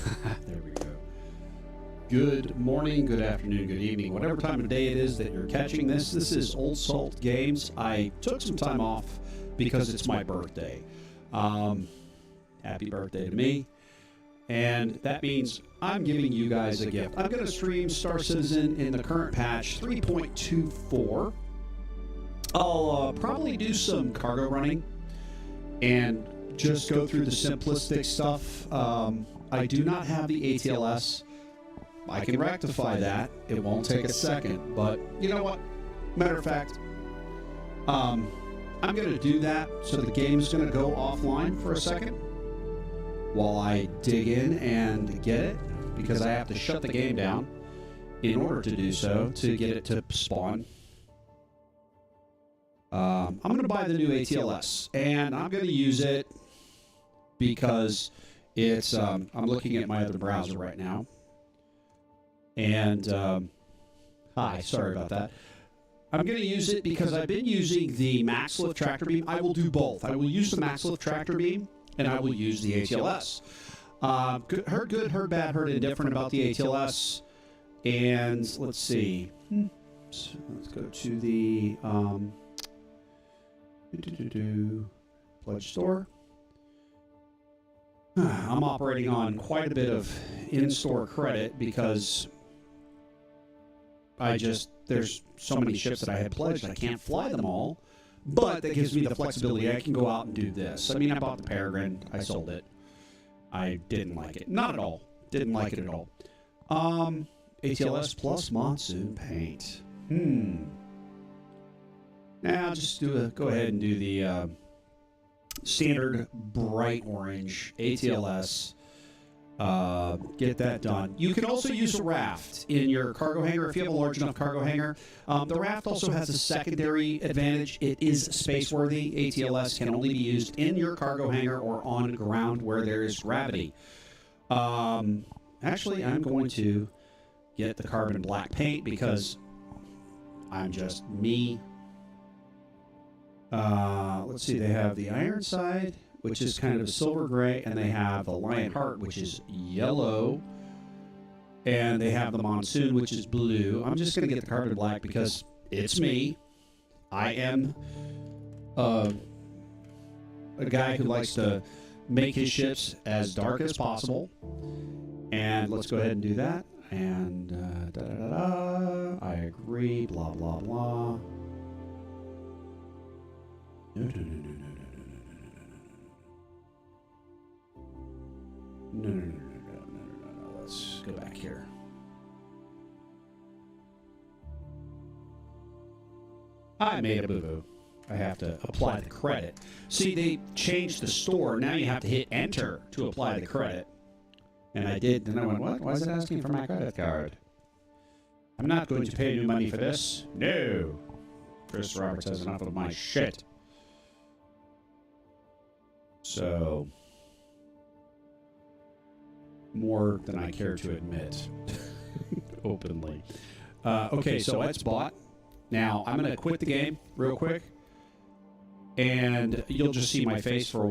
There we go. Good morning, good afternoon, good evening, whatever time of day it is that you're catching this. This is Old Salt Games. I took some time off because it's my birthday. Happy birthday to me. And that means I'm giving you guys a gift. I'm going to stream Star Citizen in the current patch 3.24. I'll probably do some cargo running and just go through the simplistic stuff. I do not have the ATLS. I can rectify that. It won't take a second, but you know what? Matter of fact, I'm going to do that, so the game's going to go offline for a second while I dig in and get it, because I have to shut the game down in order to do so, to get it to spawn. I'm going to buy the new ATLS, and I'm going to use it because it's, I'm looking at my other browser right now. And, hi, sorry about that. I'm going to use it because I've been using the max lift tractor beam. I will do both. I will use the max lift tractor beam, and I will use the ATLS. Heard good, heard bad, heard indifferent about the ATLS. And let's see. So let's go to the pledge store. I'm operating on quite a bit of in-store credit because there's so many ships that I had pledged, I can't fly them all, but that gives me the flexibility. I can go out and do this. I mean, I bought the Peregrine, I sold it. I didn't like it. Not at all. Didn't like it at all. ATLS plus monsoon paint. Now just go ahead and do the standard bright orange ATLS. Get that done. You can also use a raft in your cargo hangar if you have a large enough cargo hangar. The raft also has a secondary advantage. It is space worthy. ATLS can only be used in your cargo hangar or on ground where there is gravity. Actually, I'm going to get the carbon black paint because I'm just me. Let's see, they have the Ironside, which is kind of a silver gray, and they have the Lionheart, which is yellow, and they have the Monsoon, which is blue. I'm just going to get the carbon black because it's me. I am a guy who likes to make his ships as dark as possible, and let's go ahead and do that. And I agree, blah, blah, blah. No. Let's go back here. I made a boo-boo. I have to apply the credit. See, they changed the store. Now you have to hit enter to apply the credit. And I did, and I went, what? Why is it asking for my credit card? I'm not going to pay you money for this. No. Chris Roberts has enough of my shit. So, more than I care to admit, openly. Okay, so it's bought. Now, I'm going to quit the game real quick, and you'll just see my face for a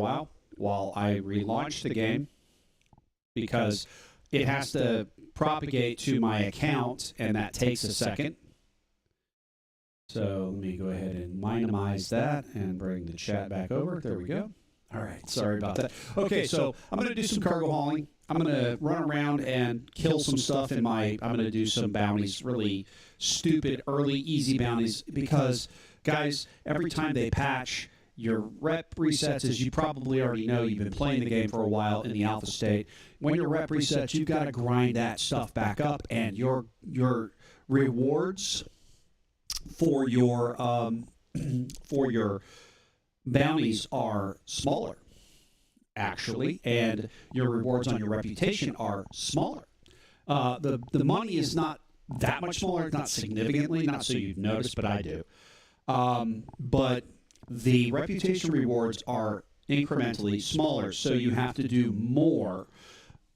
while I relaunch the game, because it has to propagate to my account, and that takes a second. So, let me go ahead and minimize that and bring the chat back over. There we go. All right, sorry about that. Okay, so I'm going to do some cargo hauling. I'm going to run around and kill some stuff in my... I'm going to do some bounties, really stupid, early, easy bounties, because, guys, every time they patch, your rep resets, as you probably already know, you've been playing the game for a while in the alpha state. When your rep resets, you've got to grind that stuff back up, and your rewards for your bounties are smaller, actually, and your rewards on your reputation are smaller. The money is not that much smaller, not significantly, not so you've noticed, but I do. But the reputation rewards are incrementally smaller, so you have to do more.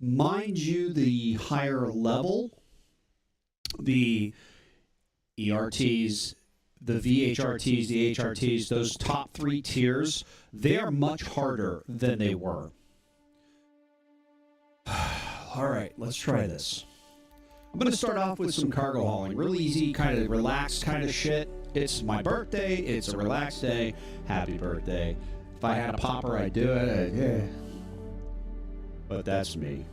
Mind you, the higher level, the ERTs, the VHRTs, the HRTs, those top 3 tiers, they are much harder than they were. All right, let's try this. I'm going to start off with some cargo hauling. Really easy, kind of relaxed kind of shit. It's my birthday. It's a relaxed day. Happy birthday. If I had a popper, I'd do it. Yeah. But that's me.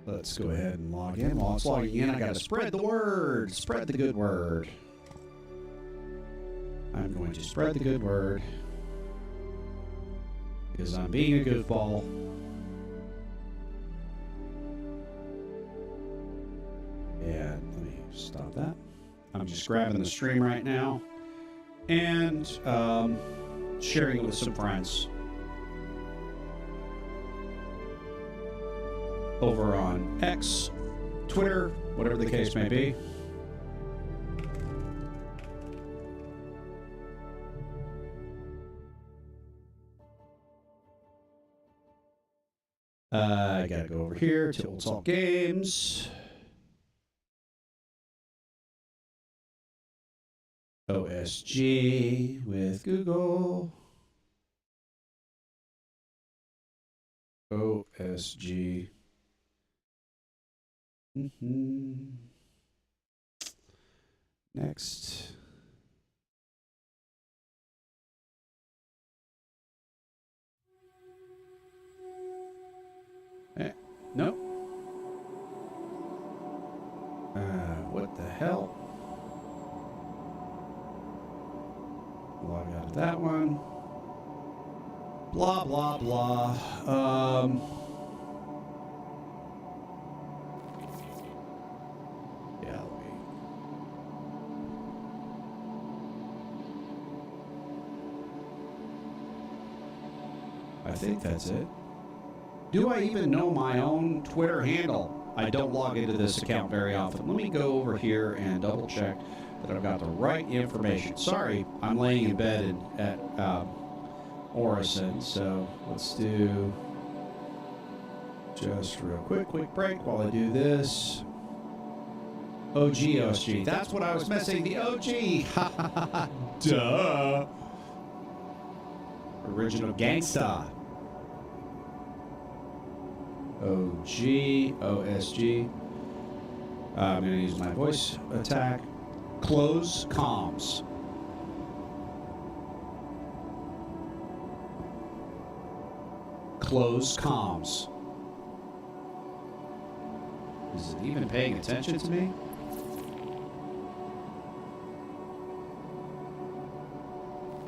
Let's go ahead and log in. While it's logging in, I got to spread the word. Spread the good word. I'm going to spread the good word. Because I'm being a goofball. And let me stop that. I'm just grabbing the stream right now and sharing it with some friends over on X, Twitter, whatever the case may be. I gotta go over here to Old Salt Games. OSG with Google. OSG. Next. Nope. What the hell? Log out of that one. Blah, blah, blah. Yeah, I think that's it. Do I even know my own Twitter handle? I don't log into this account very often. Let me go over here and double check that I've got the right information. Sorry, I'm laying in bed at Orison, so let's do just real quick break while I do this. OSG. That's what I was missing, the OG. Duh. Original gangsta. OSG. I'm going to use my voice attack. Close comms. Close comms. Is it even paying attention to me?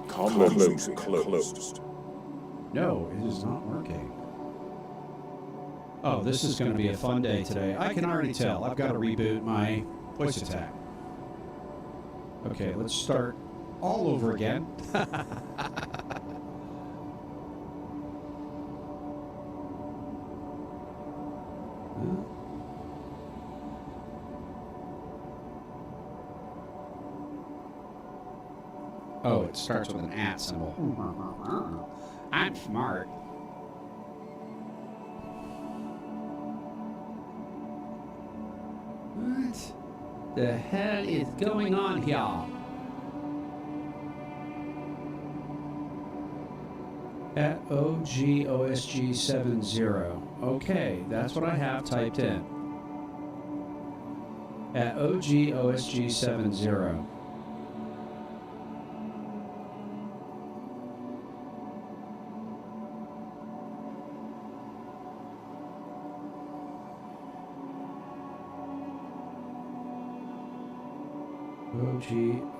Comms closed. No, it is not working. Oh, this is going to be a fun day today. I can already tell. I've got to reboot my voice attack. Okay, let's start all over again. Oh, it starts with an @ symbol. I'm smart. What the hell is going on here? At OSG70. Okay, that's what I have typed in. At OSG70.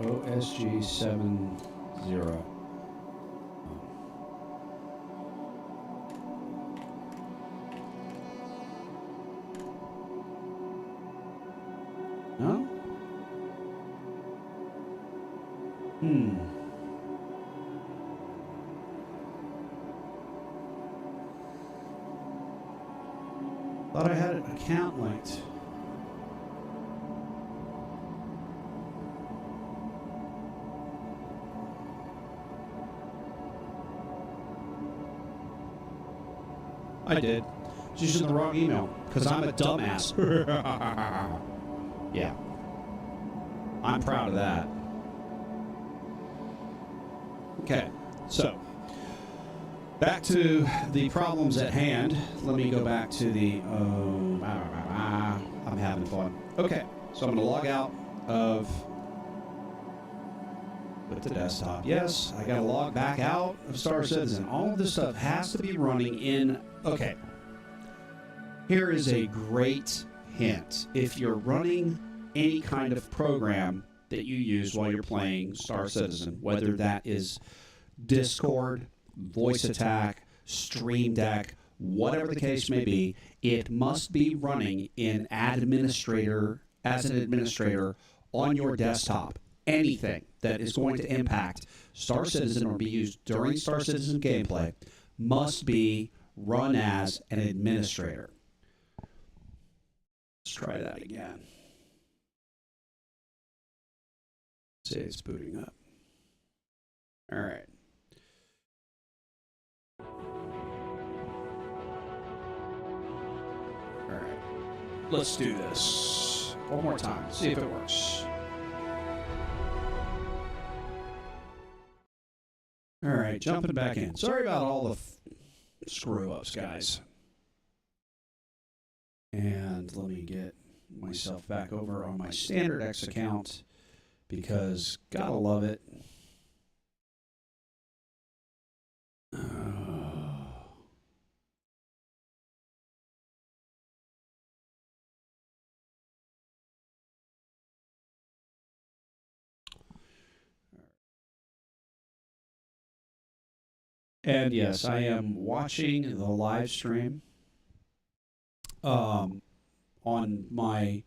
OSG70. No? Thought I had an account linked. I did. Just using the wrong email because I'm a dumbass. Yeah. I'm proud of that. Okay. So, Back to the problems at hand. Let me go back to the... I'm having fun. Okay, so I'm going to log out of... with the desktop. Yes, I got to log back out of Star Citizen. All of this stuff has to be running in... Okay. Here is a great hint. If you're running any kind of program that you use while you're playing Star Citizen, whether that is Discord, Voice Attack, Stream Deck, whatever the case may be, it must be running in as an administrator on your desktop. Anything that is going to impact Star Citizen or be used during Star Citizen gameplay must be run as an administrator. Let's try that again. Say it's booting up. All right. All right. Let's do this one more time. See if it works. All right, jumping back in. Sorry about all the screw-ups, guys. And let me get myself back over on my standard X account because gotta love it. And yes, I am watching the live stream on my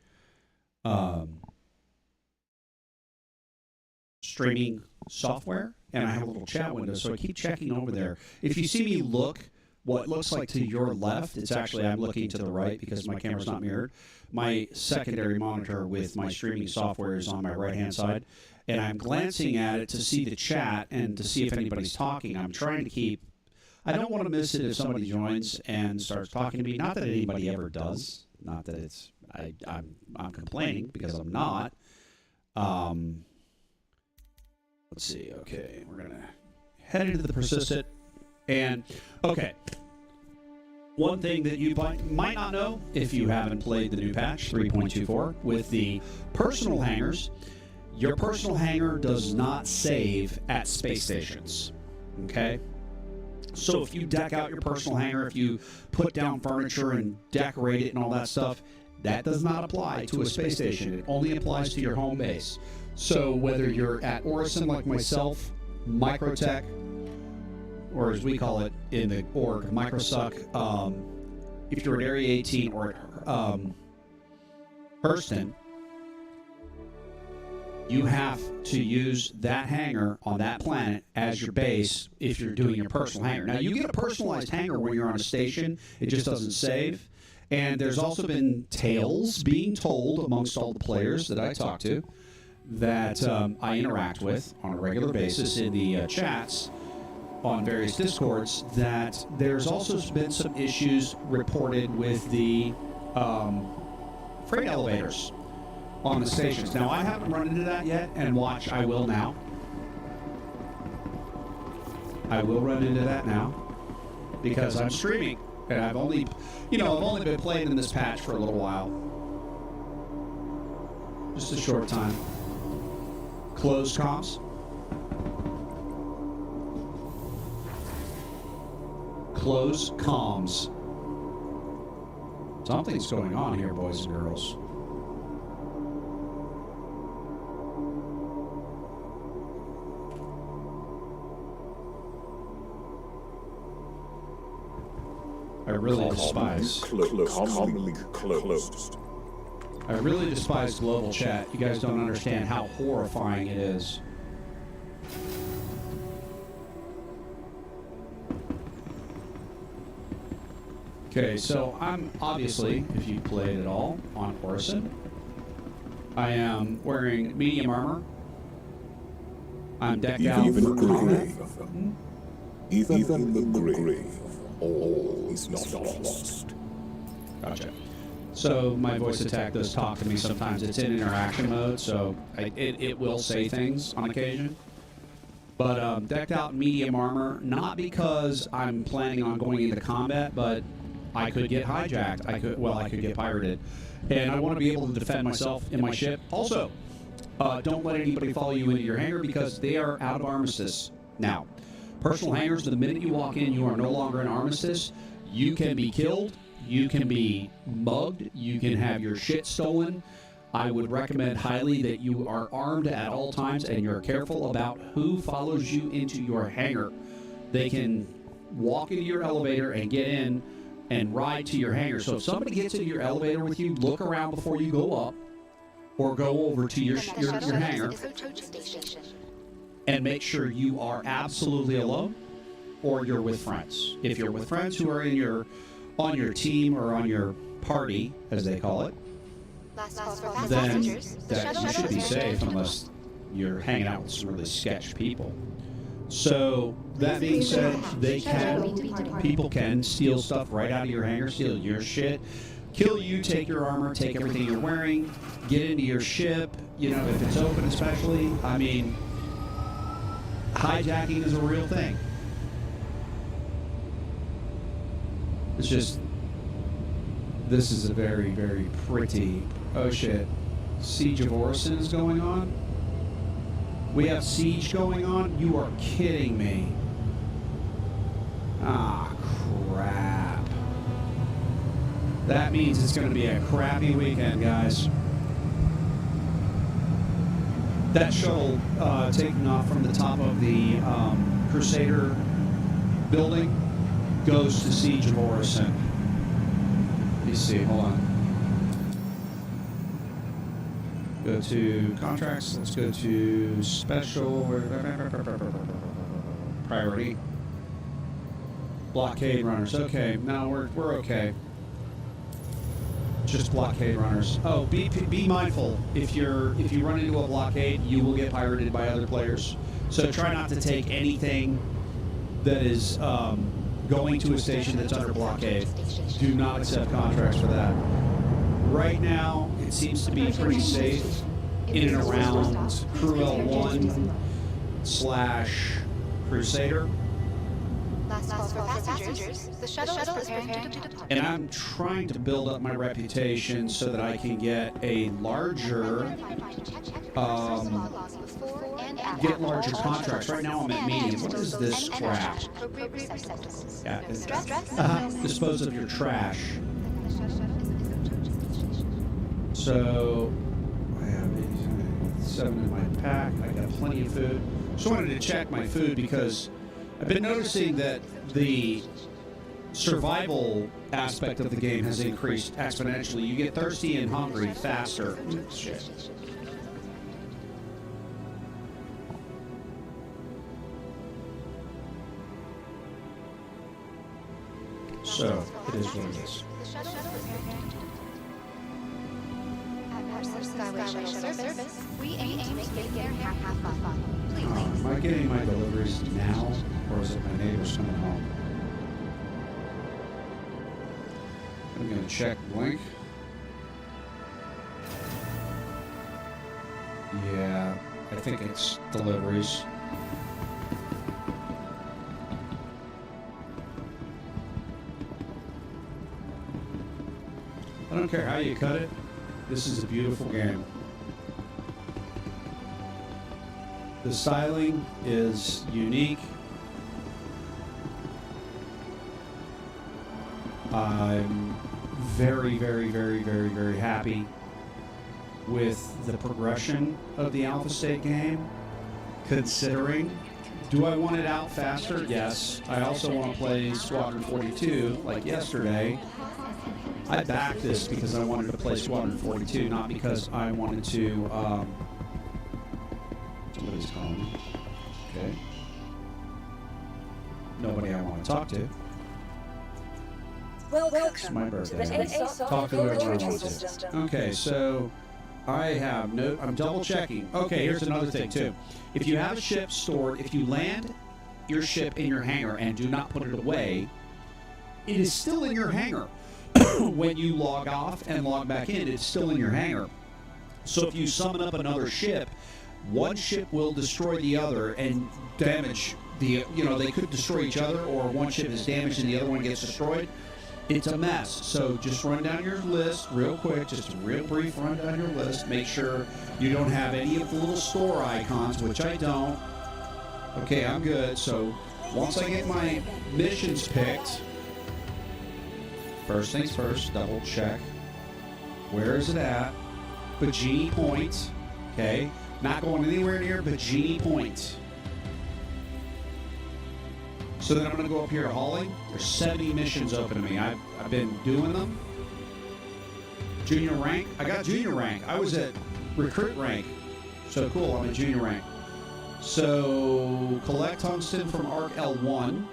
streaming software, and I have a little chat window, so I keep checking over there. If you see me look what looks like to your left, it's actually I'm looking to the right because my camera's not mirrored. My secondary monitor with my streaming software is on my right-hand side, and I'm glancing at it to see the chat and to see if anybody's talking. I'm trying to keep... I don't want to miss it if somebody joins and starts talking to me. Not that anybody ever does. Not that it's... I'm complaining because I'm not. Let's see. Okay, we're going to head into the persistent. And, okay. One thing that you might not know if you haven't played the new patch, 3.24, with the personal hangars, your personal hangar does not save at space stations, okay? So if you deck out your personal hangar, if you put down furniture and decorate it and all that stuff, that does not apply to a space station. It only applies to your home base. So whether you're at Orison like myself, Microtech, or as we call it in the org, Microsuck, if you're at Area 18 or at Hurston, you have to use that hangar on that planet as your base if you're doing your personal hangar. Now, you get a personalized hangar when you're on a station. It just doesn't save. And there's also been tales being told amongst all the players that I talk to that I interact with on a regular basis in the chats on various Discords, that there's also been some issues reported with the freight elevators on the stations. Now, I haven't run into that yet, and watch, I will now. I will run into that now because I'm streaming, and I've only been playing in this patch for a little while. Just a short time. Closed comms. Close comms. Something's going on here, boys and girls. I really despise. Closed. I really despise global chat. You guys don't understand how horrifying it is. Okay, so I'm obviously, if you played at all, on Orison. I am wearing medium armor. I'm decked out for combat. Even in the grave, all is not lost. Gotcha. So my voice attack does talk to me sometimes. It's in interaction mode, so it will say things on occasion. But decked out in medium armor, not because I'm planning on going into combat, but I could get hijacked. I could get pirated. And I want to be able to defend myself in my ship. Also, don't let anybody follow you into your hangar because they are out of armistice now. Personal hangars, the minute you walk in, you are no longer in armistice. You can be killed. You can be mugged. You can have your shit stolen. I would recommend highly that you are armed at all times and you're careful about who follows you into your hangar. They can walk into your elevator and get in and ride to your hangar. So if somebody gets into your elevator with you, look around before you go up or go over to your hangar and make sure you are absolutely alone or you're with friends. If you're with friends who are on your team or on your party, as they call it, then you should be safe unless you're hanging out with some really sketch people. So that being said, people can steal stuff right out of your hangar, steal your shit, kill you, take your armor, take everything you're wearing, get into your ship, if it's open especially. I mean, hijacking is a real thing. It's just, this is a very, very pretty, oh shit, Siege of Orison is going on? We have Siege going on? You are kidding me. Ah, crap. That means it's going to be a crappy weekend, guys. That shuttle taking off from the top of the Crusader building goes to Siege of Orison. Let me see, hold on. Go to contracts, let's go to special, priority. Blockade runners, okay, now we're okay. Just blockade runners. Oh, be mindful, if you run into a blockade, you will get pirated by other players. So try not to take anything that is going to a station that's under blockade. Do not accept contracts for that. Right now, it seems to be pretty safe in and around Crew L1/Crusader. Last call for passengers. The shuttle is preparing to depart. And I'm trying to build up my reputation so that I can get a larger, get larger contracts. Right now I'm at medium. What is this crap? Yeah, dispose of your trash. So I have 7 in my pack. I got plenty of food. Just wanted to check my food because I've been noticing that the survival aspect of the game has increased exponentially. You get thirsty and hungry faster. Shit. So, it is what it is. We aim to make it half fun. Am I getting my deliveries now, or is it my neighbors coming home? I'm going to check Blink. Yeah, I think it's deliveries. I don't care how you cut it. This is a beautiful game. The styling is unique. I'm very, very, very, very, very happy with the progression of the Alpha State game, considering. Do I want it out faster? Yes. I also want to play Squadron 42 like yesterday. I backed this because I wanted to play Squadron 42, not because I wanted to, somebody's calling me. Okay. Nobody I want to talk to. It's my birthday. Talk to whoever I want to. Okay, so I'm double checking. Okay, here's another thing too. If you have a ship stored, if you land your ship in your hangar and do not put it away, it is still in your hangar. When you log off and log back in, it's still in your hangar. So if you summon up another ship, one ship will destroy the other and damage the, they could destroy each other, or one ship is damaged and the other one gets destroyed. It's a mess. So just run down your list real quick, just a real brief run down your list. Make sure you don't have any of the little store icons, which I don't. Okay, I'm good. So once I get my missions picked, first things first, double check. Where is it at? Bajini Point. Okay. Not going anywhere near Bajini Point. So then I'm going to go up here to hauling. There's 70 missions open to me. I've been doing them. Junior rank. I got junior rank. I was at recruit rank. So cool. I'm at junior rank. So collect tungsten from Arc L1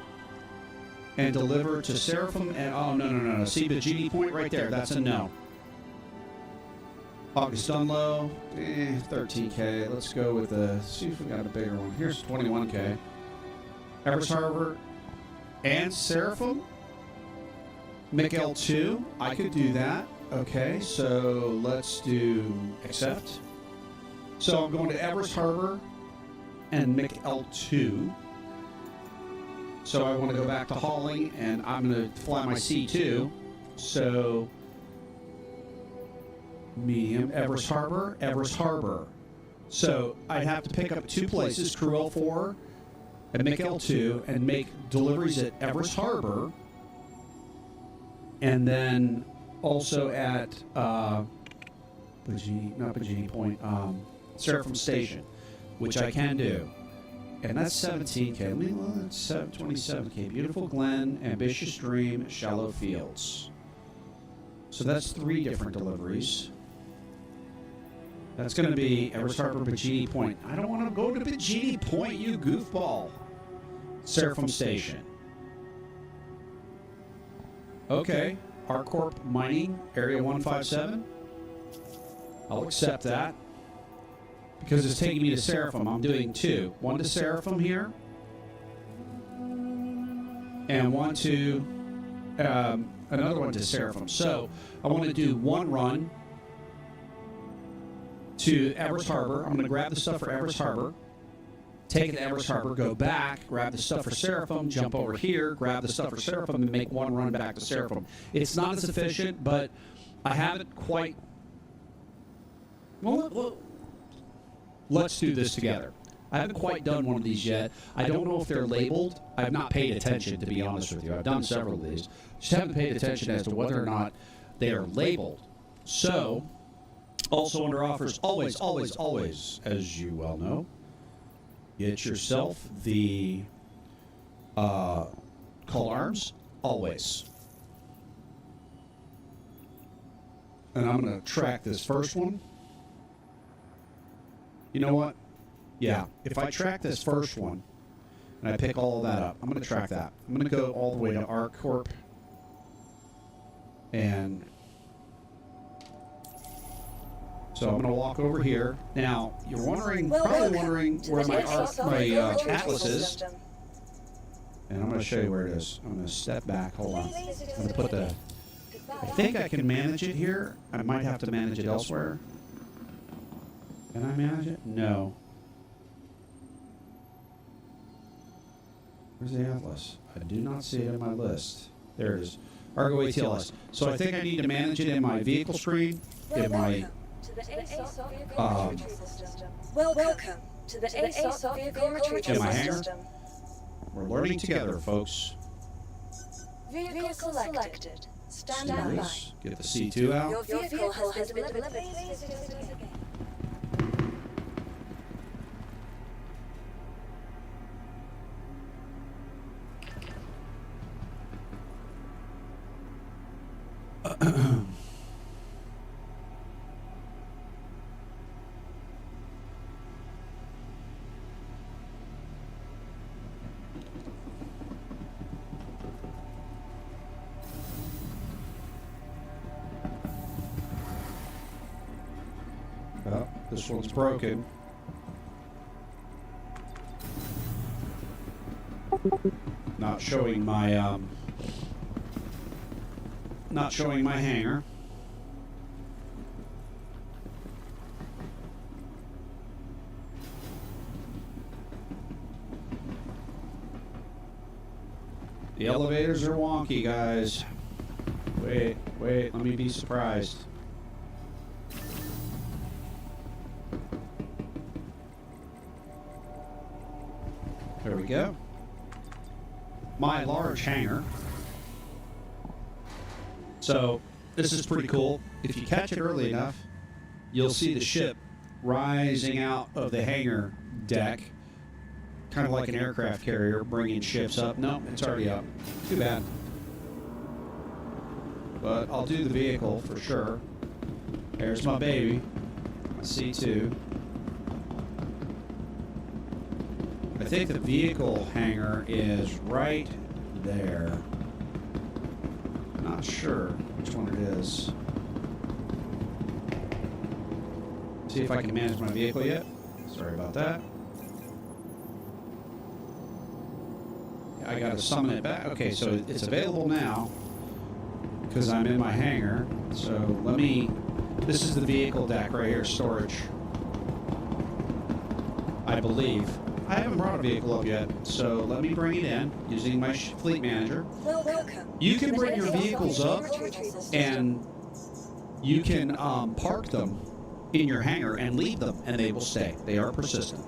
and deliver to Seraphim. And oh no. See Bajini Point right there. That's a no. August Dunlow, 13K. Let's go with see if we got a bigger one. Here's 21K. Everest Harbor and Seraphim. Mikael 2. I could do that. Okay, so let's do accept. So I'm going to Everest Harbor and Mikael 2. So I want to go back to hauling, and I'm going to fly my C2. So medium, Everest Harbor. So I'd have to pick up 2 places, Crew L4 and Mikael 2, and make deliveries at Everest Harbor, and then also at Bajini Point, Seraphim Station, which I can do. And that's 17K. That's 27K. Beautiful Glen, Ambitious Dream, Shallow Fields. So that's 3 different deliveries. That's going to be Everest Harbor, Bajini Point. I don't want to go to Bajini Point, you goofball. Seraphim Station. Okay. ArcCorp Mining, Area 157. I'll accept that. Because it's taking me to Seraphim. I'm doing 2. One to Seraphim here. And one to... another one to Seraphim. So, I want to do 1 run to Everest Harbor. I'm going to grab the stuff for Everest Harbor, take it to Everest Harbor, go back, grab the stuff for Seraphim, jump over here, grab the stuff for Seraphim, and make 1 run back to Seraphim. It's not as efficient, but I haven't quite... Well, let's do this together. I haven't quite done one of these yet. I don't know if they're labeled. I've not paid attention, to be honest with you. I've done several of these. Just haven't paid attention as to whether or not they are labeled. So... Also under offers, always, as you well know, get yourself the call arms, always. And I'm going to track this first one. You know what? Yeah, if I track this first one, and I pick all of that up, I'm going to track that. I'm going to go all the way to ArcCorp and... So I'm going to walk over here. Now, you're probably wondering where my atlas is. And I'm going to show you where it is. I'm going to step back. Hold on. I'm going to put I think I can manage it here. I might have to manage it elsewhere. Can I manage it? No. Where's the atlas? I do not see it in my list. There it is. Argo ATLS. So I think I need to manage it in my vehicle screen, in my... Welcome to the ASOC vehicle retrieval system. We're learning together, folks. Vehicle selected. Stand by. Get the C2 out. Your vehicle has been delivered. Oh, this one's broken. Not showing my hanger. The elevators are wonky, guys. Wait, let me be surprised. There we go. My large hangar. So, this is pretty cool. If you catch it early enough, you'll see the ship rising out of the hangar deck, kind of like an aircraft carrier bringing ships up. No, it's already up. Too bad. But I'll do the vehicle for sure. There's my baby, C2. I think the vehicle hangar is right there. Not sure which one it is. See if I can manage my vehicle yet. Sorry about that. I gotta summon it back. Okay, so it's available now because I'm in my hangar. So let me, this is the vehicle deck right here, storage. I believe. I haven't brought a vehicle up yet, so let me bring it in using my fleet manager. You can bring your vehicles up and you can park them in your hangar and leave them and they will stay. They are persistent.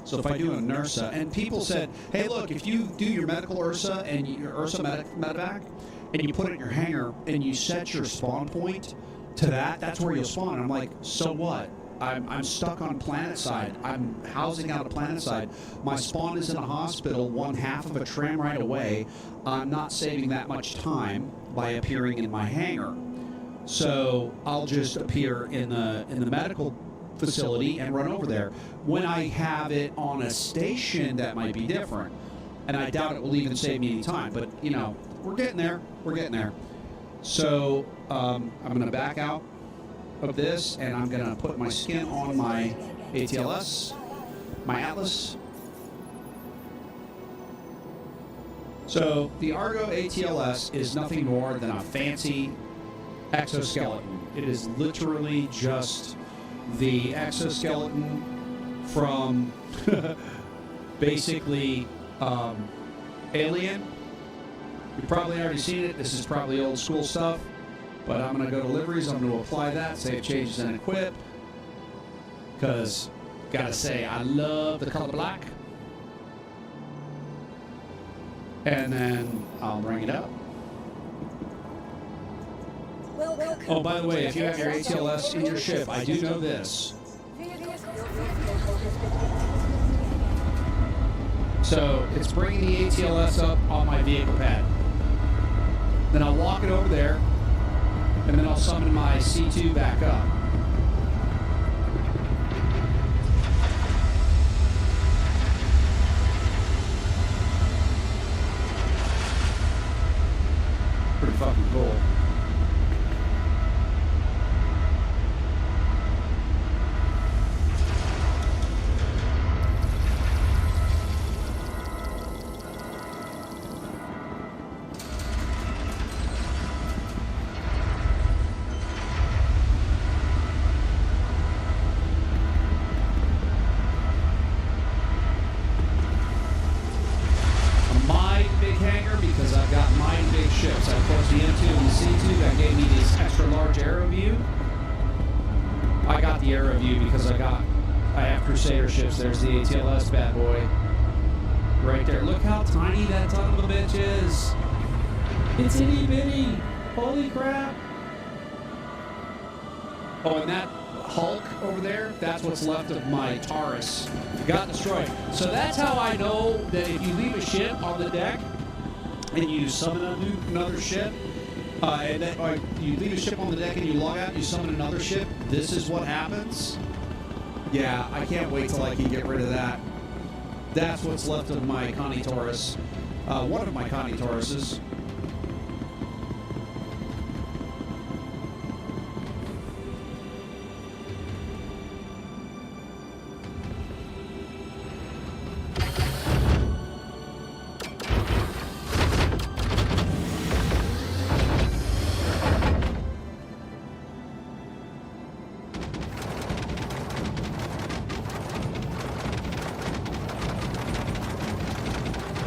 So if I do an URSA, and people said, hey look, if you do your medical URSA and your URSA medevac and you put it in your hangar and you set your spawn point to that, that's where you'll spawn. I'm like, so what? I'm stuck on planet side. I'm housing out a planet side. My spawn is in a hospital 1/2 of a tram ride away. I'm not saving that much time by appearing in my hangar. So I'll just appear in the medical facility and run over there. When I have it on a station, that might be different. And I doubt it will even save me any time. But, you know, we're getting there. We're getting there. So I'm going to back out of this, and I'm going to put my skin on my ATLS, my Atlas. So the Argo ATLS is nothing more than a fancy exoskeleton. It is literally just the exoskeleton from basically Alien. You've probably already seen it. This is probably old school stuff. But I'm going to go to liveries. I'm going to apply that, save changes and equip. Because, gotta say, I love the color black. And then I'll bring it up. Oh, by the way, if you have your ATLS in your ship, I do know this. So it's bringing the ATLS up on my vehicle pad. Then I'll walk it over there. And then I'll summon my C2 back up. Pretty fucking cool. There's the ATLS bad boy. Right there. Look how tiny that son of a bitch is. It's itty bitty. Holy crap. Oh, and that Hulk over there, that's what's left of my Taurus. Got destroyed. So that's how I know that if you leave a ship on the deck and you summon another ship, and then, or you leave a ship on the deck and you log out and you summon another ship, this is what happens. Yeah, I can't wait till I can get rid of that. That's what's left of my Connie Taurus. One of my Connie Tauruses.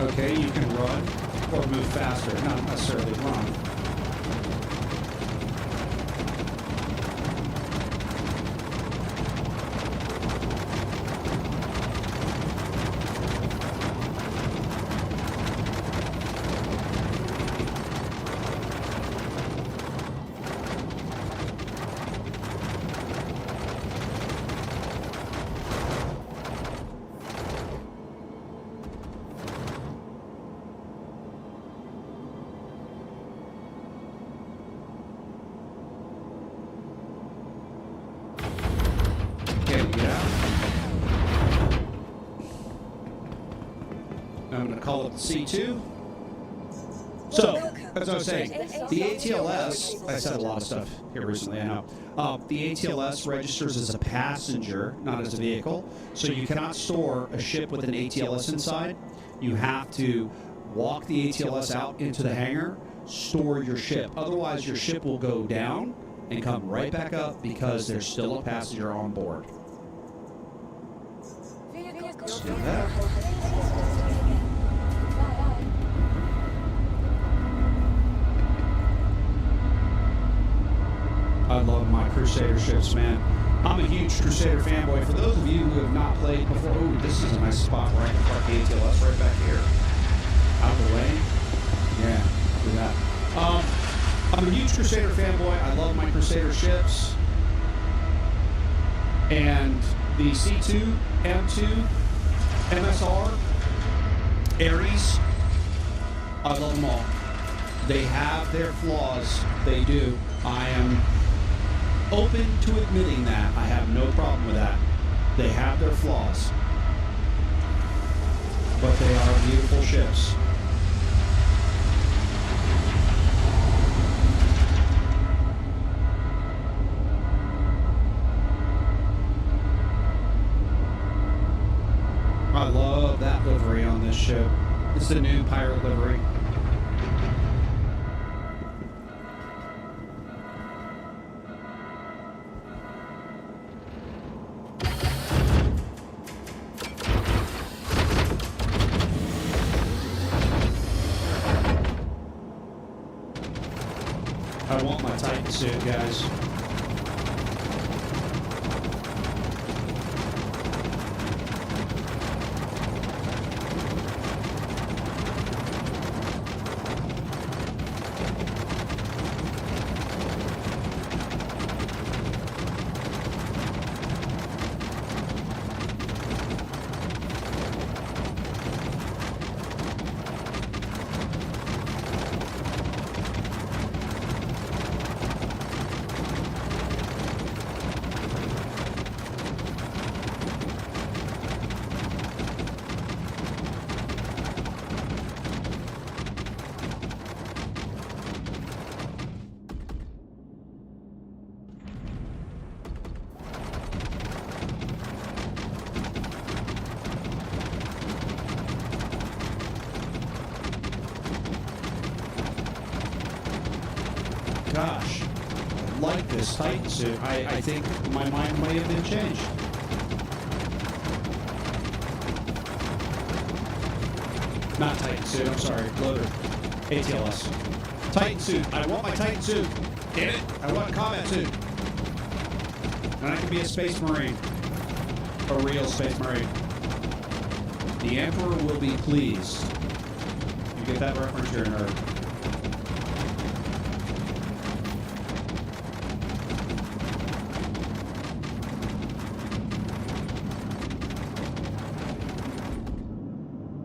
Okay, you can run. Or move faster, not necessarily run. I'm going to call it the C2. So, as I was saying, the ATLS, I said a lot of stuff here recently, I know. The ATLS registers as a passenger, not as a vehicle. So you cannot store a ship with an ATLS inside. You have to walk the ATLS out into the hangar, store your ship. Otherwise, your ship will go down and come right back up because there's still a passenger on board. Let's do that. I love my Crusader ships, man. I'm a huge Crusader fanboy. For those of you who have not played before, ooh, this is a nice spot where I can park the ATLS right back here. Out of the way. Yeah, do that. I'm a huge Crusader fanboy. I love my Crusader ships. And the C2, M2, MSR, Ares, I love them all. They have their flaws. They do. I am open to admitting that. I have no problem with that. They have their flaws. But they are beautiful ships. I love that livery on this ship. It's the new pirate livery. I want my Titan suit, guys. Gosh, I like this Titan suit. I think my mind may have been changed. Not Titan suit, I'm sorry, loader. ATLS. Titan suit. I want my Titan suit. Get it? I want a combat suit. And I can be a Space Marine. A real Space Marine. The Emperor will be pleased. You get that reference, you're a nerd.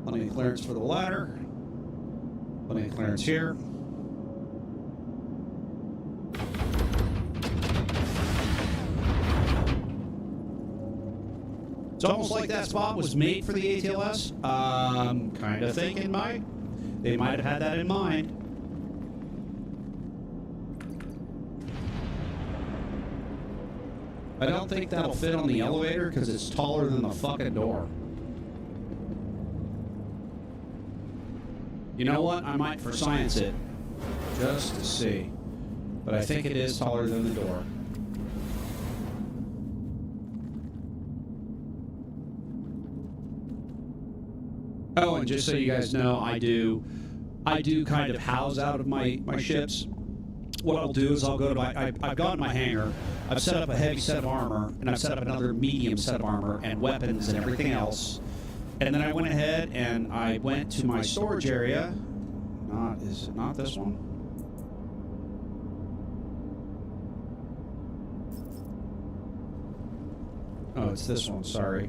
Plenty of clearance for the ladder. Plenty of clearance here. It's almost like that spot was made for the ATLS. Kind of thinking they might have had that in mind. I don't think that'll fit on the elevator because it's taller than the fucking door. You know what? I might for science it, just to see. But I think it is taller than the door. Oh, and just so you guys know, I do I do kind of house out of my ships. What I'll do is I'll go to I've gone to my hangar, I've set up a heavy set of armor, and I've set up another medium set of armor and weapons and everything else. And then I went ahead and I went to my storage area. Is it not this one? Oh, it's this one, sorry.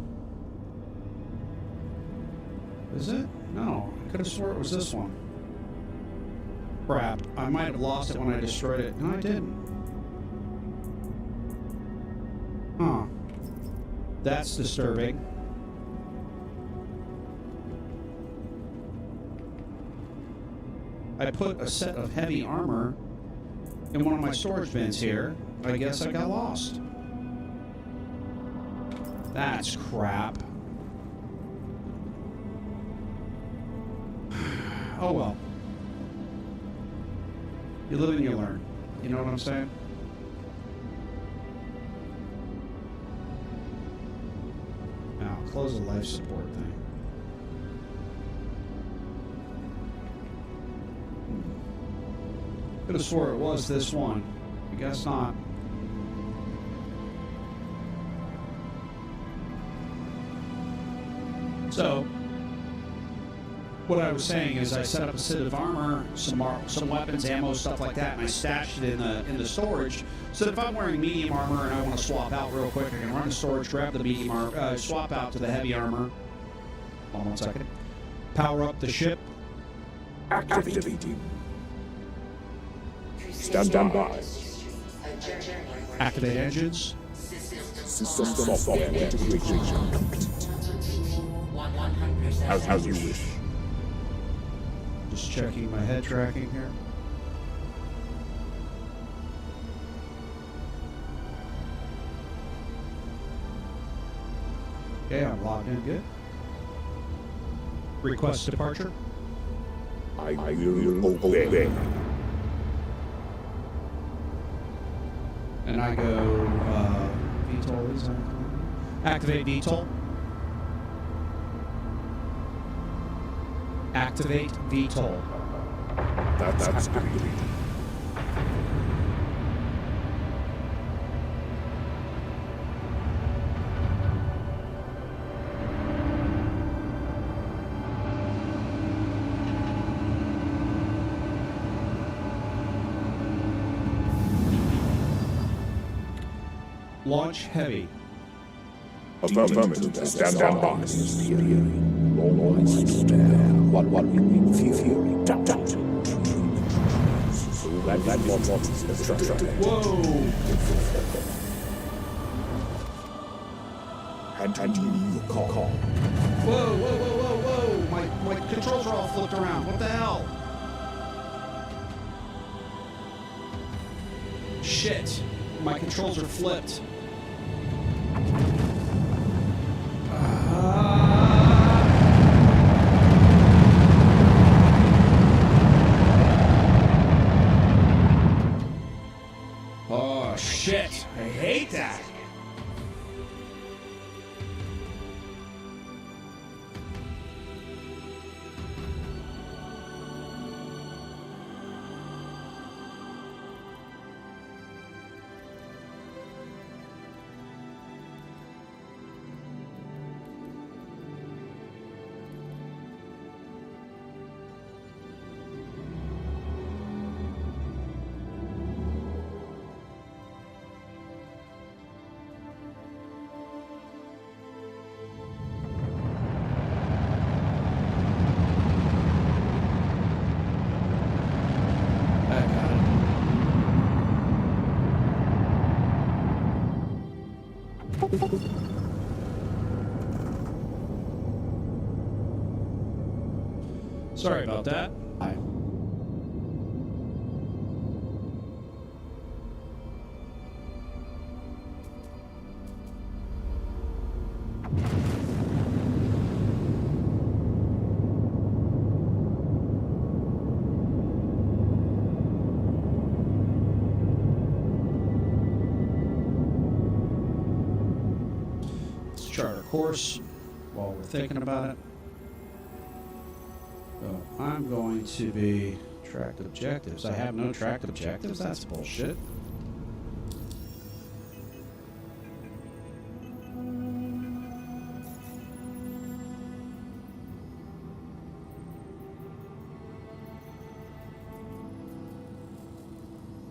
Is it? No, I could have swore it was this one. Crap, I might have lost it when I destroyed it. No, I didn't. Huh. That's disturbing. I put a set of heavy armor in one of my storage bins here. I guess I got lost. That's crap. Oh well. You live and you learn. You know what I'm saying? Now, close the life support thing. Could have swore it was this one. I guess not. So, what I was saying is I set up a set of armor, some weapons, ammo, stuff like that, and I stashed it in the storage. So if I'm wearing medium armor and I want to swap out real quick, I can run the storage, grab the medium armor, swap out to the heavy armor. Hold on 1 second. Power up the ship. Activating. Stand by. Activate engines. System software integration complete. As you wish. Just checking my head tracking here. Okay, I'm logged in good. Request departure. I will obey. And I go, VTOL is activate VTOL. Activate VTOL. That's complete. Launch heavy. Affirmative. Stand by. Long lines to spare. One fury. Tap. That is instructed. Whoa! And you call. Whoa! My controls are all flipped around. What the hell? Shit! My controls are flipped. Oh shit! I hate that. Sorry about that. Hi. Let's chart our course while we're thinking about it. So I'm going to be tracked objectives. I have no tracked objectives? That's bullshit.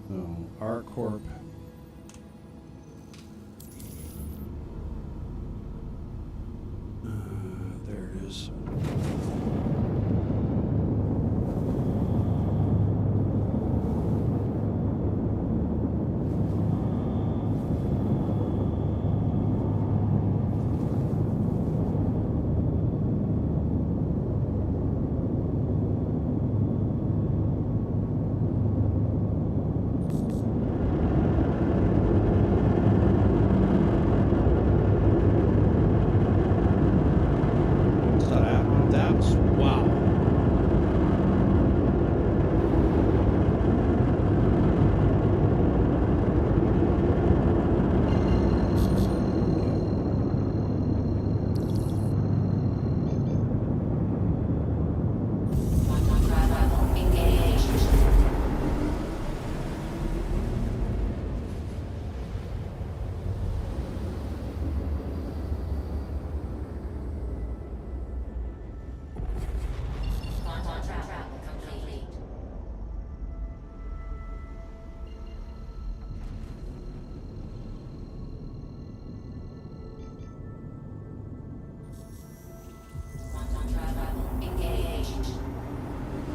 So, ArcCorp. There it is. That was wow.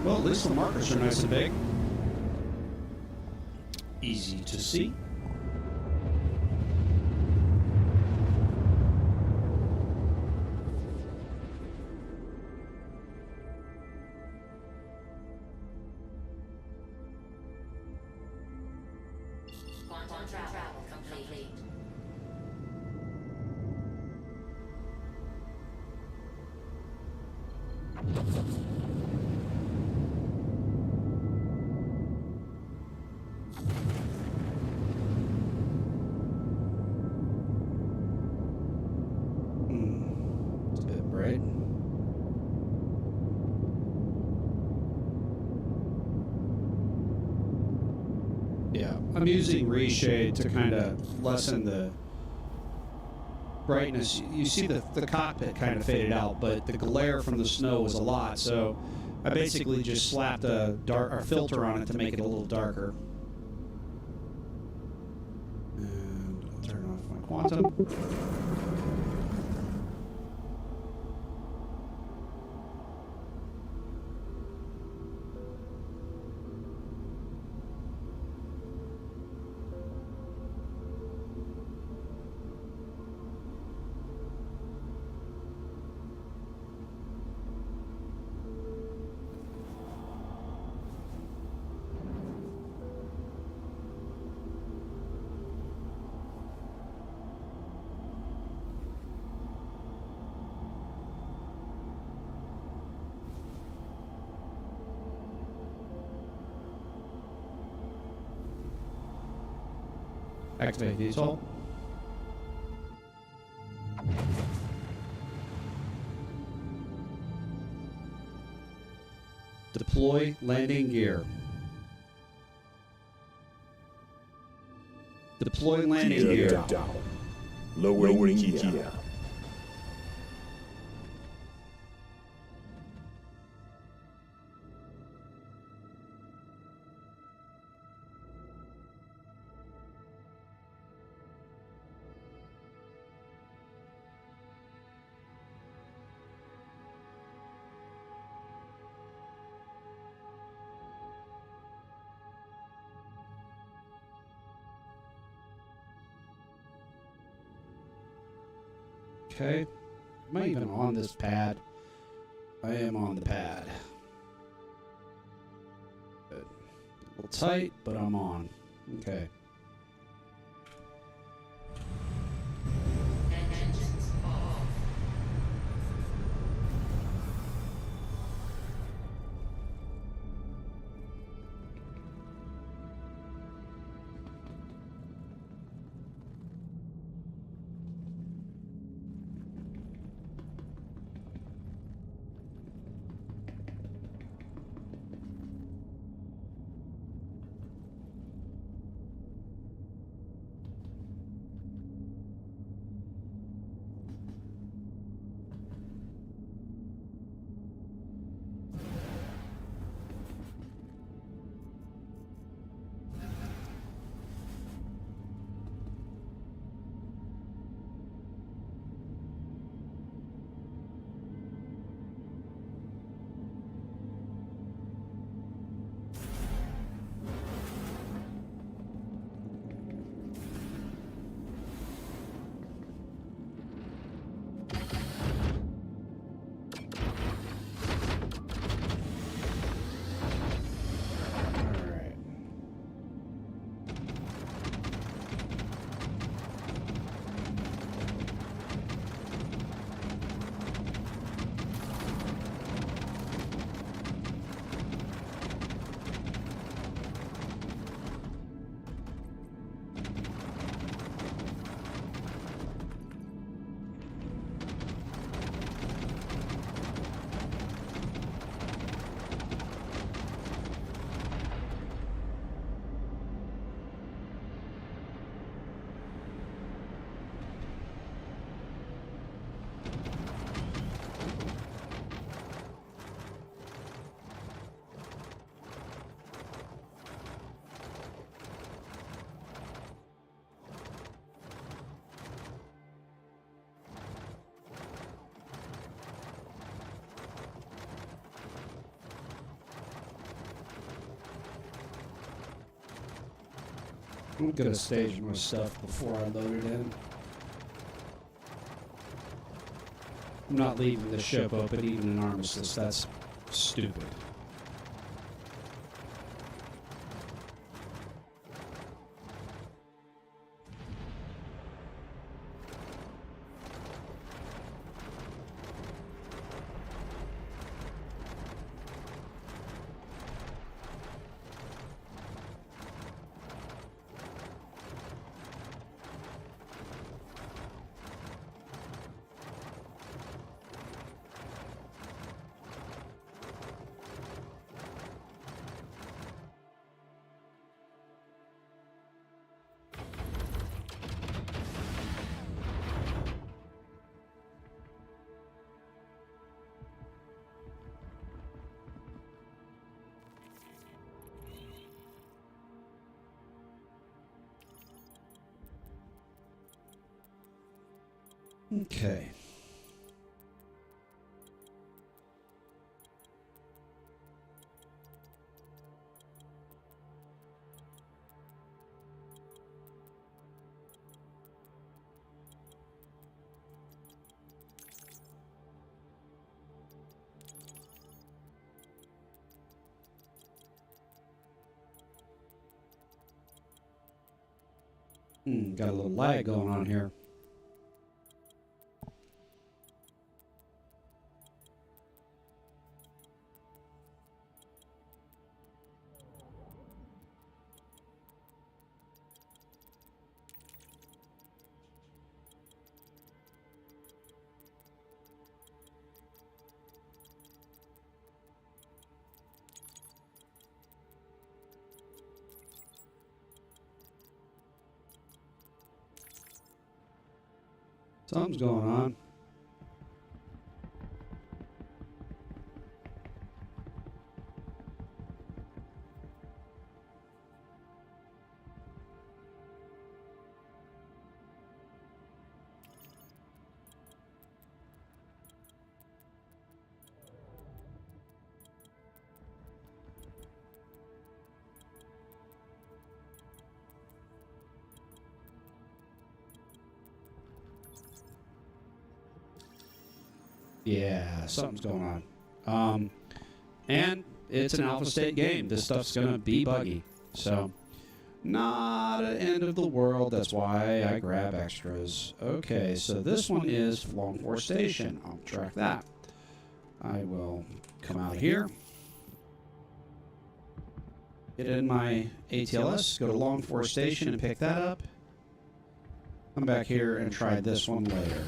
Well, at least the markers are nice and big. Easy to see. Travel complete. It's a bit bright. Yeah, I'm using reshade to kind of lessen the brightness. You see the cockpit kind of faded out, but the glare from the snow was a lot, so I basically just slapped a filter on it to make it a little darker. And I'll turn off my quantum. Activate VTOL. Deploy landing gear. Deploy landing gear. Down. Lowering gear. Okay. Am I even on this pad? I am on the pad. Good. A little tight, but I'm on. Okay. I'm gonna stage my stuff before I load it in. I'm not leaving the ship open even in armistice. That's stupid. Okay. Got a little lag going on here. Something's going on. Yeah, something's going on. And it's an alpha state game. This stuff's going to be buggy. So, not an end of the world. That's why I grab extras. Okay, so this one is Long Force Station. I'll track that. I will come out of here. Get in my ATLS, go to Long Force Station and pick that up. Come back here and try this one later.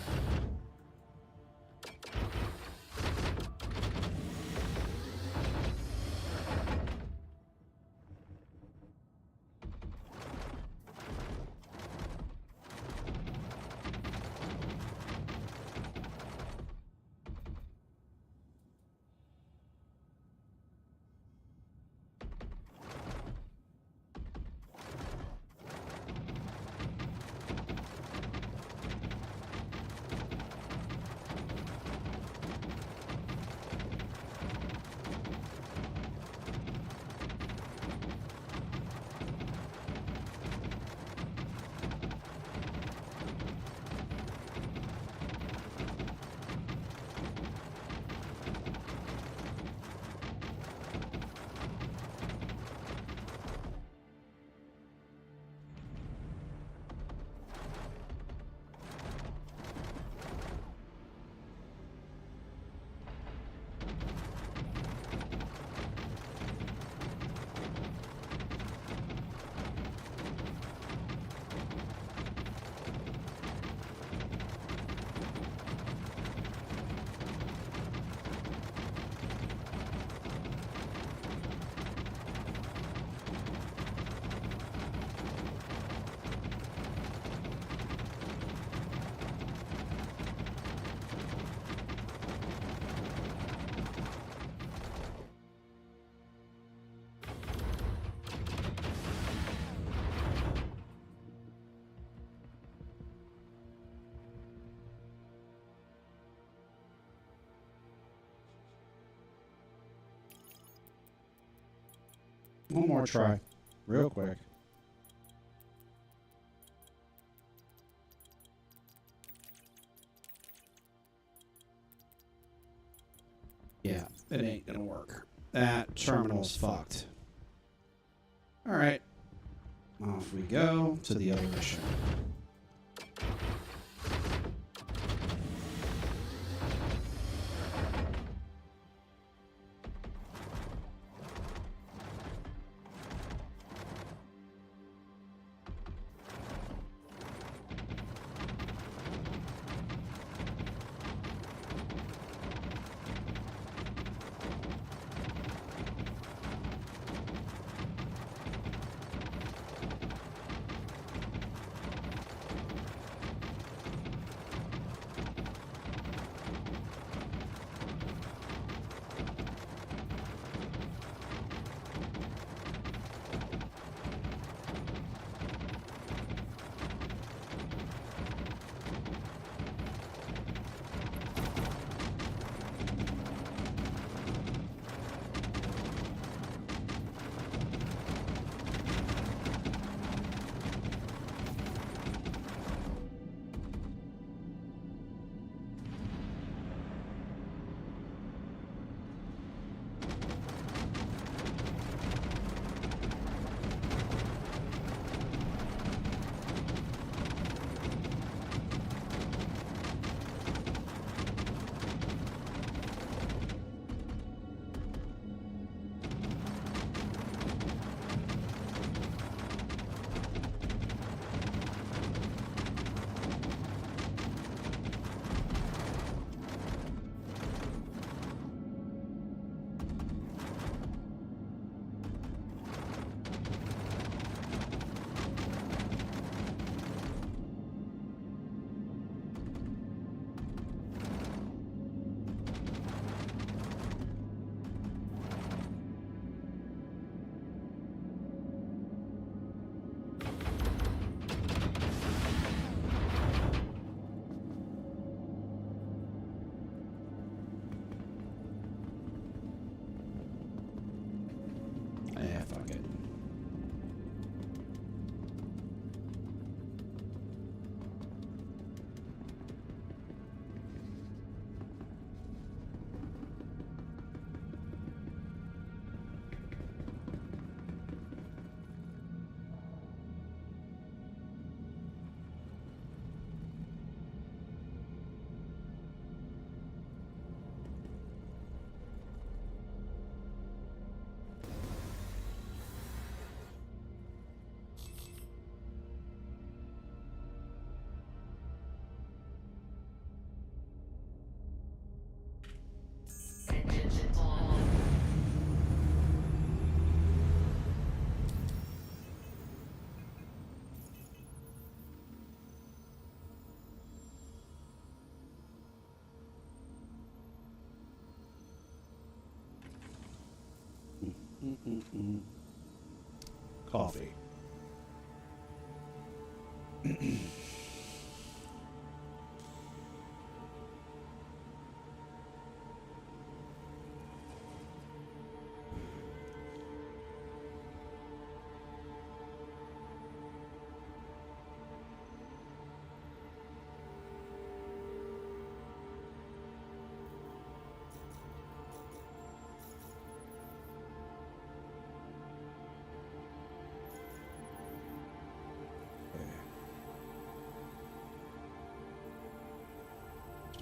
One more try, real quick. Yeah, it ain't gonna work. That terminal's fucked. Alright. Off we go to the other mission. Yeah, fuck it. Engines on. Coffee.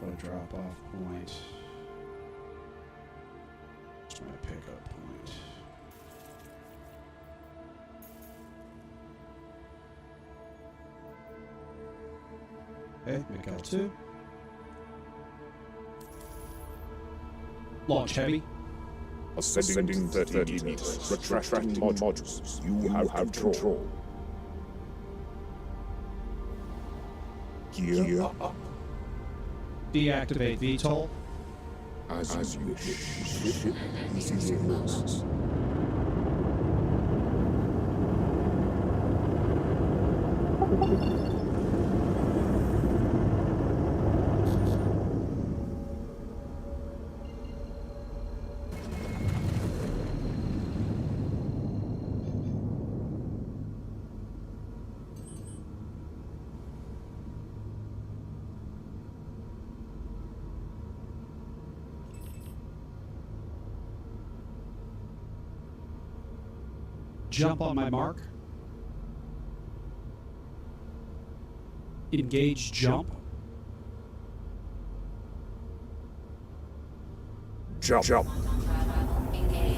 That's my drop off point. That's my pickup point. Okay, make L2. Launch heavy. Ascending 30 meters. Retracting modules. You have control. Gear up. Deactivate VTOL. As you wish. Easy moves. jump on my mark. Engage jump. Jump. Engage.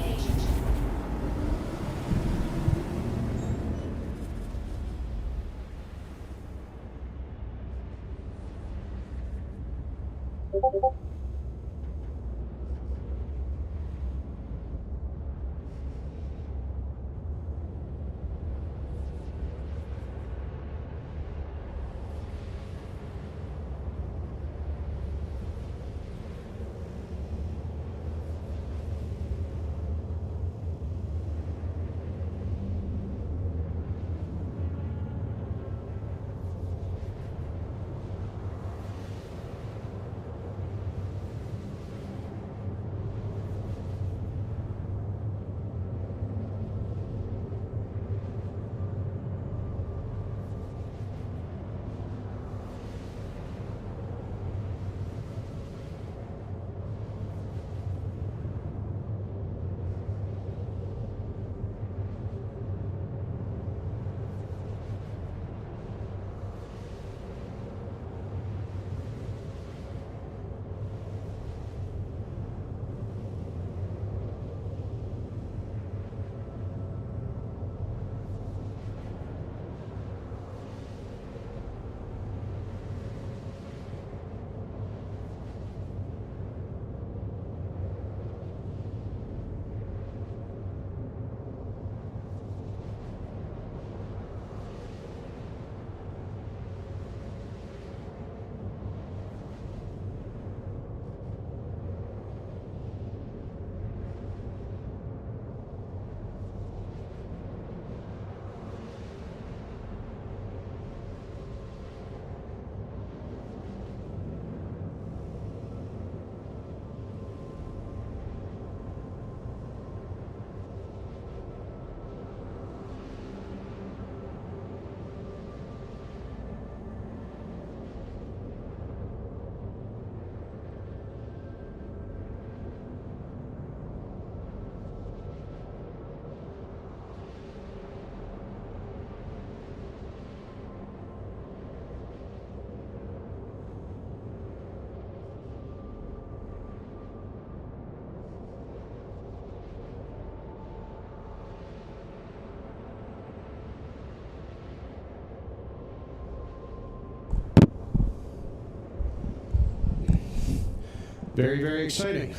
Very, very exciting.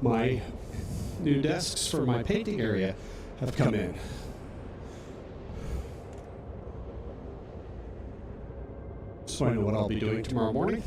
My new desks for my painting area have come in. So I know what I'll be doing tomorrow morning.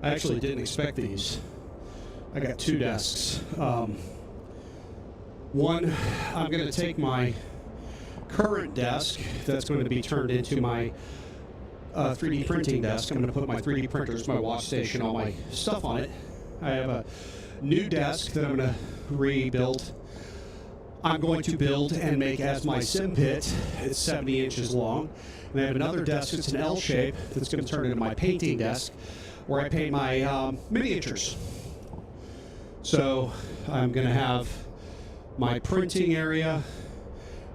I actually didn't expect these. I got two desks. One, I'm going to take my current desk that's going to be turned into my 3D printing desk. I'm going to put my 3D printers, my wash station, all my stuff on it. I have a new desk that I'm going to rebuild. I'm going to build and make as my sim pit. It's 70 inches long. And I have another desk that's an L shape that's going to turn into my painting desk, where I paint my miniatures. So I'm going to have my printing area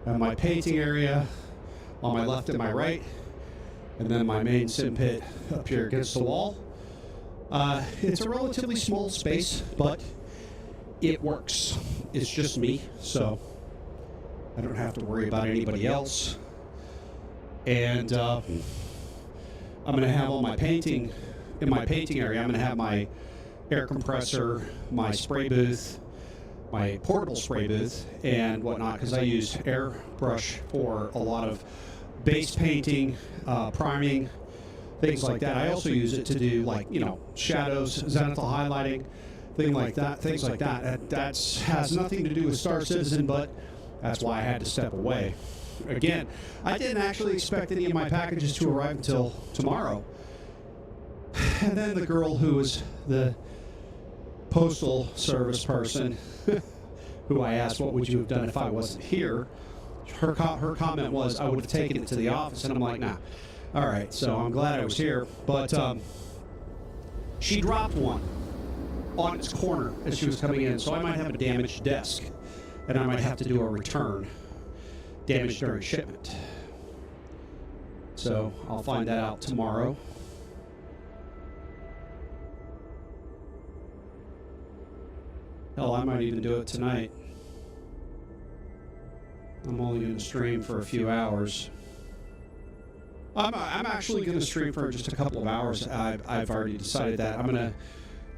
and my painting area on my left and my right, and then my main sim pit up here against the wall. It's a relatively small space, but it works. It's just me, so I don't have to worry about anybody else. And I'm going to have all my painting in my painting area. I'm going to have my air compressor, my spray booth, my portable spray booth, and whatnot, because I use airbrush for a lot of base painting, priming, things like that. I also use it to do, like, shadows, zenithal highlighting, things like that. That has nothing to do with Star Citizen, but that's why I had to step away. again, I didn't actually expect any of my packages to arrive until tomorrow. And then the girl who was the postal service person, who I asked, what would you have done if I wasn't here? Her comment was, I would have taken it to the office. And I'm like, nah. All right, so I'm glad I was here. But she dropped one on its corner as she was coming in, so I might have a damaged desk, and I might have to do a return, damaged during shipment. So I'll find that out tomorrow. Hell, I might even do it tonight. I'm only going to stream for a few hours. I'm actually going to stream for just a couple of hours. I've already decided that. I'm going to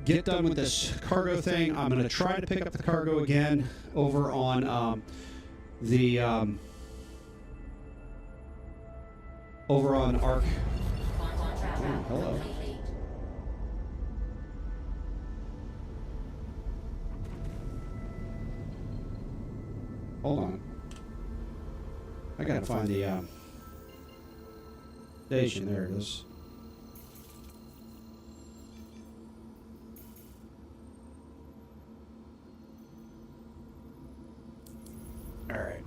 get done with this cargo thing. I'm going to try to pick up the cargo again over on over on ARC. Oh, hello. Hold on. I gotta find the station. There it is. All right.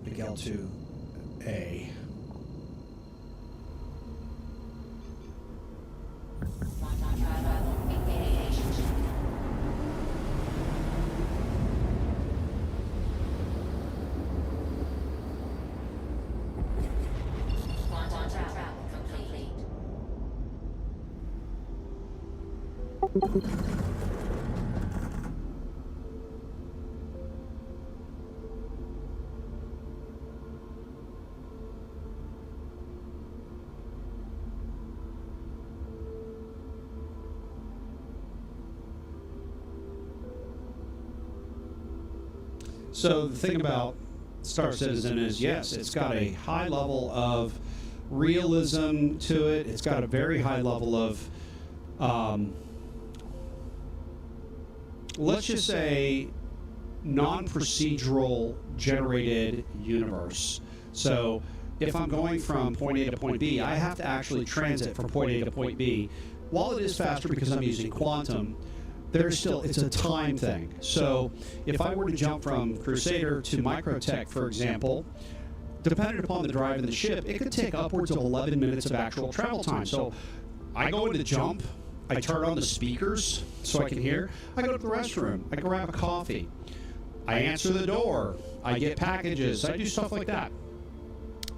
Big L2A. So the thing about Star Citizen is, yes, it's got a high level of realism to it. It's got a very high level of, let's just say, non-procedural generated universe. So if I'm going from point A to point B, I have to actually transit from point A to point B. While it is faster because I'm using quantum, there's still, it's a time thing. So if I were to jump from Crusader to Microtech, for example, depending upon the drive of the ship, it could take upwards of 11 minutes of actual travel time. So I go into jump, I turn on the speakers so I can hear, I go to the restroom, I grab a coffee, I answer the door, I get packages, I do stuff like that.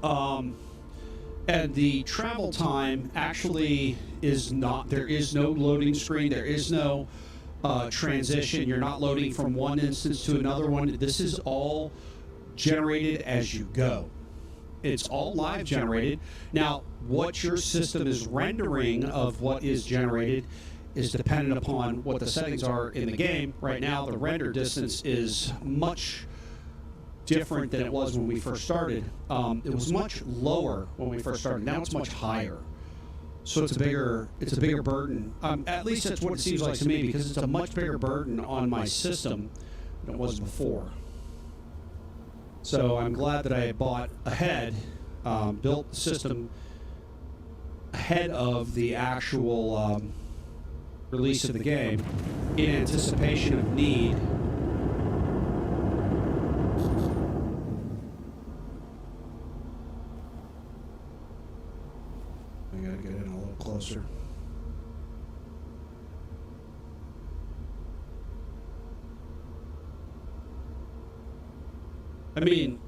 And the travel time actually is not, there is no loading screen, there is no transition. You're not loading from one instance to another one. This is all generated as you go. It's all live generated. Now, what your system is rendering of what is generated is dependent upon what the settings are in the game. Right now, the render distance is much different than it was when we first started. It was much lower when we first started. Now it's much higher. So it's a bigger burden. At least that's what it seems like to me, because it's a much bigger burden on my system than it was before. So I'm glad that I bought ahead, built the system ahead of the actual release of the game in anticipation of need. I gotta get in a little closer. I mean,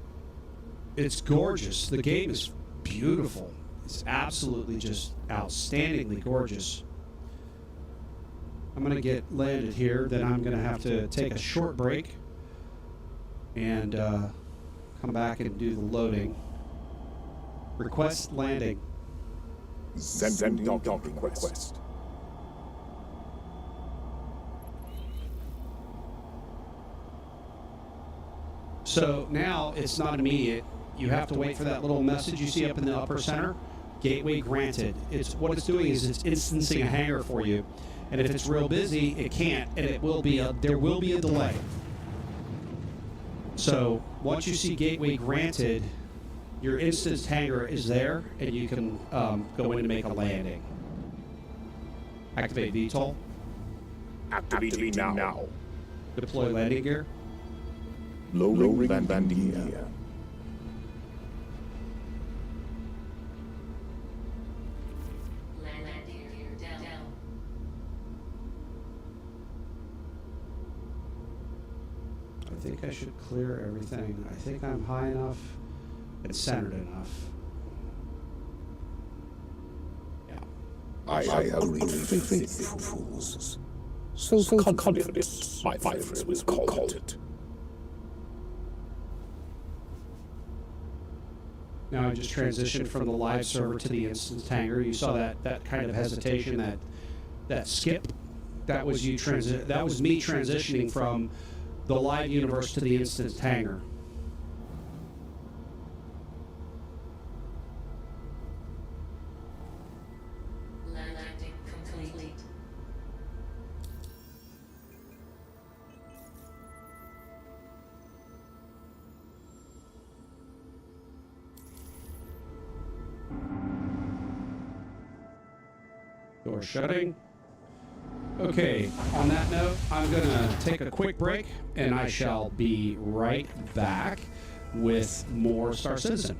it's gorgeous. The game is beautiful. It's absolutely just outstandingly gorgeous. I'm going to get landed here, then I'm going to have to take a short break and come back and do the loading. Request landing. Sending dock request. So now it's not immediate. You have to wait for that little message you see up in the upper center. Gateway granted. It's what it's doing is it's instancing a hangar for you. And if it's real busy, it can't, and there will be a delay. So once you see gateway granted, your instance hangar is there, and you can go in and make a landing. Activate VTOL. Activating now. Deploy landing gear. Lowering landing gear. Landing gear down. I think I should clear everything. I think I'm high enough and centered enough. Yeah. I agree faithfuls. So confident, my friends will call it. Now I just transitioned from the live server to the instance hangar. You saw that kind of hesitation, that skip. That was you that was me transitioning from the live universe to the instance hangar. Landing complete. Door shutting. Okay, on that note, I'm going to take a quick break, and I shall be right back with more Star Citizen.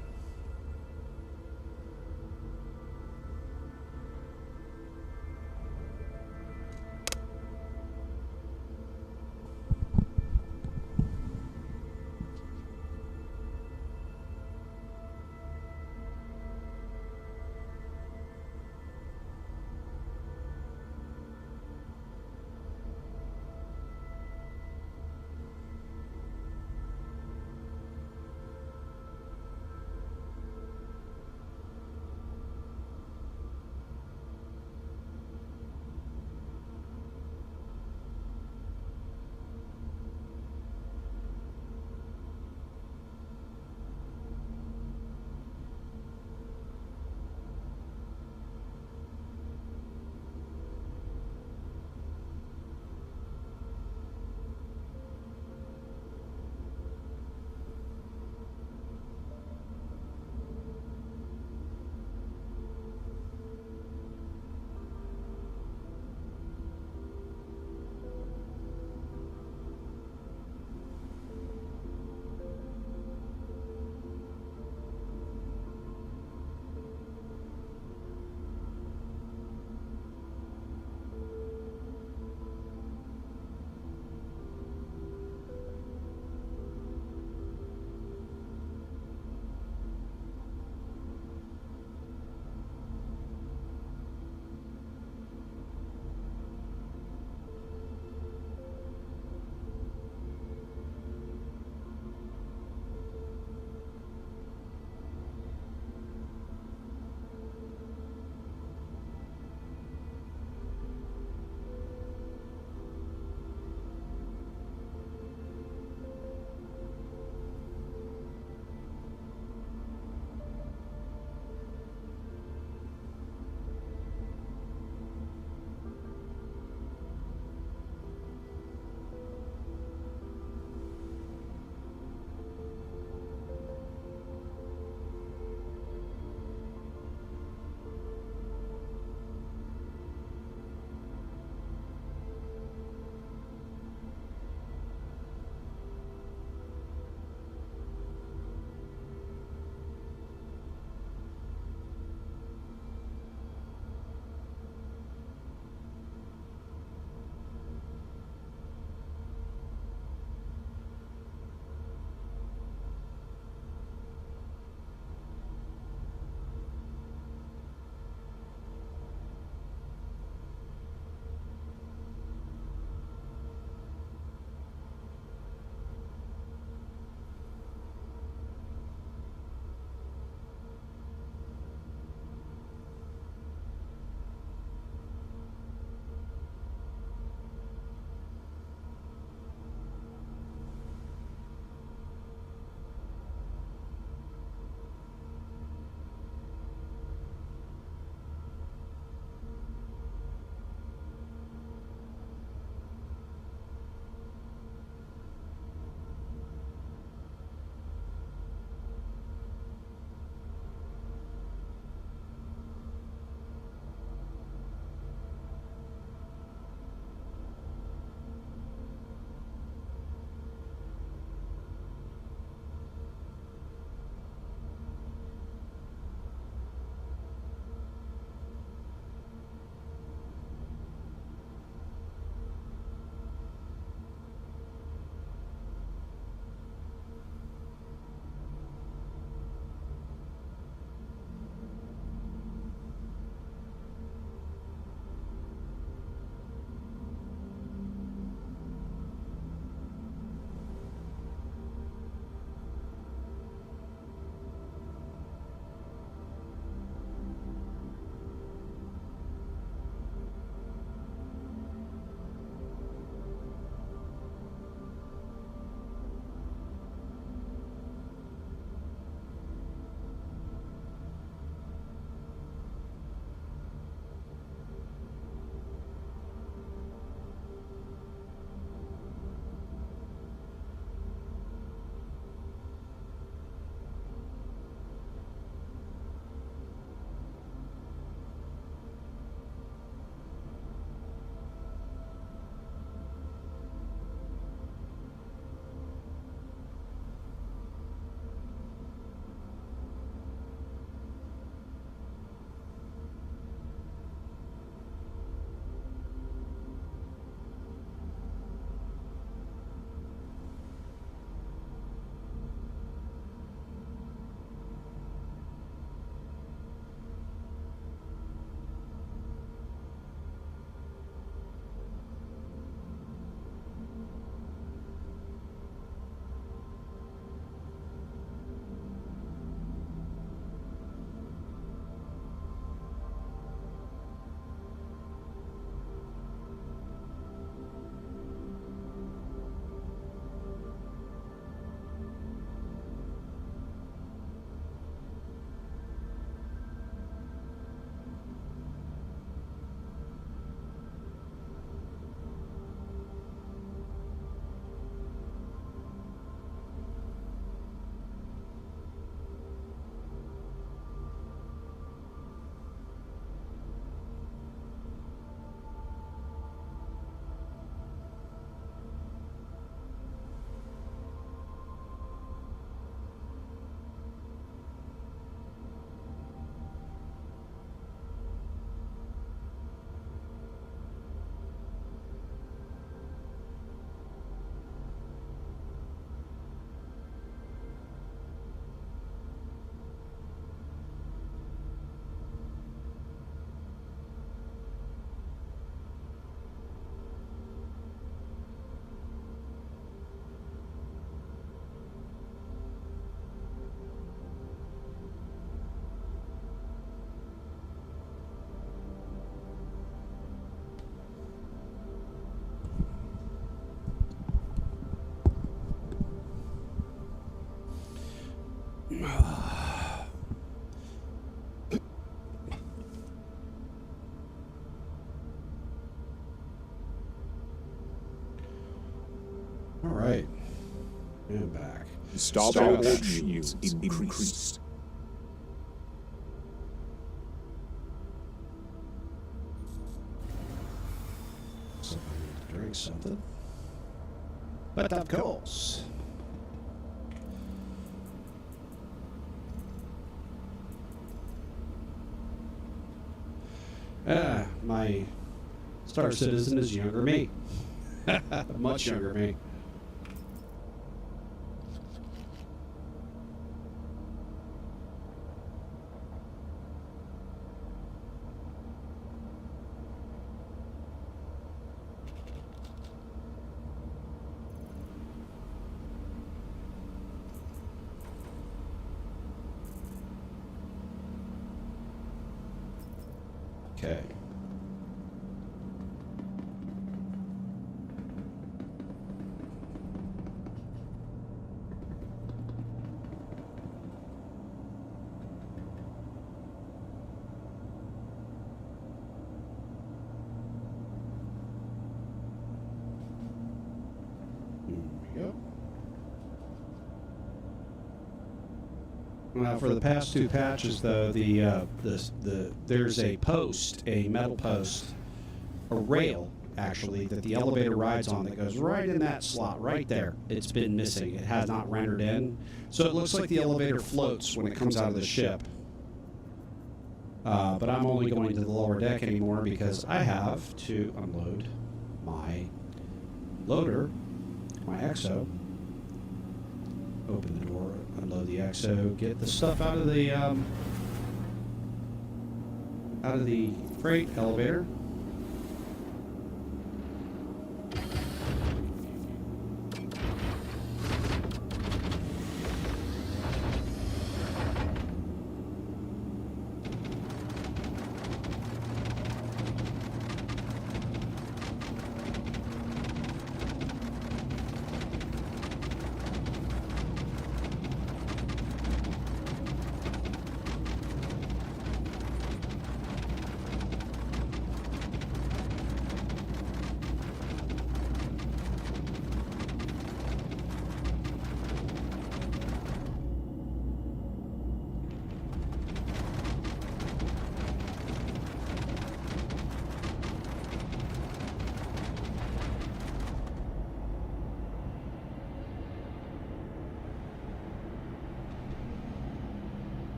All right. And back. Starboard shields increased. So I need to drink something. But of course. My Star Citizen is younger me. Much younger me. Okay. Yep. Now, for the past two patches, though, there's a post, a metal post, a rail, actually, that the elevator rides on that goes right in that slot, right there. It's been missing. It has not rendered in. So it looks like the elevator floats when it comes out of the ship. But I'm only going to the lower deck anymore because I have to unload my loader, my EXO. Open the door, unload the EXO, get the stuff out of the freight elevator.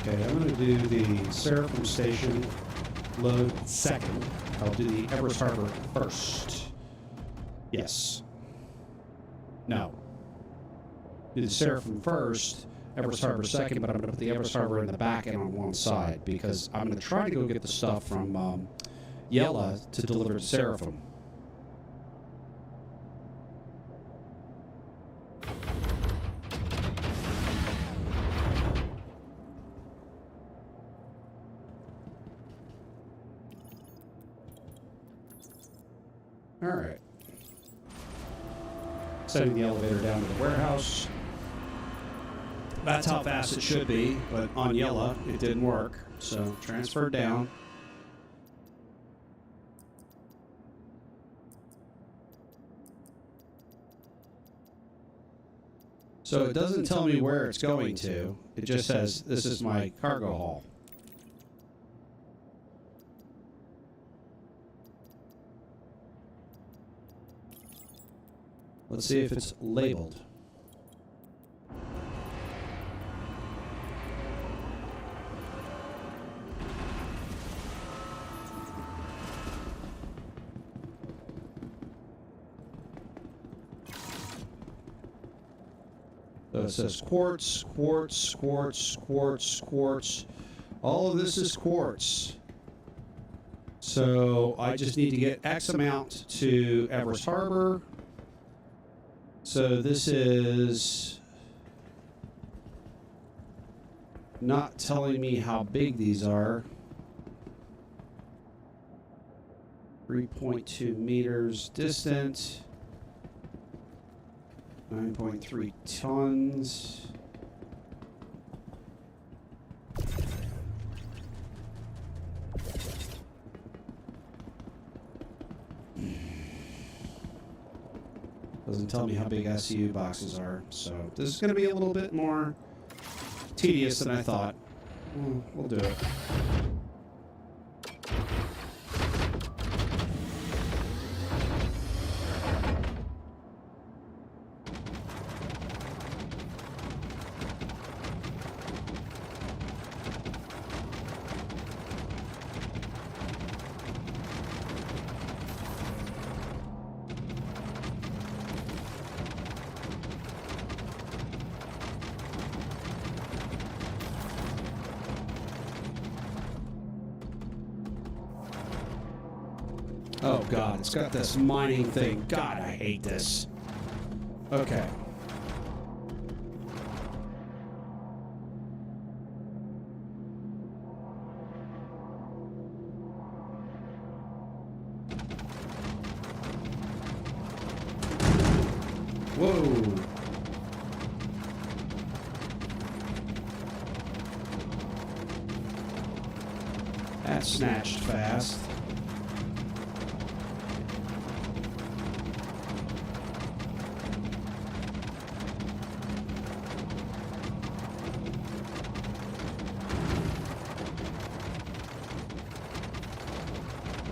Okay, I'm going to do the Seraphim Station load second. I'll do the Everest Harbor first. Yes. No. Do the Seraphim first, Everest Harbor second, but I'm going to put the Everest Harbor in the back and on one side because I'm going to try to go get the stuff from Yella to deliver to Seraphim. All right. Setting the elevator down to the warehouse. That's how fast it should be, but on Yella, it didn't work. So transfer down. So it doesn't tell me where it's going to. It just says, this is my cargo haul. Let's see if it's labeled. So it says quartz, quartz, quartz, quartz, quartz, All of this is quartz. So I just need to get X amount to Everest Harbor. So this is not telling me how big these are. 3.2 meters distant. 9.3 tons. Doesn't tell me how big SCU boxes are, so this is going to be a little bit more tedious than I thought. We'll do it. Oh god, it's got this mining thing. God, I hate this. Okay. Whoa. That snatched fast.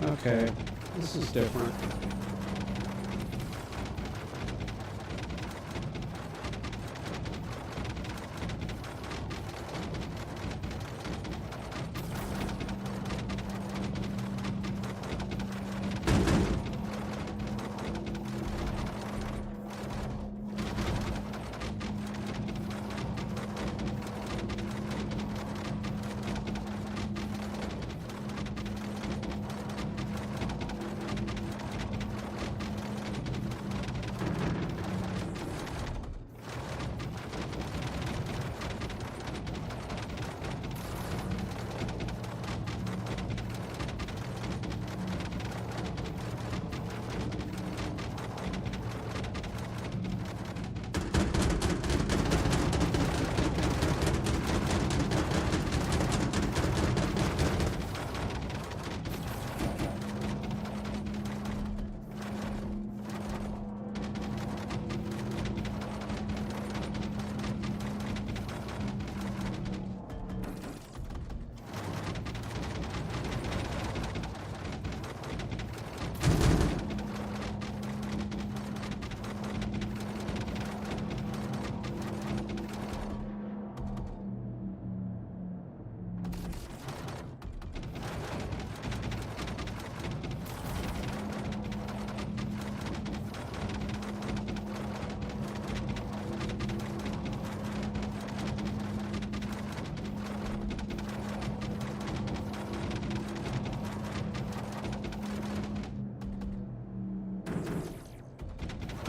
Okay, this is different.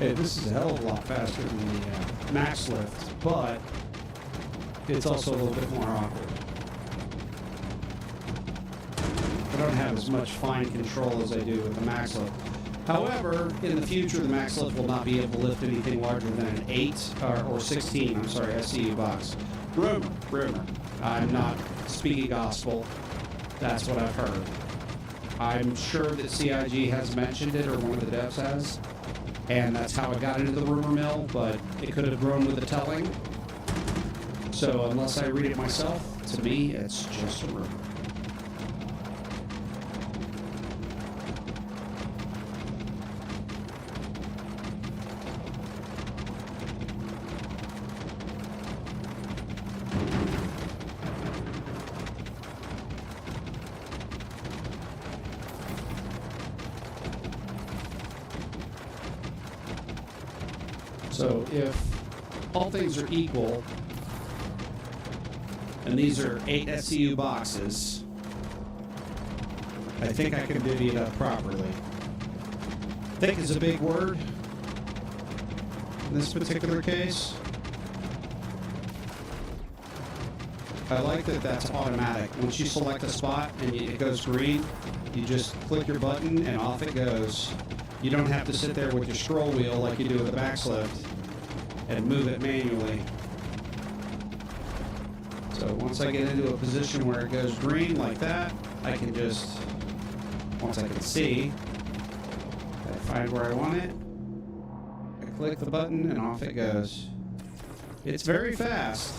Okay, this is a hell of a lot faster than the max lift, but it's also a little bit more awkward. I don't have as much fine control as I do with the max lift. However, in the future, the max lift will not be able to lift anything larger than an 8 or 16, I'm sorry, SCU box. Rumor. I'm not speaking gospel. That's what I've heard. I'm sure that CIG has mentioned it, or one of the devs has. And that's how it got into the rumor mill, but it could have grown with the telling. So unless I read it myself, to me, it's just a rumor. So if all things are equal, And these are 8 SCU boxes. I think I can divvy it up properly. Think is a big word in this particular case. I like that that's automatic. Once you select a spot and it goes green, you just click your button and off it goes. You don't have to sit there with your scroll wheel like you do with the backslift and move it manually. So once I get into a position where it goes green like that, I can just, once I can see, I find where I want it, I click the button and off it goes. It's very fast.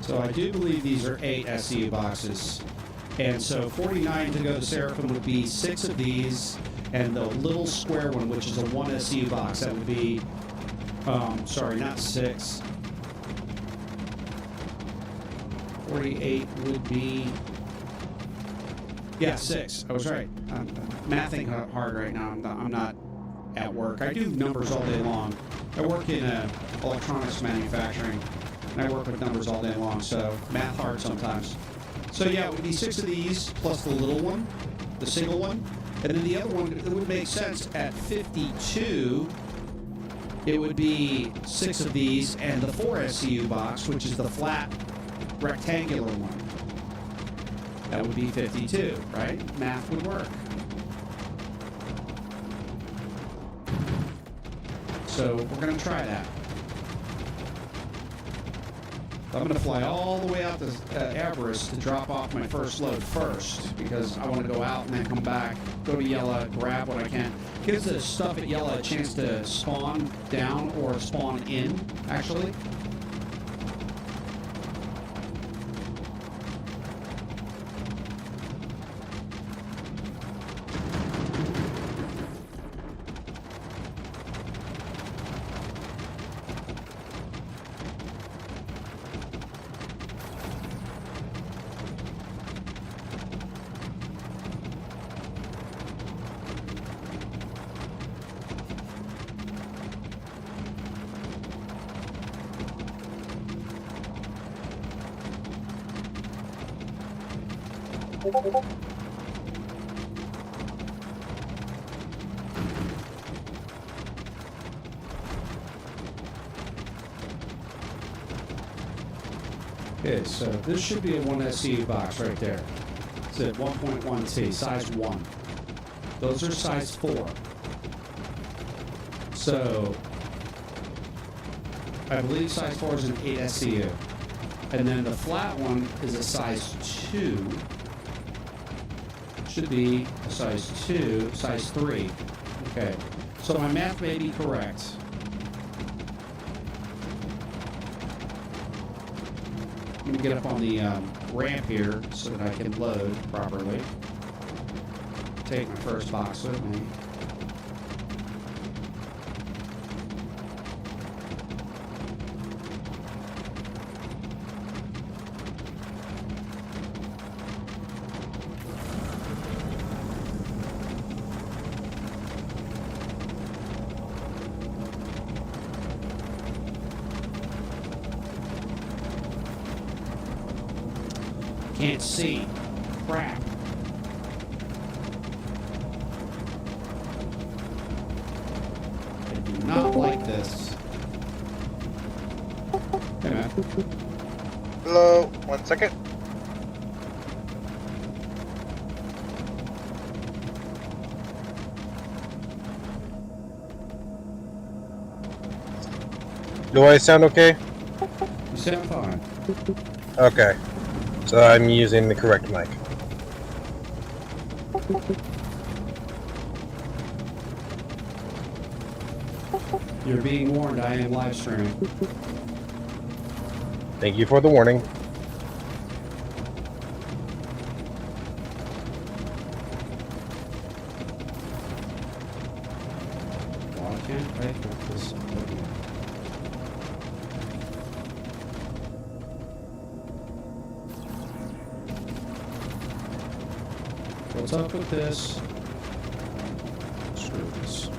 So I do believe these are 8 SCU boxes. And so 49 to go to Seraphim would be 6 of these, and the little square one, which is a 1 SCU box, that would be, sorry, not 6. 48 would be, yeah, 6. I was right. I'm mathing hard right now. I'm not at work. I do numbers all day long. I work in electronics manufacturing. And I work with numbers all day long, so math hard sometimes. So yeah, it would be 6 of these, plus the little one, the single one. And then the other one, it would make sense at 52, it would be 6 of these, and the 4 SCU box, which is the flat, rectangular one. That would be 52, right? Math would work. So we're going to try that. I'm going to fly all the way out to Everest to drop off my first load first, because I want to go out and then come back, go to Yella, grab what I can. Gives the stuff at Yella a chance to spawn down or spawn in, actually. Okay, so this should be a 1 SCU box right there. It's at 1.1T, size 1. Those are size 4. So, I believe size 4 is an 8 SCU. And then the flat one is a size 2. Should be a size 2, size 3. Okay, so my math may be correct. Let me get up on the ramp here so that I can load properly. Take my first box with me. Can't see. Crap. I do not like this. Hey, man. Hello, 1 second. Do I sound okay? You sound fine. Okay. So I'm using the correct mic. You're being warned, I am live streaming. Thank you for the warning. Okay, pull this up. What's up with this? Screw this.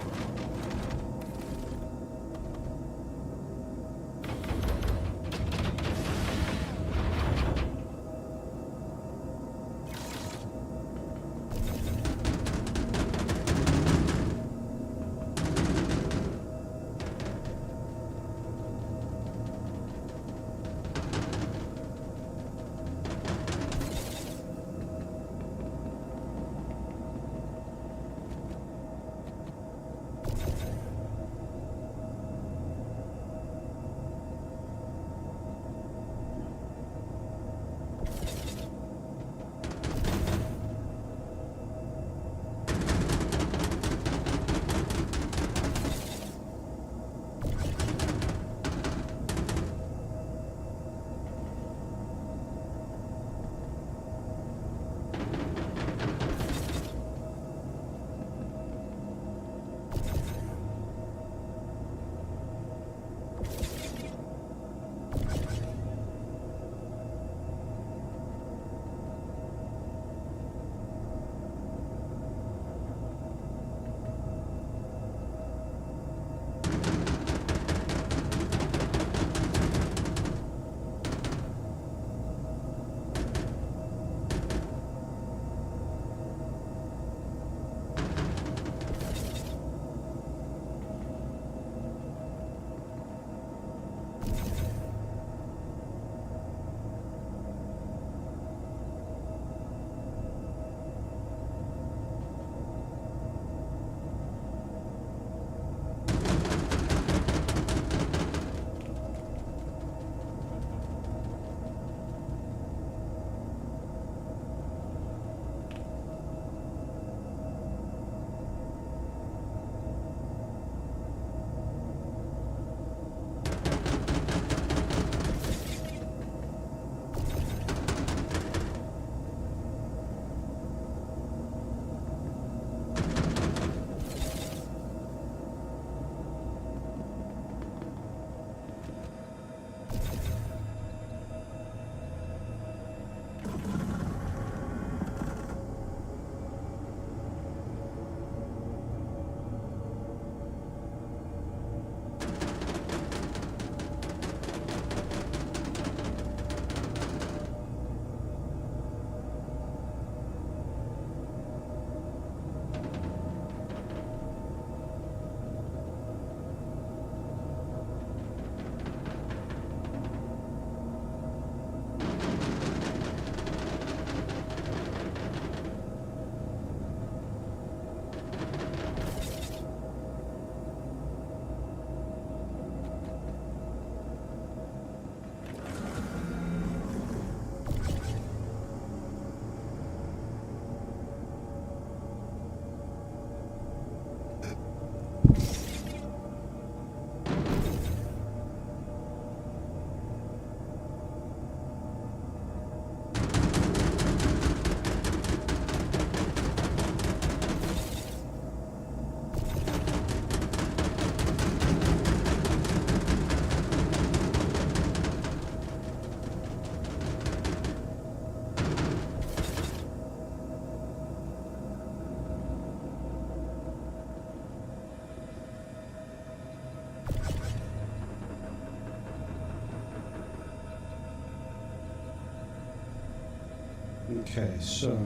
Okay, so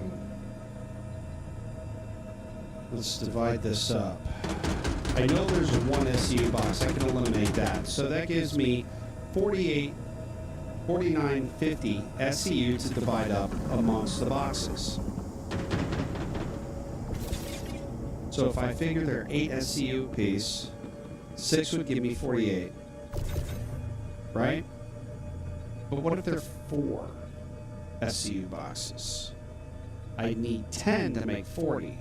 let's divide this up. I know there's a 1 SCU box. I can eliminate that. So that gives me 48, 49, 50 SCU to divide up amongst the boxes. So if I figure there are 8 SCU apiece, 6 would give me 48. Right? But what if there are 4 SCU boxes? I need 10 to make 40.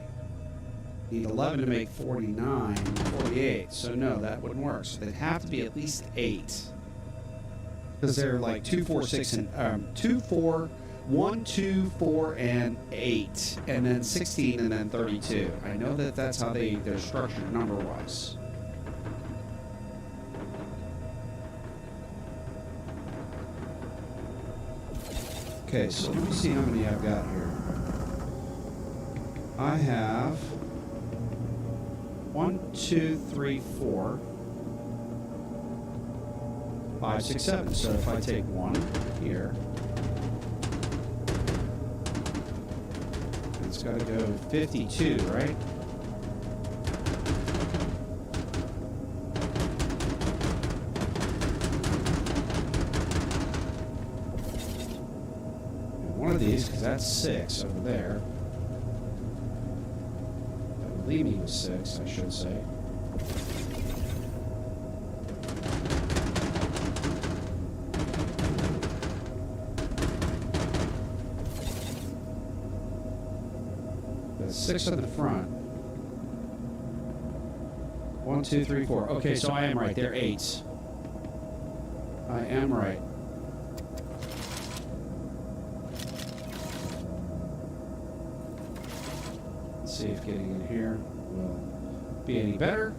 Need 11 to make 49, 48. So no, that wouldn't work. So they'd have to be at least 8. Because they're like 2, 4, 6, and 2, 4, 1, 2, 4, and 8, and then 16, and then 32. I know that that's how they're structured number-wise. Okay, so let me see how many I've got here. I have 1, 2, 3, 4, 5, 6, 7. So if I take 1 here, it's got to go 52, right? One of these, because that's 6 over there. That would leave me with 6, I should say. That's 6 on the front. 1, 2, 3, 4. Okay, so I am right. They're 8s. I am right. See if getting in here will be any better.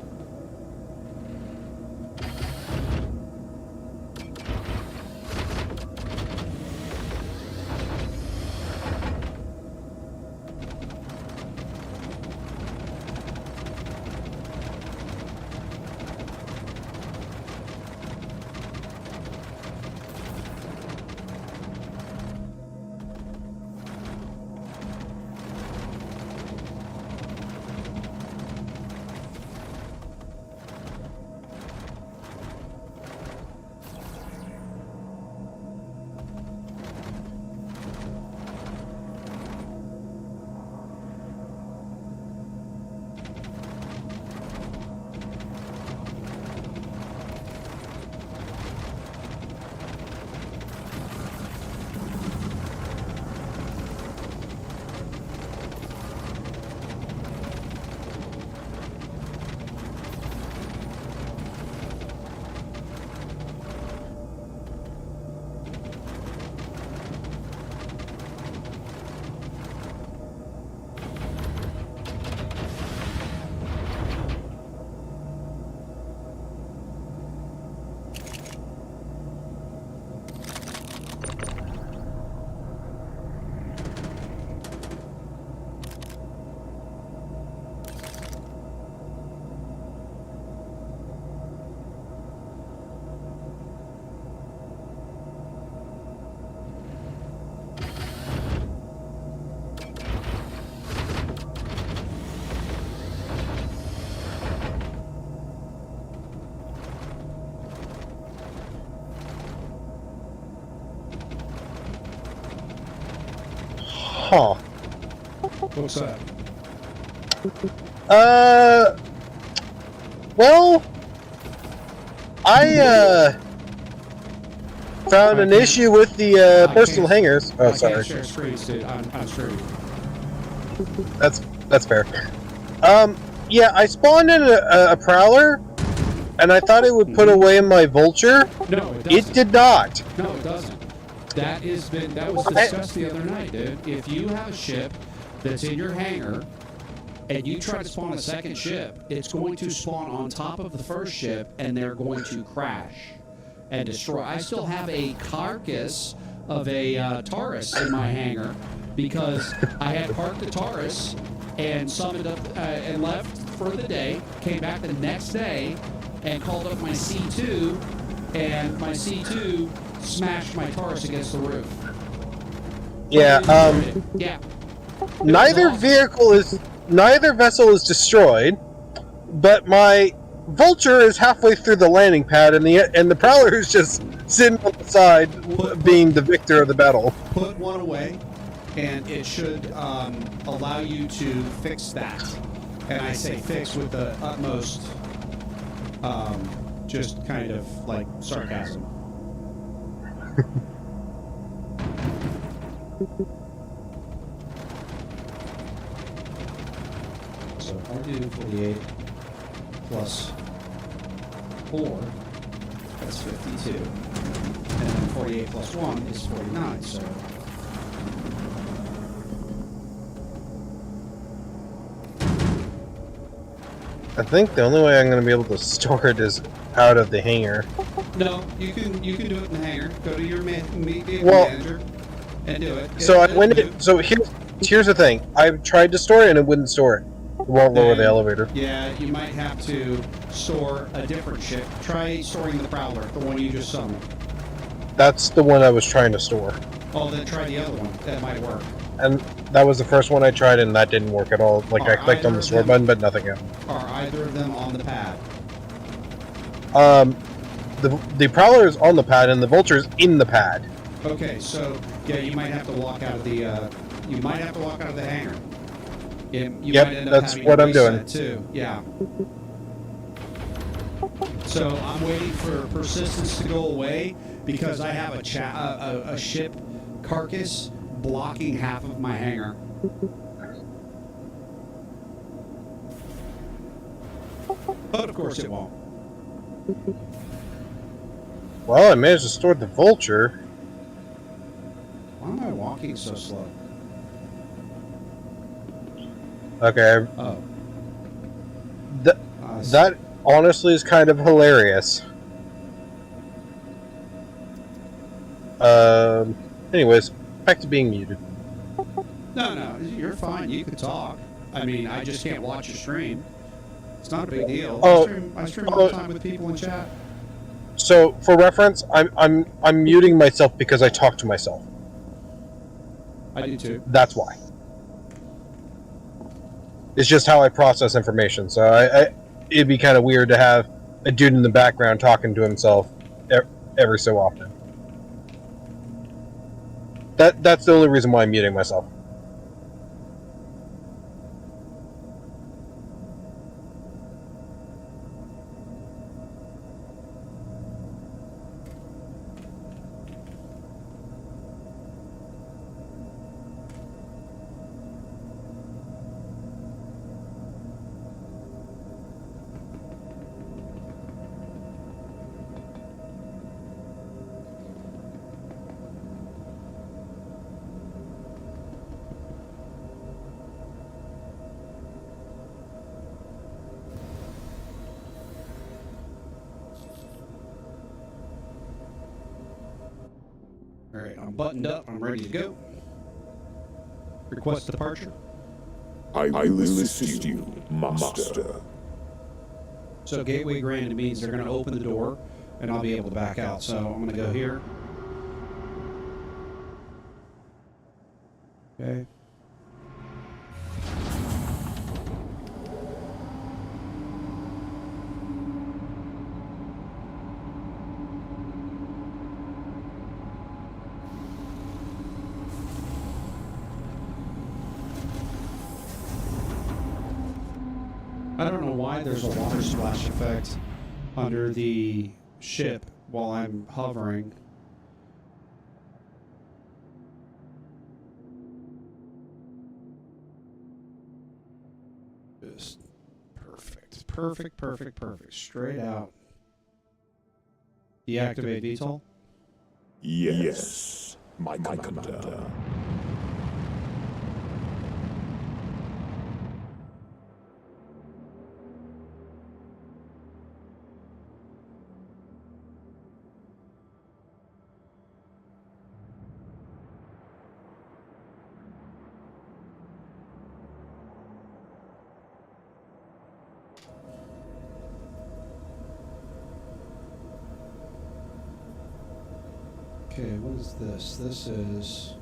Huh. What's that? Well, I found an issue with the personal hangers. Oh, I sorry. can't share screens, dude. I'm streaming. That's fair. Yeah, I spawned in a prowler, and I thought it would put away my vulture. No, it doesn't. It did not. No, it doesn't. That was discussed the other night, dude. If you have a ship that's in your hangar and you try to spawn a second ship, it's going to spawn on top of the first ship and they're going to crash and destroy. I still have a carcass of a Taurus in my hangar because I had parked the Taurus and summoned up and left for the day, came back the next day and called up my C2, and my C2 smashed my Taurus against the roof. Yeah, Yeah. neither vessel is destroyed, but my vulture is halfway through the landing pad, and the prowler is just sitting on the side, being the victor of the battle. Put one away, and it should allow you to fix that. And I say fix with the utmost, just kind of like sarcasm. So if I do 48 plus 4, that's 52. And then 48 plus 1 is 49, so... I think the only way I'm going to be able to store it is out of the hangar. No, you can do it in the hangar. Go to your vehicle Well, manager. and do it. So I went in. So here's the thing. I tried to store it and it wouldn't store it. It won't lower the elevator. Yeah, you might have to store a different ship. Try storing the Prowler, the one you just summoned. That's the one I was trying to store. Oh, then try the other one. That might work. And that was the first one I tried, and that didn't work at all. Like, I clicked on the store button, but nothing happened. Are either of them on the pad? The Prowler is on the pad, and the Vulture is in the pad. Okay, so yeah, you might have to walk out of the hangar. You Yep, might end up that's having what to I'm doing. reset too. Yeah. So I'm waiting for persistence to go away because I have a ship carcass blocking half of my hangar. But of course it won't. Well, I managed to store the Vulture. Why am I walking so slow? Okay. Oh. That honestly is kind of hilarious. Anyways, back to being muted. No, you're fine. You can talk. I mean, I just can't watch your stream. It's not a big deal. I stream all the time with people in chat. So, for reference, I'm muting myself because I talk to myself. I do too. That's why. It's just how I process information. So it'd be kind of weird to have a dude in the background talking to himself every so often. That's the only reason why I'm muting myself. All right, I'm buttoned up. I'm ready to go. Request departure. I will assist you, Master. So gateway granted means they're going to open the door, and I'll be able to back out. So I'm going to go here. Okay. I don't know why there's a water splash effect under the ship while I'm hovering. Just perfect. Perfect. Straight out. Deactivate VTOL. Yes, my commander. Okay, what is this? This is...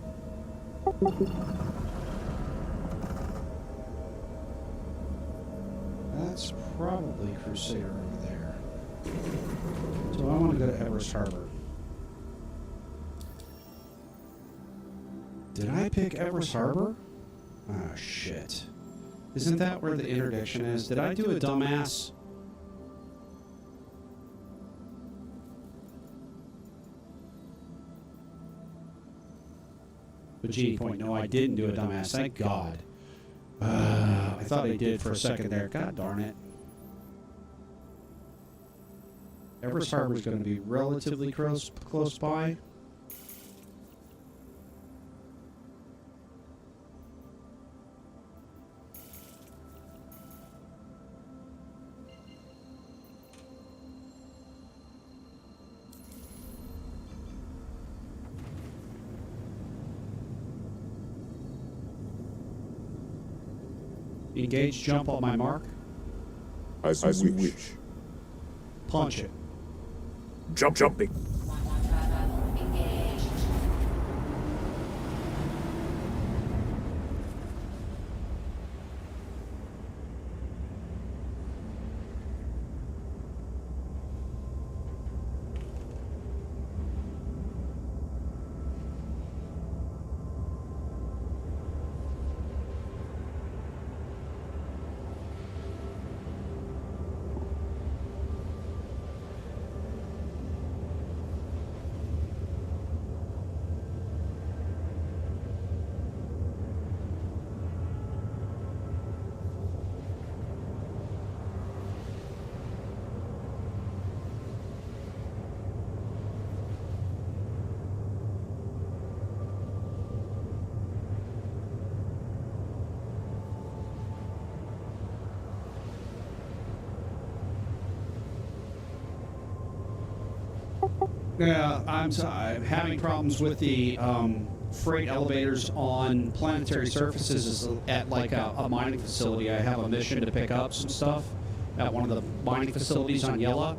That's probably Crusader over there. So I want to go to Everest Harbor. Did I pick Everest Harbor? Oh, shit. Isn't that where the interdiction is? Did I do a dumbass? The Genie point. No, I didn't do a dumbass. Thank God. I thought I did for a second there. God darn it. Everest Harbor is going to be relatively close by. Engage jump on my mark. As you wish. Punch it. Jumping. Engaged. Yeah, I'm having problems with the freight elevators on planetary surfaces at like a mining facility. I have a mission to pick up some stuff at one of the mining facilities on Yella.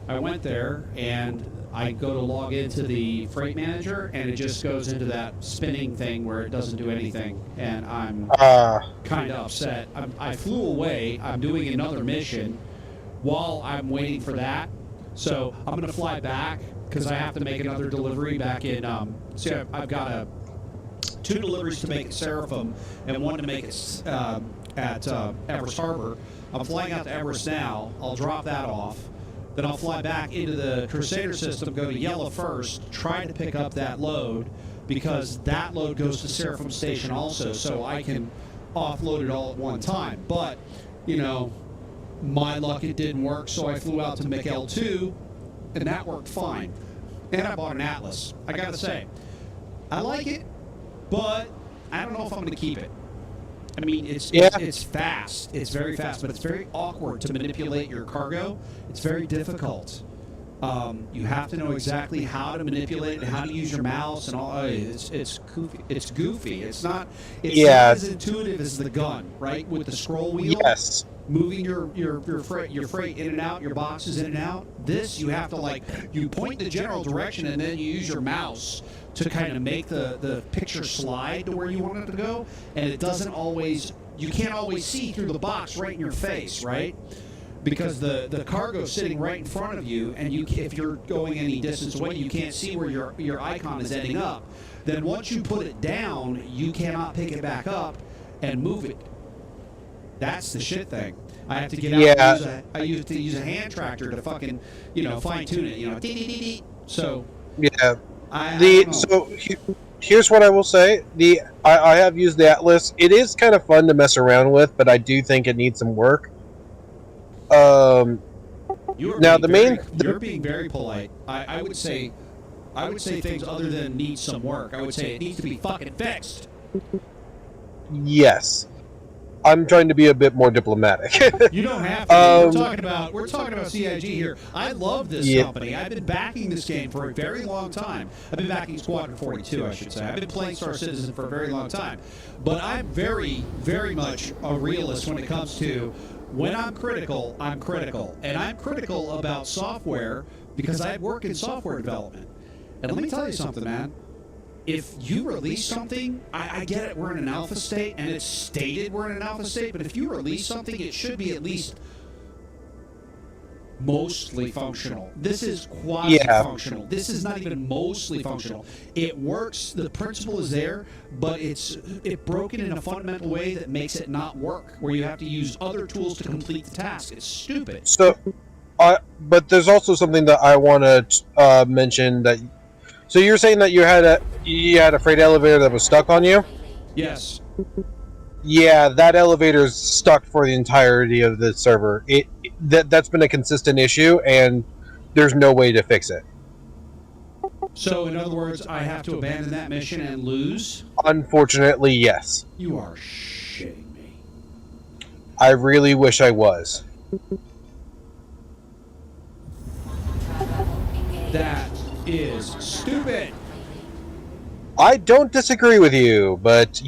I went there and I go to log into the freight manager and it just goes into that spinning thing where it doesn't do anything, and I'm kind of upset. I flew away. I'm doing another mission while I'm waiting for that, so I'm going to fly back because I have to make another delivery back in. See, I've got two deliveries to make at Seraphim and one to make it at Everest Harbor. I'm flying out to Everest now. I'll drop that off. Then I'll fly back into the Crusader system, go to Yella first, try to pick up that load, because that load goes to Seraphim Station also, so I can offload it all at one time. But, you know, my luck, it didn't work, so I flew out to McL 2, and that worked fine. And I bought an Atlas. I gotta say, I like it, but I don't know if I'm going to keep it. I mean, it's fast. It's very fast, but it's very awkward to manipulate your cargo. It's very difficult. You have to know exactly how to manipulate it and how to use your mouse and all. It's goofy. It's goofy. It's not as intuitive as the gun, right? With the scroll wheel. Yes. Moving your freight in and out, your boxes in and out. This, you have to you point the general direction and then you use your mouse to kind of make the picture slide to where you want it to go, and it doesn't always, you can't always see through the box right in your face, right? Because the cargo's sitting right in front of you, and if you're going any distance away, you can't see where your icon is ending up. Then once you put it down, you cannot pick it back up and move it. That's the shit thing. I have to get out and I used to use a hand tractor to fucking, fine tune it, So yeah. So here's what I will say. I have used the Atlas. It is kind of fun to mess around with, but I do think it needs some work. You're being very polite. I would say things other than need some work. I would say it needs to be fucking fixed. Yes. I'm trying to be a bit more diplomatic. You don't have to. We're talking about CIG here. I love this company. I've been backing this game for a very long time. I've been backing Squadron 42, I should say. I've been playing Star Citizen for a very long time. But I'm very, very much a realist when it comes to when I'm critical, I'm critical. And I'm critical about software because I work in software development. And let me tell you something, man. If you release something, I get it, we're in an alpha state, and it's stated we're in an alpha state, but if you release something, it should be at least mostly functional. This is quasi-functional. This is not even mostly functional. It works, the principle is there, but it's broken in a fundamental way that makes it not work, where you have to use other tools to complete the task. It's stupid. So, but there's also something that I want to mention that. So you're saying that you had a freight elevator that was stuck on you? Yes. Yeah, that elevator is stuck for the entirety of the server. That's been a consistent issue, and there's no way to fix it. So, in other words, I have to abandon that mission and lose? Unfortunately, yes. You are shitting me. I really wish I was. That is stupid. I don't disagree with you, but,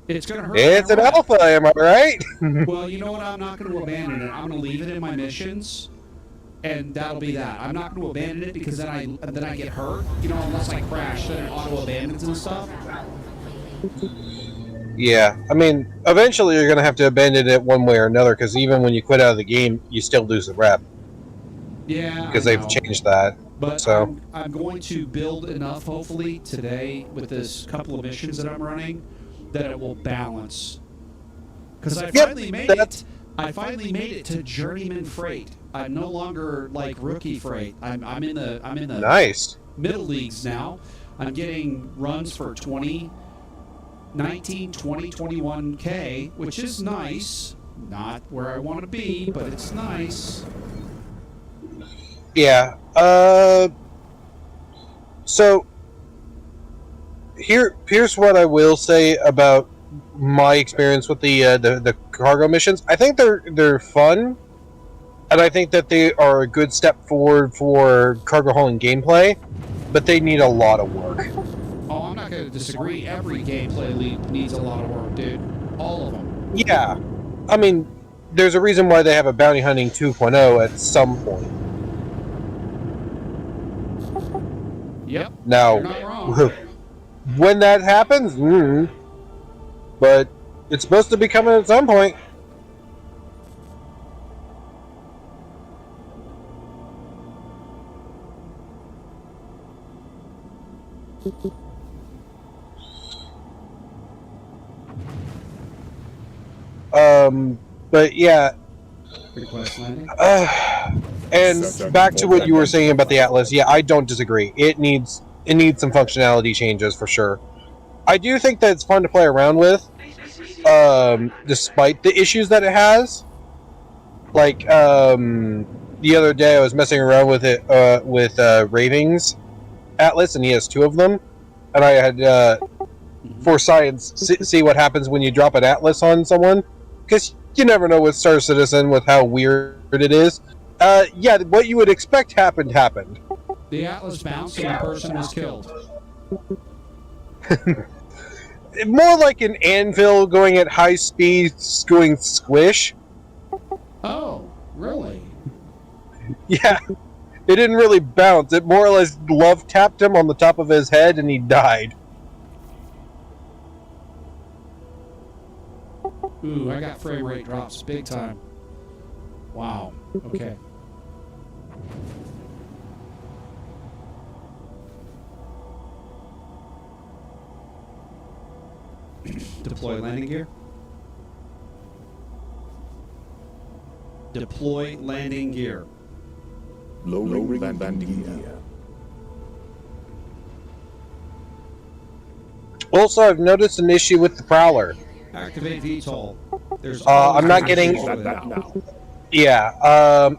It's going to hurt. It's an alpha, am I right? Well, you know what? I'm not going to abandon it. I'm going to leave it in my missions, and that'll be that. I'm not going to abandon it because then I get hurt. You know, unless I crash, then it auto abandons and stuff. Yeah, I mean, eventually you're going to have to abandon it one way or another, because even when you quit out of the game, you still lose the rep. Yeah, because they've changed that. But so I'm going to build enough, hopefully, today with this couple of missions that I'm running, that it will balance. Because I finally made it. I finally made it to journeyman freight. I'm no longer like rookie freight. I'm in the nice middle leagues now. I'm getting runs for 20, 19, 20, 21K, which is nice. Not where I want to be, but it's nice. Yeah. So here's what I will say about my experience with the cargo missions. I think they're fun, and I think that they are a good step forward for cargo hauling gameplay, but they need a lot of work. Oh, I'm not going to disagree. Every gameplay lead needs a lot of work, dude. All of them. Yeah. I mean, there's a reason why they have a bounty hunting 2.0 at some point. Yep. Now, you're not wrong. When that happens, but it's supposed to be coming at some point. But yeah. And back to what you were saying about the Atlas. Yeah, I don't disagree. It needs some functionality changes for sure. I do think that it's fun to play around with, despite the issues that it has. Like the other day, I was messing around with it with Raving's Atlas, and he has 2 of them, and I had for science see what happens when you drop an Atlas on someone, because you never know with Star Citizen with how weird it is. Yeah, what you would expect happened. The Atlas bounced and the person was killed. More like an anvil going at high speed, going squish. Oh, really? Yeah. It didn't really bounce. It more or less love tapped him on the top of his head and he died. Ooh, I got frame rate drops big time. Wow. Okay. Deploy landing gear. Deploy landing gear. Lowering landing gear. Also, I've noticed an issue with the Prowler. Activate VTOL. There's I'm not getting. Yeah,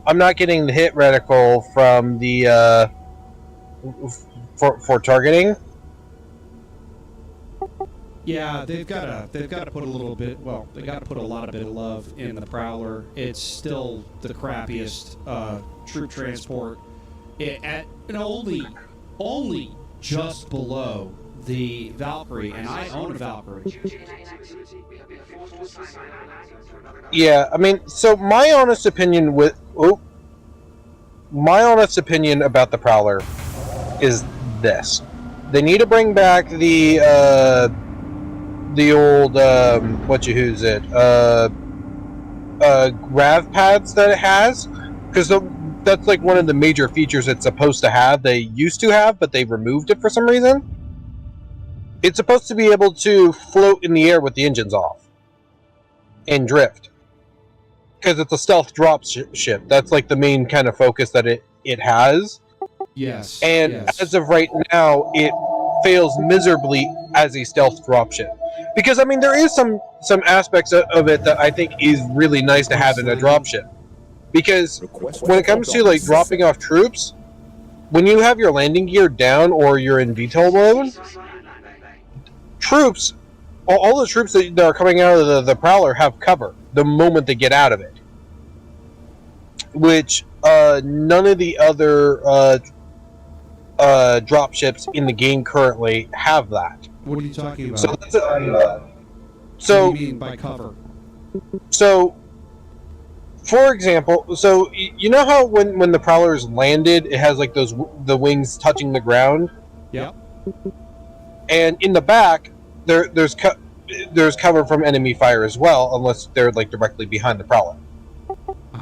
I'm not getting the hit reticle from the for targeting. Yeah, they've got to put a little bit. Well, they got to put a lot of love in the Prowler. It's still the crappiest troop transport. Only just below the Valkyrie, and I own a Valkyrie. Yeah, I mean, so my honest opinion about the Prowler is this: they need to bring back the old grav pads that it has, because that's like one of the major features it's supposed to have. They used to have, but they removed it for some reason. It's supposed to be able to float in the air with the engines off and drift, because it's a stealth drop ship. That's like the main kind of focus that it has. Yes. And as of right now, it fails miserably as a stealth dropship. Because I mean, there is some aspects of it that I think is really nice to have in a dropship. Because when it comes to like dropping off troops, when you have your landing gear down or you're in VTOL mode, troops, all the troops that are coming out of the Prowler have cover the moment they get out of it. Which none of the other dropships in the game currently have that. What are you talking about? So So, what do you mean by cover? so, for example, so you know how when the Prowler's landed, it has like the wings touching the ground, Yep. and in the back there's cover from enemy fire as well, unless they're like directly behind the Prowler.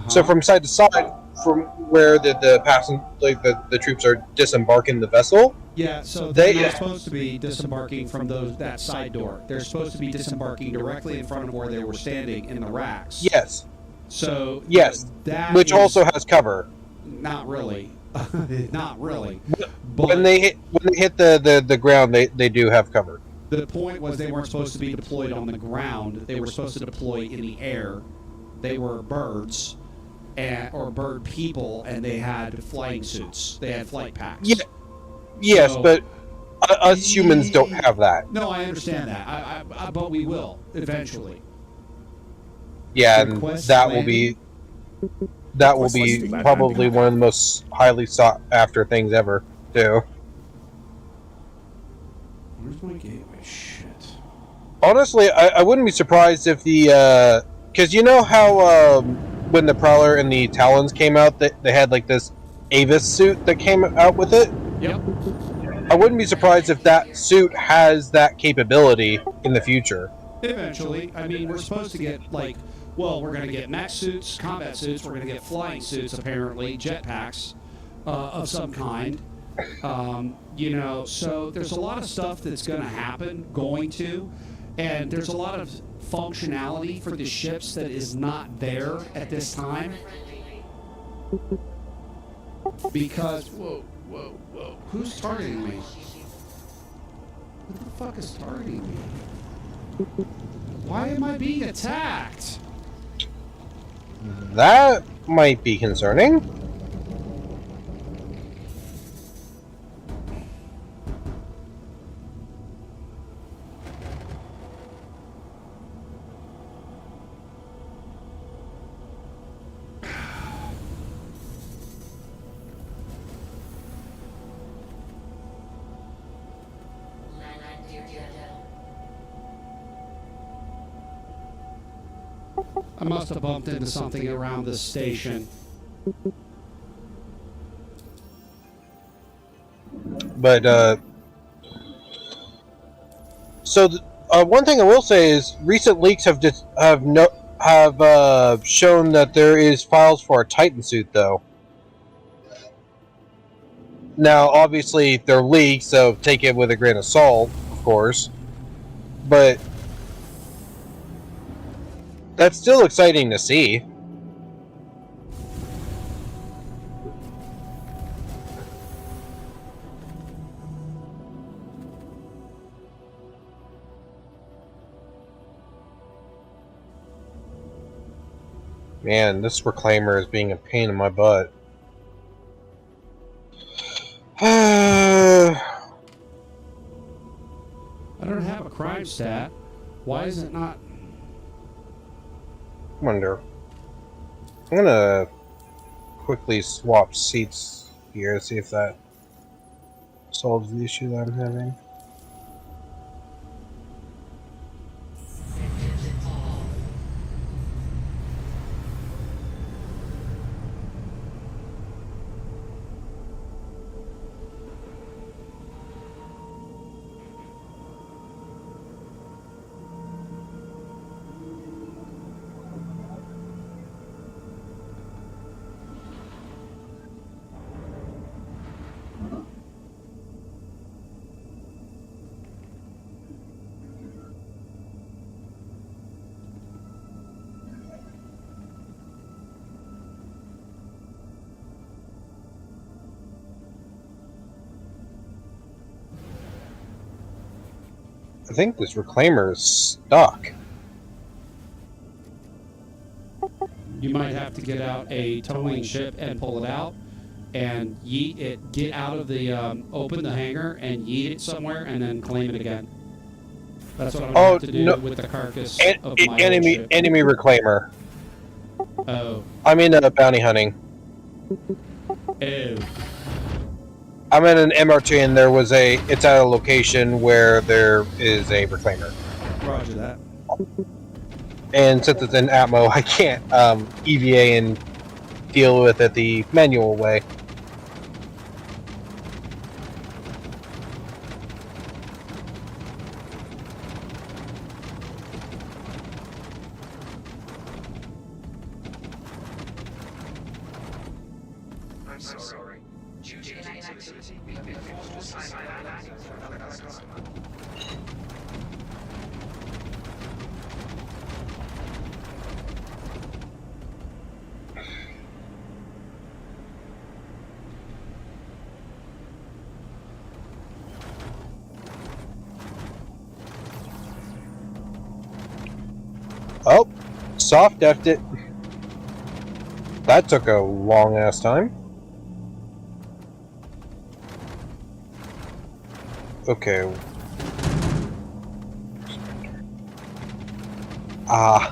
So from side to side, from where the troops are disembarking the vessel. Yeah, so they're not supposed to be disembarking from that side door. They're supposed to be disembarking directly in front of where they were standing in the racks. Yes. So yes, which also has cover. Not really. Not really. But when they hit the ground, they do have cover. The point was they weren't supposed to be deployed on the ground. They were supposed to deploy in the air. They were birds, or bird people, and they had flying suits. They had flight packs. Yeah. Yes, so, but us humans don't have that. No, I understand that. I but we will eventually. Yeah, and that will be probably one of the most highly sought after things ever, too. Where's my gateway? Shit. Honestly, I wouldn't be surprised if because you know how when the Prowler and the Talons came out, they had like this Avis suit that came out with it. Yep. I wouldn't be surprised if that suit has that capability in the future. Eventually. I mean, we're supposed to get, like, well, we're going to get mech suits, combat suits, we're going to get flying suits, apparently, jetpacks of some kind. So there's a lot of stuff that's going to happen, and there's a lot of functionality for the ships that is not there at this time. Because, whoa, who's targeting me? Who the fuck is targeting me? Why am I being attacked? That might be concerning. I must have bumped into something around this station. But, so one thing I will say is recent leaks have shown that there is files for a Titan suit, though. Now, obviously, they're leaks, so take it with a grain of salt, of course. But that's still exciting to see. Man, this reclaimer is being a pain in my butt. I don't have a crime stat. Why is it not? Wonder. I'm gonna quickly swap seats here, see if that solves the issue that I'm having. I think this reclaimer is stuck. You might have to get out a towing ship and pull it out and yeet it, get out of the, open the hangar and yeet it somewhere and then claim it again. That's what I'm going to have to do with the carcass of my enemy ship. Enemy reclaimer. Oh. I'm in bounty hunting. Oh. I'm at an MRT and it's at a location where there is a reclaimer. Roger that. And since it's in Atmo, I can't EVA and deal with it the manual way. I'm sorry. Due to inactivity, we have been forced to assign our landing to another customer. Oh, soft effed it. That took a long ass time. Okay. Ah.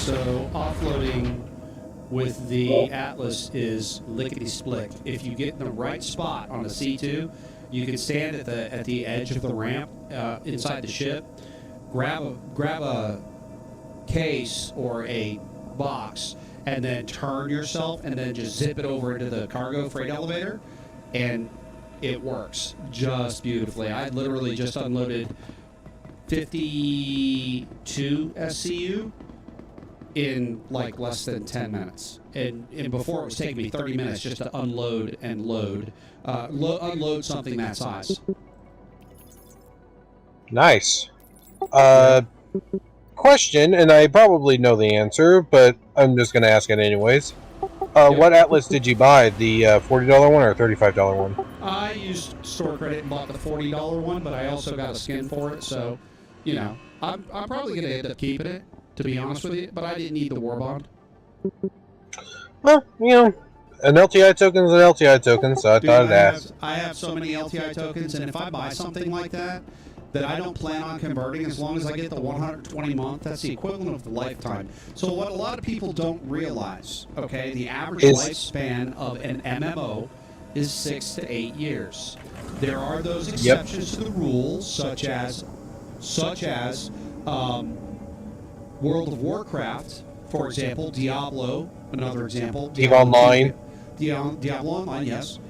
So offloading with the Atlas is lickety-split. If you get in the right spot on the C2, you can stand at the edge of the ramp inside the ship, grab a case or a box, and then turn yourself, and then just zip it over into the cargo freight elevator, and it works just beautifully. I literally just unloaded 52 SCU in like less than 10 minutes. And before it was taking me 30 minutes just to unload and load, unload something that size. Nice. Question, and I probably know the answer, but I'm just going to ask it anyways. What Atlas did you buy? The $40 one or $35 one? I used store credit and bought the $40 one, but I also got a skin for it, so, you know, I'm probably going to end up keeping it, to be honest with you, but I didn't need the war bond. Well, you know, an LTI token is an LTI token, so I thought I'd ask. I have so many LTI tokens, and if I buy something like that I don't plan on converting, as long as I get the 120 month, that's the equivalent of the lifetime. So what a lot of people don't realize, okay, the average lifespan of an MMO is 6 to 8 years. There are those exceptions to the rules, such as World of Warcraft, for example, Diablo, another example. Online. Diablo Online, yes.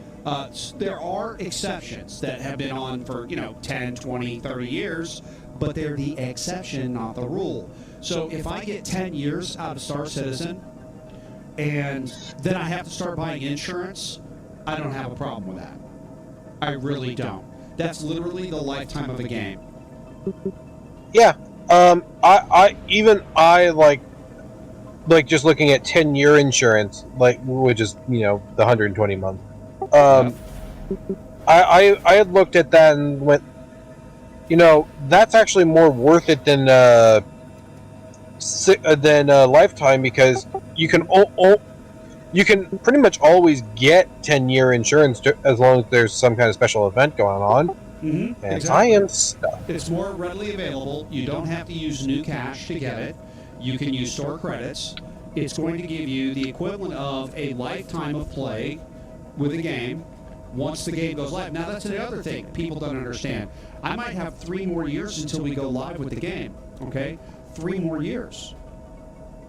There are exceptions that have been on for, 10, 20, 30 years, but they're the exception, not the rule. So if I get 10 years out of Star Citizen, and then I have to start buying insurance, I don't have a problem with that. I really don't. That's literally the lifetime of a game. Yeah. I like just looking at 10-year insurance, like, which is, the 120 month. I had looked at that and went, that's actually more worth it than lifetime, because you can you can pretty much always get 10-year insurance as long as there's some kind of special event going on. Mm-hmm, and exactly. I am stuck. It's more readily available. You don't have to use new cash to get it. You can use store credits. It's going to give you the equivalent of a lifetime of play with a game once the game goes live. Now, that's the other thing people don't understand. I might have 3 more years until we go live with the game, okay? 3 more years.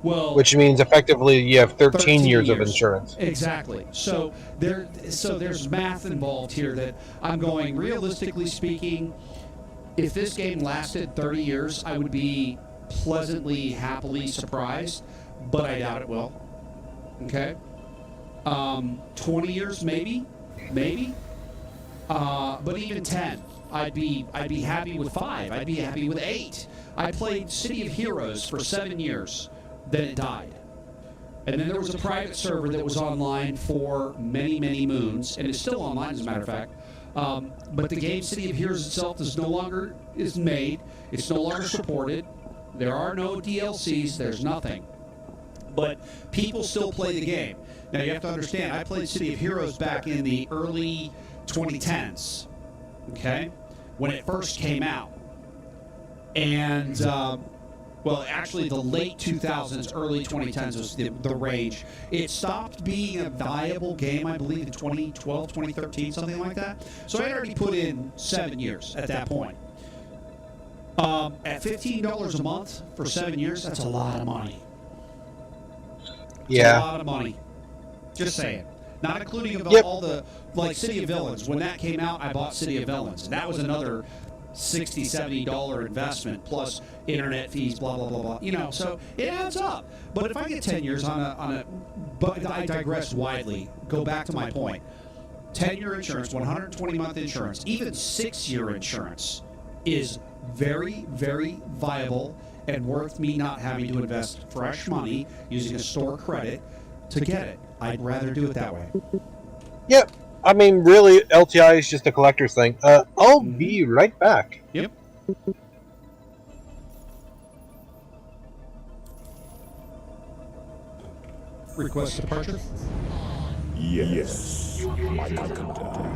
Well, Which means effectively you have 13 years of insurance. Exactly. So there's math involved here that I'm going, realistically speaking, if this game lasted 30 years, I would be pleasantly, happily surprised, but I doubt it will. Okay? 20 years, maybe. But even 10, I'd be happy with 5. I'd be happy with 8. I played City of Heroes for 7 years. Then it died. And then there was a private server that was online for many, many moons, and it's still online, as a matter of fact. But the game City of Heroes itself is no longer made. It's no longer supported. There are no DLCs. There's nothing. But people still play the game. Now, you have to understand, I played City of Heroes back in the early 2010s, okay, when it first came out. And... well, actually, the late 2000s, early 2010s was the rage. It stopped being a viable game, I believe, in 2012, 2013, something like that. So I already put in 7 years at that point. At $15 a month for 7 years, that's a lot of money. Yeah. It's a lot of money. Just saying. Not including all the, like, City of Villains. When that came out, I bought City of Villains. And that was another $60, $70 investment plus internet fees, blah, blah, blah, blah. So it adds up. But if I get 10 years but I digress widely. Go back to my point. 10-year insurance, 120-month insurance, even 6-year insurance is very, very viable and worth me not having to invest fresh money using a store credit to get it. I'd rather do it that way. Yep. I mean, really, LTI is just a collector's thing. I'll be right back. Yep. Request departure? Yes, my conductor.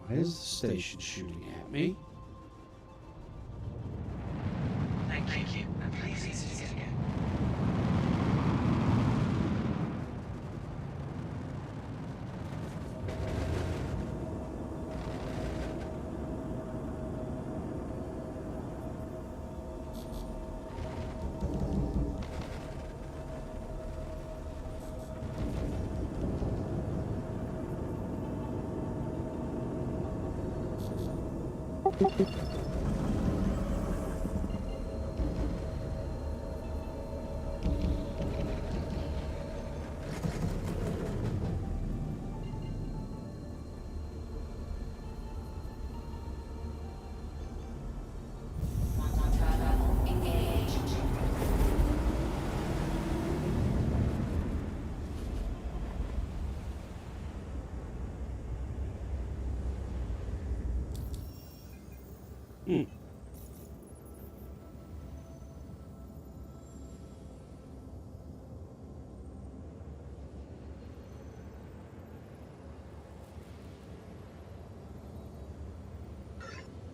Why is the station shooting at me? Thank you. And please use it again.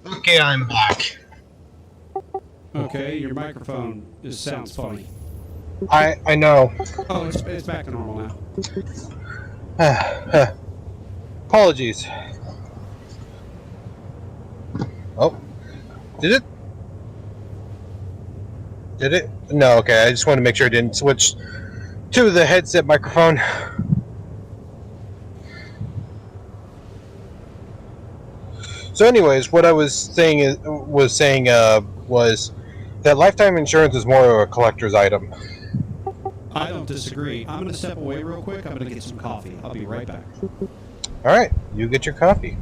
Okay, I'm back. Okay, your microphone sounds funny. I know. Oh, it's back to normal now. Apologies. Oh, did it? Did it? No, okay. I just wanted to make sure I didn't switch to the headset microphone. So, anyways, what I was saying was that lifetime insurance is more of a collector's item. I don't disagree. I'm going to step away real quick. I'm going to get some coffee. I'll be right back. All right, you get your coffee.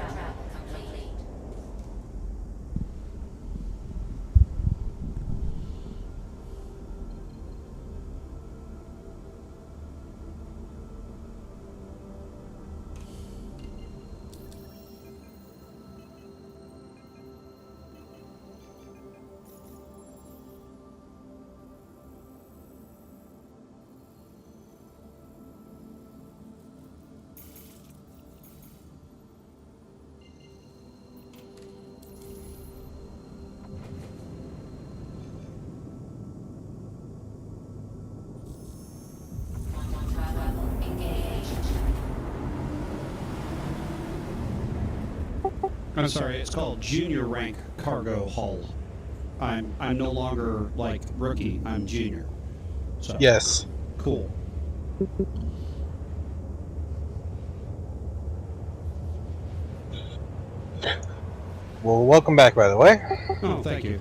Travel complete. I'm sorry, it's called junior rank cargo hull. I'm no longer like rookie, I'm junior. So Yes. cool. Well, welcome back, by the way. Oh, thank you.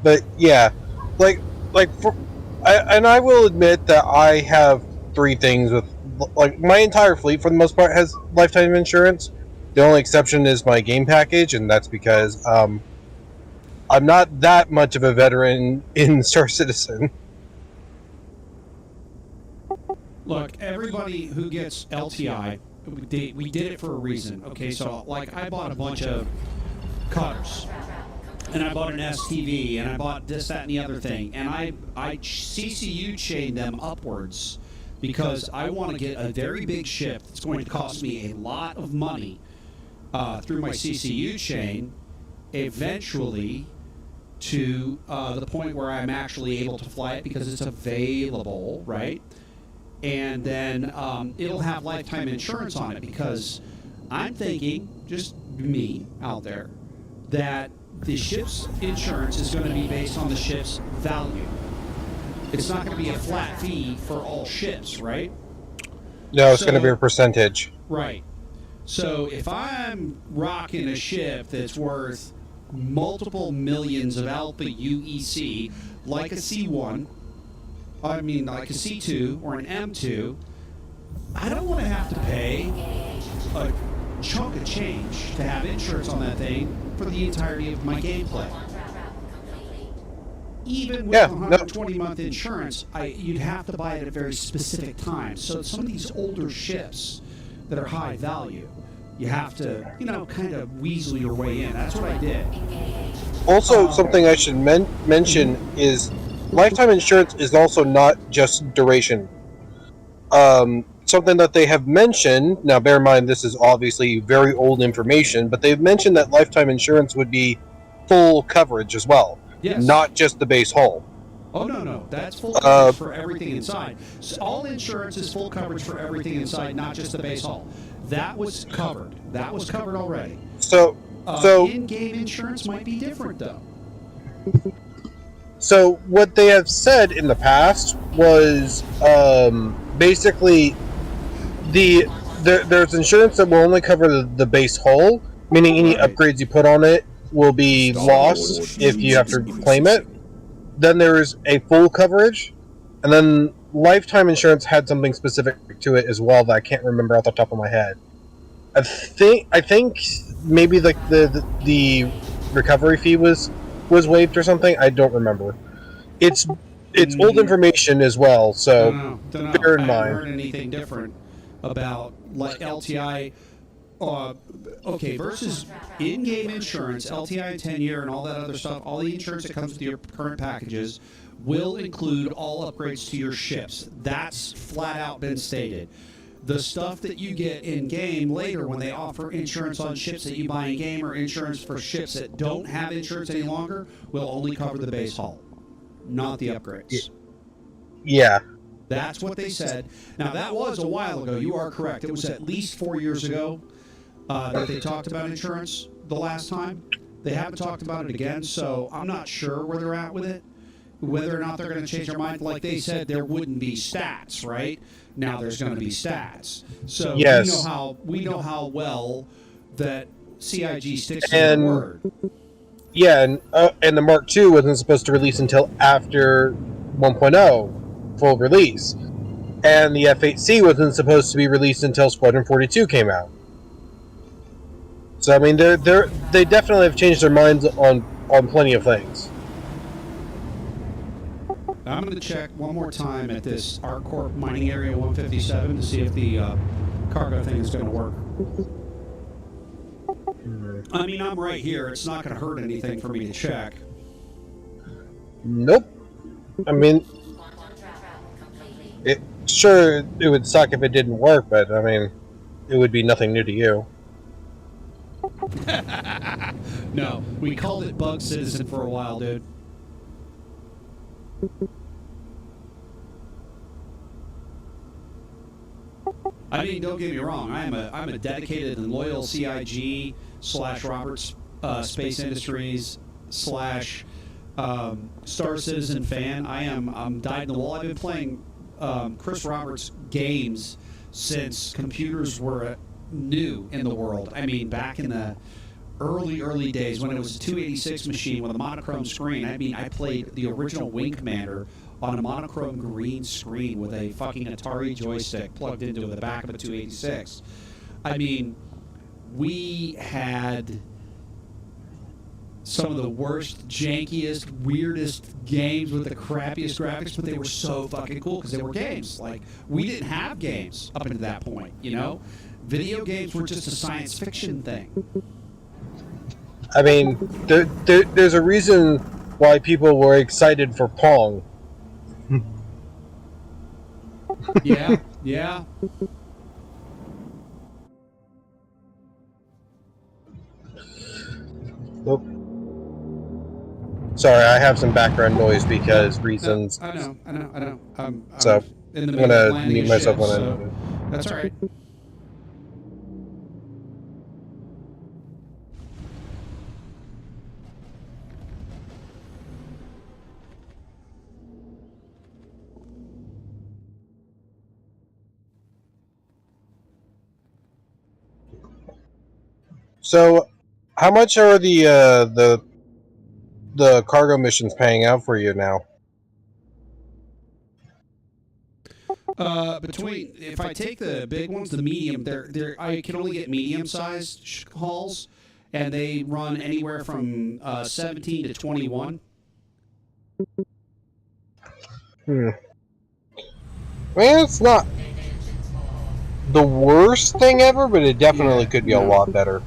But yeah, I will admit that I have three things with, like, my entire fleet for the most part has lifetime insurance. The only exception is my game package, and that's because I'm not that much of a veteran in Star Citizen. Look, everybody who gets LTI, we did it for a reason. Okay, so like I bought a bunch of cutters, and I bought an STV, and I bought this, that, and the other thing, and I CCU chained them upwards because I want to get a very big ship that's going to cost me a lot of money through my CCU chain, eventually to the point where I'm actually able to fly it because it's available, right? And then it'll have lifetime insurance on it because I'm thinking, just me out there, that the ship's insurance is going to be based on the ship's value. It's not going to be a flat fee for all ships, right? No, it's going to be a percentage. Right. So if I'm rocking a ship that's worth multiple millions of alpha UEC, like a C1, like a C2 or an M2, I don't want to have to pay a chunk of change to have insurance on that thing for the entirety of my gameplay. Even with 120-month insurance, you'd have to buy it at very specific times. So some of these older ships that are high value, you have to, kind of weasel your way in. That's what I did. Also, something I should mention is lifetime insurance is also not just duration. Something that they have mentioned, now bear in mind this is obviously very old information, but they've mentioned that lifetime insurance would be full coverage as well. Yes. Not just the base hull. Oh, no. That's full coverage for everything inside. So all insurance is full coverage for everything inside, not just the base hull. That was covered. That was covered already. So in-game insurance might be different, though. So what they have said in the past was basically there's insurance that will only cover the base hull, meaning any upgrades you put on it will be lost if you have to claim it. Then there's a full coverage, and then lifetime insurance had something specific to it as well that I can't remember off the top of my head. I think maybe like the recovery fee was waived or something. I don't remember. It's old information as well, so bear in mind. I haven't heard anything different about like LTI. Versus in-game insurance, LTI 10-year and all that other stuff, all the insurance that comes with your current packages will include all upgrades to your ships. That's flat out been stated. The stuff that you get in-game later when they offer insurance on ships that you buy in-game or insurance for ships that don't have insurance any longer will only cover the base hull, not the upgrades. Yeah. That's what they said. Now, that was a while ago. You are correct. It was at least 4 years ago that they talked about insurance the last time. They haven't talked about it again, so I'm not sure where they're at with it. Whether or not they're going to change their mind. Like they said, there wouldn't be stats, right? Now there's going to be stats. So yes. we know how well that CIG sticks to their word. Yeah, and the Mark II wasn't supposed to release until after 1.0 full release. And the F8C wasn't supposed to be released until Squadron 42 came out. So I mean, they definitely have changed their minds on plenty of things. I'm going to check one more time at this ArcCorp mining area 157 to see if the cargo thing is going to work. I mean, I'm right here. It's not going to hurt anything for me to check. Nope. I mean, it would suck if it didn't work, but I mean, it would be nothing new to you. No, we called it Bug Citizen for a while, dude. I mean, don't get me wrong. I'm a dedicated and loyal CIG / Roberts Space Industries / Star Citizen fan. I'm dyed in the wool. I've been playing Chris Roberts games since computers were new in the world. I mean, back in the early days when it was a 286 machine with a monochrome screen. I mean, I played the original Wing Commander on a monochrome green screen with a fucking Atari joystick plugged into the back of a 286. I mean, we had some of the worst, jankiest, weirdest games with the crappiest graphics, but they were so fucking cool because they were games. Like, we didn't have games up until that point, you know? Video games were just a science fiction thing. I mean, there's a reason why people were excited for Pong. Yeah. Nope. Sorry, I have some background noise because reasons. I know. I'm so in the I'm middle of gonna landing mute a myself ship, when so that's all right. So, how much are the cargo missions paying out for you now? Between if I take the big ones, the medium, I can only get medium-sized hauls, and they run anywhere from 17 to 21. I mean, it's not the worst thing ever, but it definitely could be a lot better.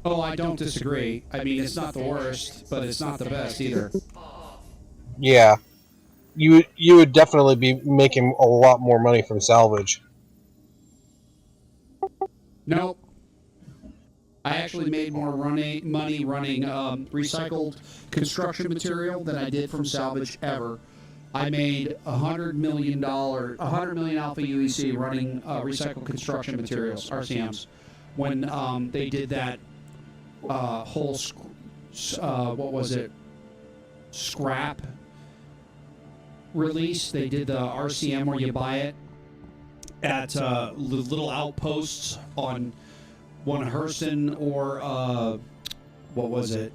Oh, I don't disagree. I mean, it's not the worst, but it's not the best either. Yeah. You would definitely be making a lot more money from salvage. Nope. I actually made more money running recycled construction material than I did from salvage ever. I made $100 million alpha UEC running recycled construction materials, RCMs, when they did that whole what was it, scrap release. They did the RCM where you buy it at little outposts on one Hurston or what was it?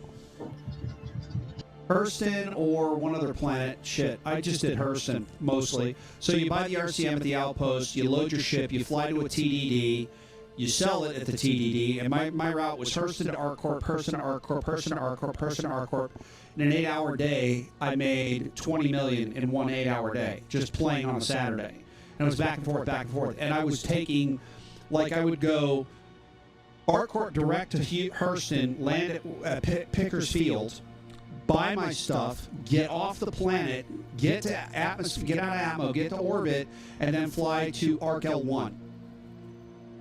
Hurston or one other planet. Shit, I just did Hurston mostly. So you buy the RCM at the outpost, you load your ship, you fly to a TDD, you sell it at the TDD, and my route was Hurston to ArcCorp, Hurston to ArcCorp, Hurston to ArcCorp, Hurston to ArcCorp. In an 8-hour day, I made $20 million in one 8-hour day, just playing on a Saturday. And it was back and forth. And I was taking, like, I would go ArcCorp direct to Hurston, land at Pickers Field, buy my stuff, get off the planet, get to atmosphere, get out of atmo, get to orbit, and then fly to ArcL1.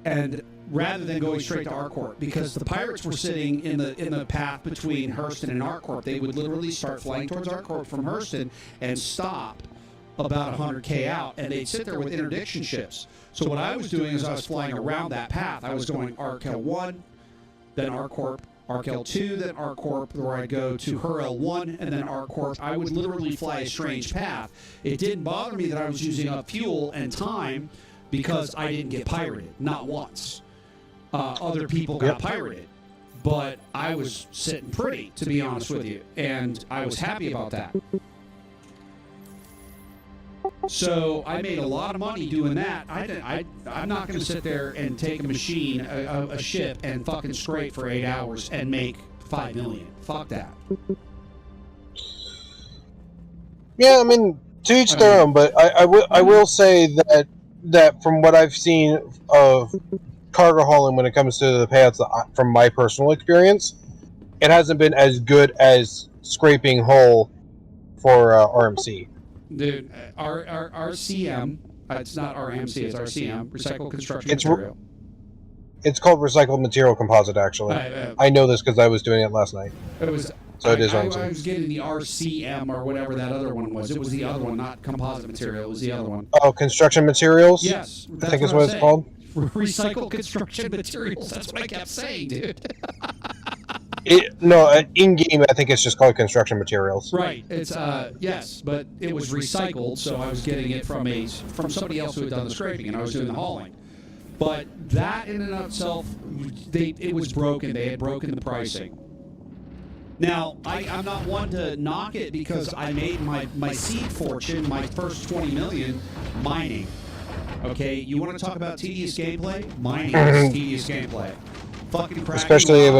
And rather than going straight to ArcCorp, because the pirates were sitting in the path between Hurston and ArcCorp, they would literally start flying towards ArcCorp from Hurston and stop about 100K out, and they'd sit there with interdiction ships. So what I was doing is I was flying around that path. I was going ArcL1, then ArcCorp, ArcL2, then ArcCorp, where I'd go to HurL1, and then ArcCorp. I would literally fly a strange path. It didn't bother me that I was using up fuel and time because I didn't get pirated, not once. Other people got pirated, but I was sitting pretty, to be honest with you, and I was happy about that. So I made a lot of money doing that. I'm not going to sit there and take a machine, a ship, and fucking scrape for 8 hours and make $5 million. Fuck that. Yeah, I mean, to each their own, but I will say that from what I've seen of cargo hauling when it comes to the payouts, from my personal experience, it hasn't been as good as scraping hull for RMC. Dude, our RCM, it's not RMC, it's RCM, recycled construction material. It's called recycled material composite, actually. I know this because I was doing it last night. It was. So it is I RMC. was getting the RCM or whatever that other one was. It was the other one, not composite material. It was the other one. Oh, construction materials? Yes. I think is what it's called. Recycled construction materials. That's what I kept saying, dude. In-game, I think it's just called construction materials. Right. It's yes, but it was recycled, so I was getting it from somebody else who had done the scraping, and I was doing the hauling. But that in and of itself, it was broken. They had broken the pricing. Now, I'm not one to knock it because I made my seed fortune, my first 20 million, mining. Okay, you want to talk about tedious gameplay? Mining is tedious gameplay. Fucking cracking Especially rocks.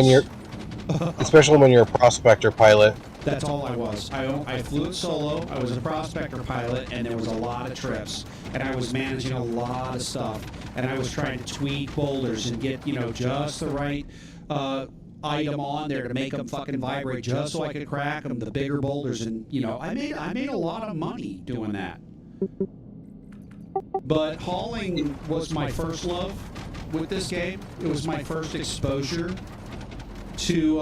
when you're a prospector pilot. That's all I was. I flew it solo. I was a prospector pilot, and there was a lot of trips, and I was managing a lot of stuff, and I was trying to tweak boulders and get just the right item on there to make them fucking vibrate, just so I could crack them, the bigger boulders, and I made a lot of money doing that. But hauling was my first love with this game. It was my first exposure to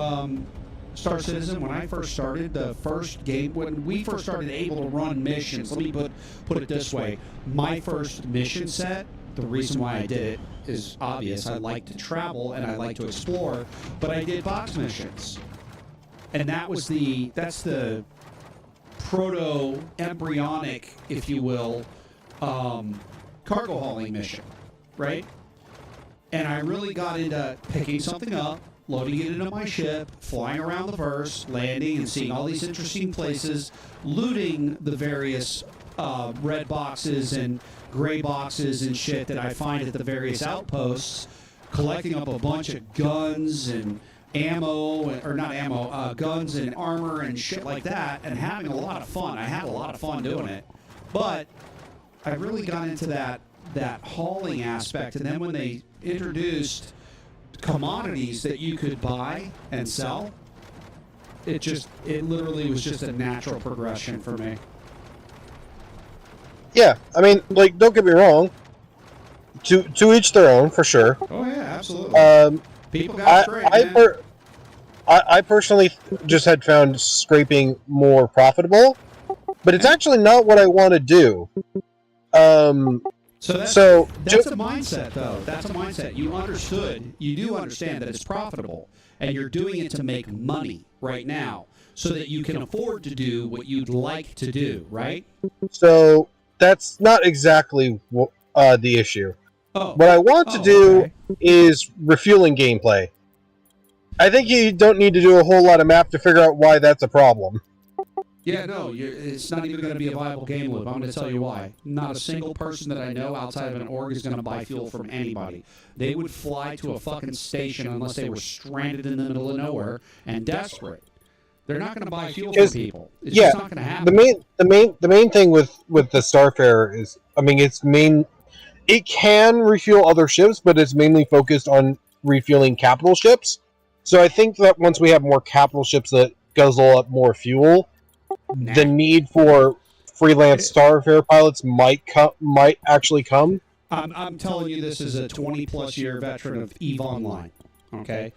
Star Citizen. When I first started, the first game, when we first started able to run missions, let me put it this way. My first mission set, the reason why I did it is obvious. I like to travel and I like to explore, but I did box missions. And that's the proto-embryonic, if you will, cargo hauling mission, right? And I really got into picking something up, loading it into my ship, flying around the verse, landing and seeing all these interesting places, looting the various red boxes and gray boxes and shit that I find at the various outposts, collecting up a bunch of guns and ammo, or not ammo, guns and armor and shit like that, and having a lot of fun. I had a lot of fun doing it. But I really got into that hauling aspect, and then when they introduced commodities that you could buy and sell, it literally was just a natural progression for me. Yeah, I mean, like, don't get me wrong. To each their own, for sure. Oh yeah, absolutely. People got straight, man. I personally just had found scraping more profitable, but it's actually not what I want to do. So that's a mindset, though. That's a mindset. You do understand that it's profitable, and you're doing it to make money right now, so that you can afford to do what you'd like to do, right? So that's not exactly the issue. Oh. What I want to do is refueling gameplay. I think you don't need to do a whole lot of map to figure out why that's a problem. Yeah, no, it's not even going to be a viable game loop. I'm going to tell you why. Not a single person that I know outside of an org is going to buy fuel from anybody. They would fly to a fucking station unless they were stranded in the middle of nowhere and desperate. They're not going to buy fuel from people. It's just not going to happen. The main thing with the Starfare is, I mean, it can refuel other ships, but it's mainly focused on refueling capital ships. So I think that once we have more capital ships that guzzle up more fuel, the need for freelance Starfare pilots might actually come. I'm telling you this as a 20-plus year veteran of EVE Online, okay?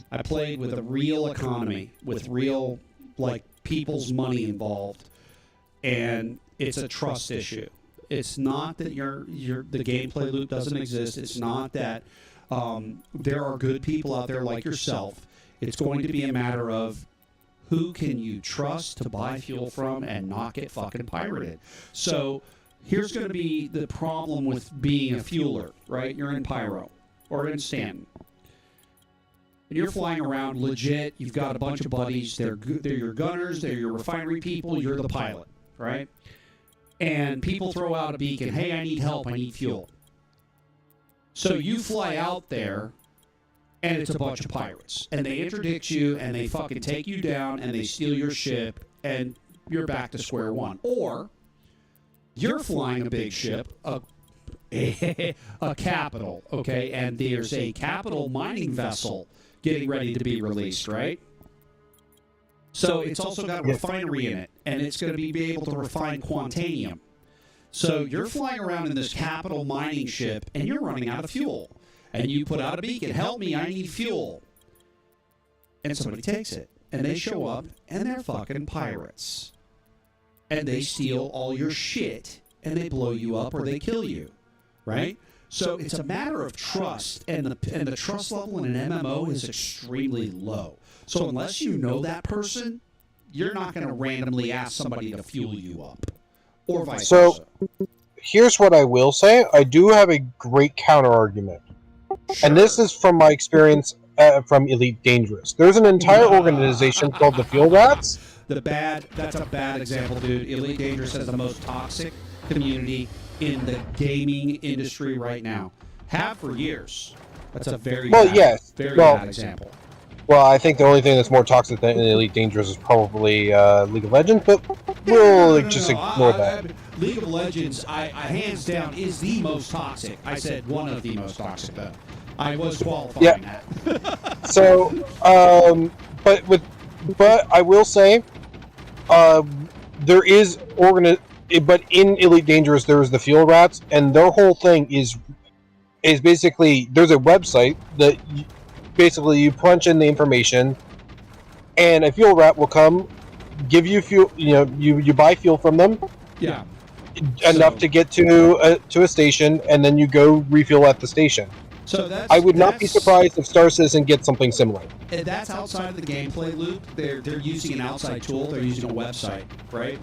I played with a real economy, with real, like, people's money involved, and it's a trust issue. It's not that the gameplay loop doesn't exist. It's not that there are good people out there like yourself. It's going to be a matter of who can you trust to buy fuel from and not get fucking pirated. So here's going to be the problem with being a fueler, right? You're in Pyro or in Stanton. And you're flying around legit. You've got a bunch of buddies. They're your gunners. They're your refinery people. You're the pilot, right? And people throw out a beacon. Hey, I need help. I need fuel. So you fly out there, and it's a bunch of pirates. And they interdict you, and they fucking take you down, and they steal your ship, and you're back to square one. Or you're flying a big ship, a capital, okay? And there's a capital mining vessel getting ready to be released, right? So it's also got a refinery in it, and it's going to be able to refine quantanium. So you're flying around in this capital mining ship, and you're running out of fuel. And you put out a beacon, help me, I need fuel. And somebody takes it, and they show up, and they're fucking pirates. And they steal all your shit, and they blow you up or they kill you, right? So it's a matter of trust, and the trust level in an MMO is extremely low. So unless you know that person, you're not going to randomly ask somebody to fuel you up, or vice versa. So here's what I will say. I do have a great counter-argument. Sure. And this is from my experience from Elite Dangerous. There's an entire organization called the Fuel Rats. That's a bad example, dude. Elite Dangerous has the most toxic community in the gaming industry right now. Have for years. That's a very bad example. Well, I think the only thing that's more toxic than Elite Dangerous is probably League of Legends, but we'll ignore that. League of Legends, I hands down, is the most toxic. I said one of the most toxic, though. I was qualifying that. So, but I will say, there is but in Elite Dangerous there is the Fuel Rats, and their whole thing is basically there's a website that basically you punch in the information, and a fuel rat will come, give you fuel. You buy fuel from them. Yeah. Enough to get to a station, and then you go refuel at the station. So I would not be surprised if Star Citizen gets something similar. And that's outside of the gameplay loop. They're using an outside tool. They're using a website, right?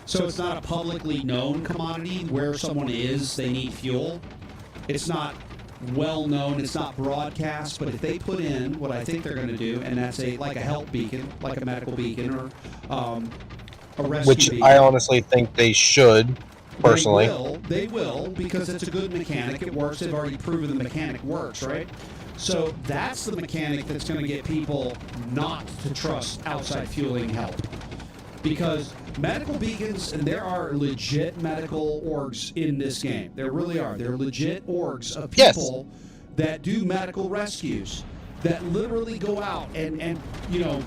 So it's not a publicly known commodity where someone is. They need fuel. It's not well known. It's not broadcast, but if they put in what I think they're going to do, and that's like a help beacon, like a medical beacon, or a rescue Which beacon. I honestly think they should, personally. They will, because it's a good mechanic. It works. They've already proven the mechanic works, right? So that's the mechanic that's going to get people not to trust outside fueling help. Because medical beacons, and there are legit medical orgs in this game. There really are. They're legit orgs of people that do medical rescues, that literally go out and you know,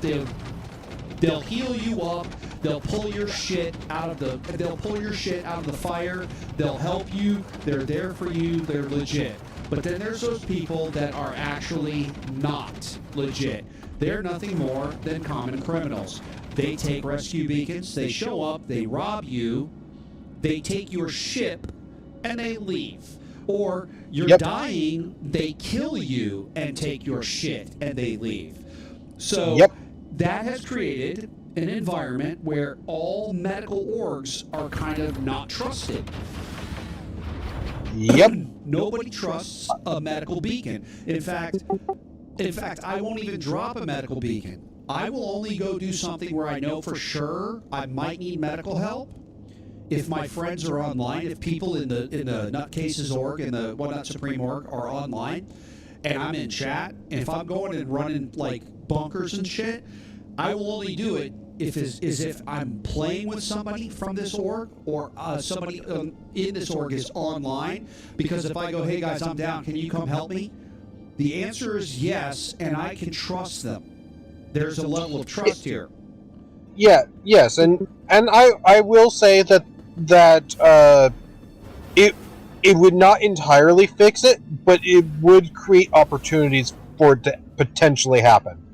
they'll heal you up. They'll pull your shit out of the fire. They'll help you. They're there for you. They're legit. But then there's those people that are actually not legit. They're nothing more than common criminals. They take rescue beacons, they show up, they rob you, they take your ship, and they leave. Or you're dying, they kill you and take your shit, and they leave. So that has created an environment where all medical orgs are kind of not trusted. Nobody trusts a medical beacon. In fact, I won't even drop a medical beacon. I will only go do something where I know for sure I might need medical help. If my friends are online, if people in the Nutcases org and the One Nut Supreme org are online, and I'm in chat, and if I'm going and running like bunkers and shit, I will only do it if I'm playing with somebody from this org, or somebody in this org is online. Because if I go, hey guys, I'm down, can you come help me? The answer is yes, and I can trust them. There's a level of trust here. Yes, and I will say that it would not entirely fix it, but it would create opportunities for it to potentially happen.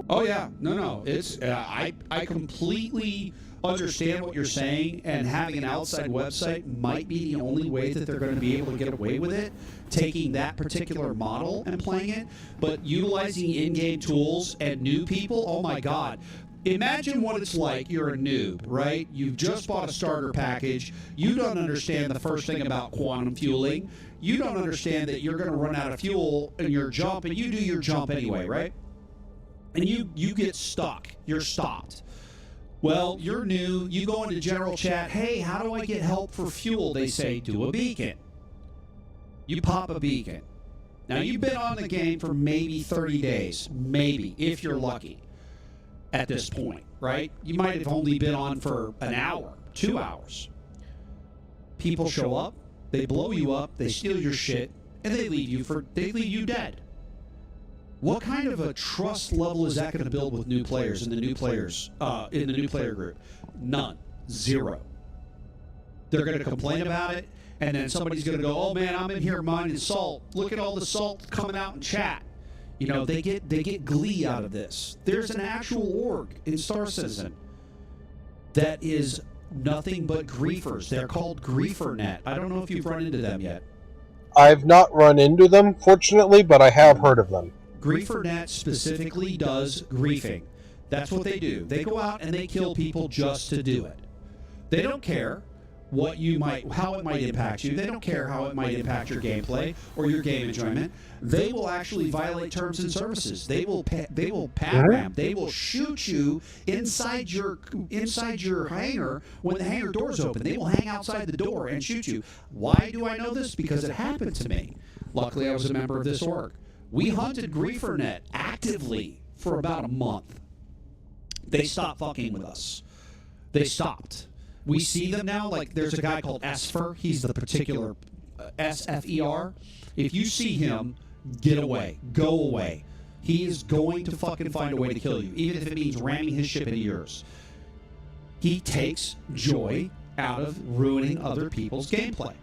Oh yeah, no, it's I completely understand what you're saying, and having an outside website might be the only way that they're going to be able to get away with it, taking that particular model and playing it. But utilizing in-game tools and new people, oh my god. Imagine what it's like. You're a noob, right? You've just bought a starter package. You don't understand the first thing about quantum fueling. You don't understand that you're going to run out of fuel in your jump, and you do your jump anyway, right? And you get stuck. You're stopped. Well, you're new. You go into general chat. Hey, how do I get help for fuel? They say, do a beacon. You pop a beacon. Now, you've been on the game for maybe 30 days. Maybe, if you're lucky. At this point, right? You might have only been on for an hour, 2 hours. People show up, they blow you up, they steal your shit, and they leave you dead. What kind of a trust level is that going to build with new players in the new player group? None. Zero. They're going to complain about it, and then somebody's going to go, "Oh man, I'm in here mining salt. Look at all the salt coming out in chat." You know, they get glee out of this. There's an actual org in Star Citizen that is nothing but griefers. They're called GrieferNet. I don't know if you've run into them yet. I've not run into them, fortunately, but I have heard of them. GrieferNet specifically does griefing. That's what they do. They go out and they kill people just to do it. They don't care how it might impact you. They don't care how it might impact your gameplay or your game enjoyment. They will actually violate terms and services. They will pat ram. They will shoot you inside your hangar when the hangar door's open. They will hang outside the door and shoot you. Why do I know this? Because it happened to me. Luckily, I was a member of this org. We hunted GrieferNet actively for about a month. They stopped fucking with us. They stopped. We see them now, like there's a guy called Esfer. He's the particular SFER. If you see him, get away. Go away. He is going to fucking find a way to kill you, even if it means ramming his ship into yours. He takes joy out of ruining other people's gameplay.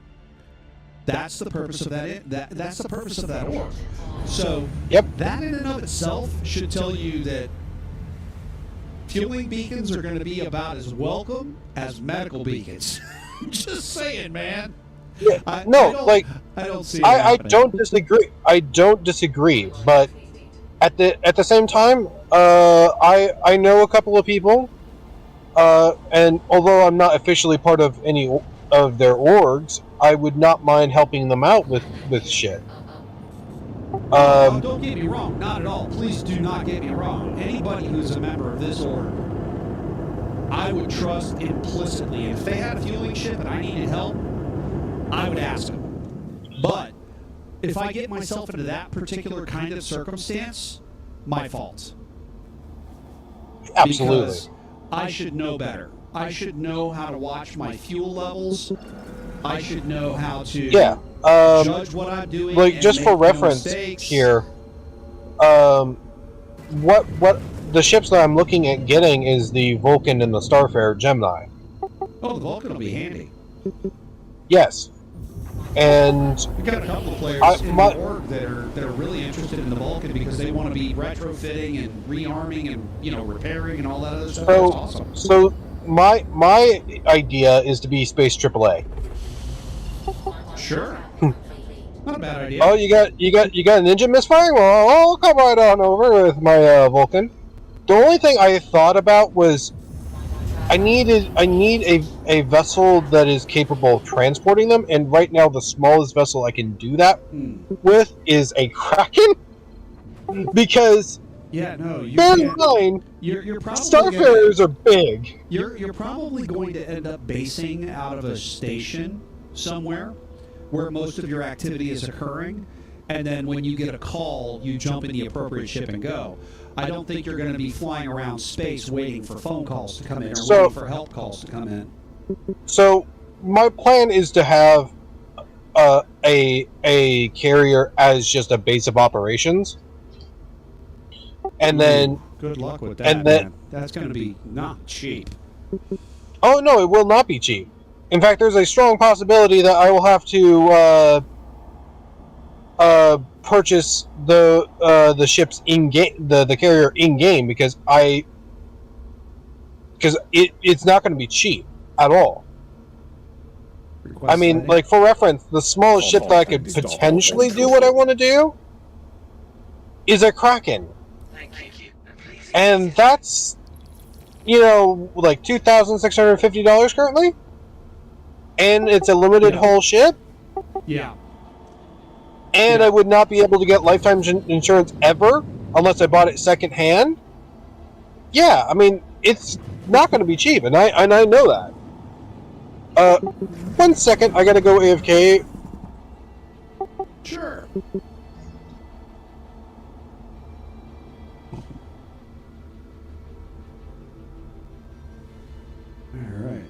That's the purpose of that. That's the purpose of that org. So that in and of itself should tell you that fueling beacons are going to be about as welcome as medical beacons. Just saying, man. I don't see it I don't disagree. I don't disagree, but at the same time, I know a couple of people, and although I'm not officially part of any of their orgs, I would not mind helping them out with shit. Don't get me wrong, not at all. Please do not get me wrong. Anybody who's a member of this order, I would trust implicitly. If they had a fueling ship and I needed help, I would ask them. But if I get myself into that particular kind of circumstance, my fault. Absolutely. Because I should know better. I should know how to watch my fuel levels. I should know how to judge what I'm doing. Like, just for reference here, what the ships that I'm looking at getting is the Vulcan and the Starfarer Gemini. Oh, the Vulcan will be handy. Yes. And We've got a couple of players in the org that are really interested in the Vulcan because they want to be retrofitting and rearming and repairing and all that other stuff. That's awesome. So my idea is to be Space AAA. Sure. Not a bad idea. Oh, you got an engine misfire? Well, I'll come right on over with my Vulcan. The only thing I thought about was I need a vessel that is capable of transporting them, and right now the smallest vessel I can do that with is a Kraken. Because bear in mind, you're probably Starfarers are big. You're probably going to end up basing out of a station somewhere where most of your activity is occurring, and then when you get a call, you jump in the appropriate ship and go. I don't think you're going to be flying around space waiting for phone calls to come in or waiting for help calls to come in. So my plan is to have a carrier as just a base of operations, and then good luck with that. Man. That's going to be not cheap. Oh no, it will not be cheap. In fact, there's a strong possibility that I will have to purchase the ships in game, the carrier in game, because it's not going to be cheap at all. I mean, like, for reference, the smallest ship that I could potentially do what I want to do is a Kraken, and that's like $2,650 currently. And it's a limited hull ship. Yeah. And I would not be able to get lifetime insurance ever unless I bought it secondhand. Yeah, I mean, it's not going to be cheap, and I know that. 1 second, I gotta go AFK. Sure. All right.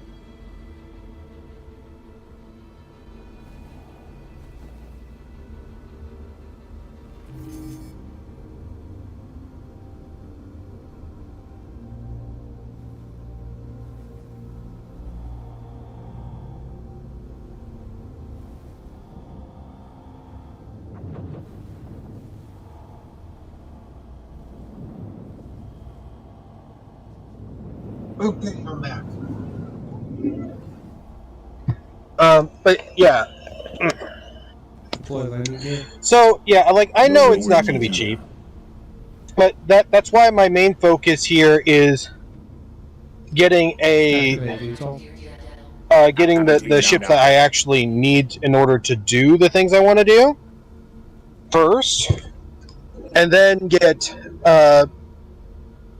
Okay, I'm back. But yeah. So yeah, like, I know it's not going to be cheap, but that's why my main focus here is getting getting the ships that I actually need in order to do the things I want to do first, and then get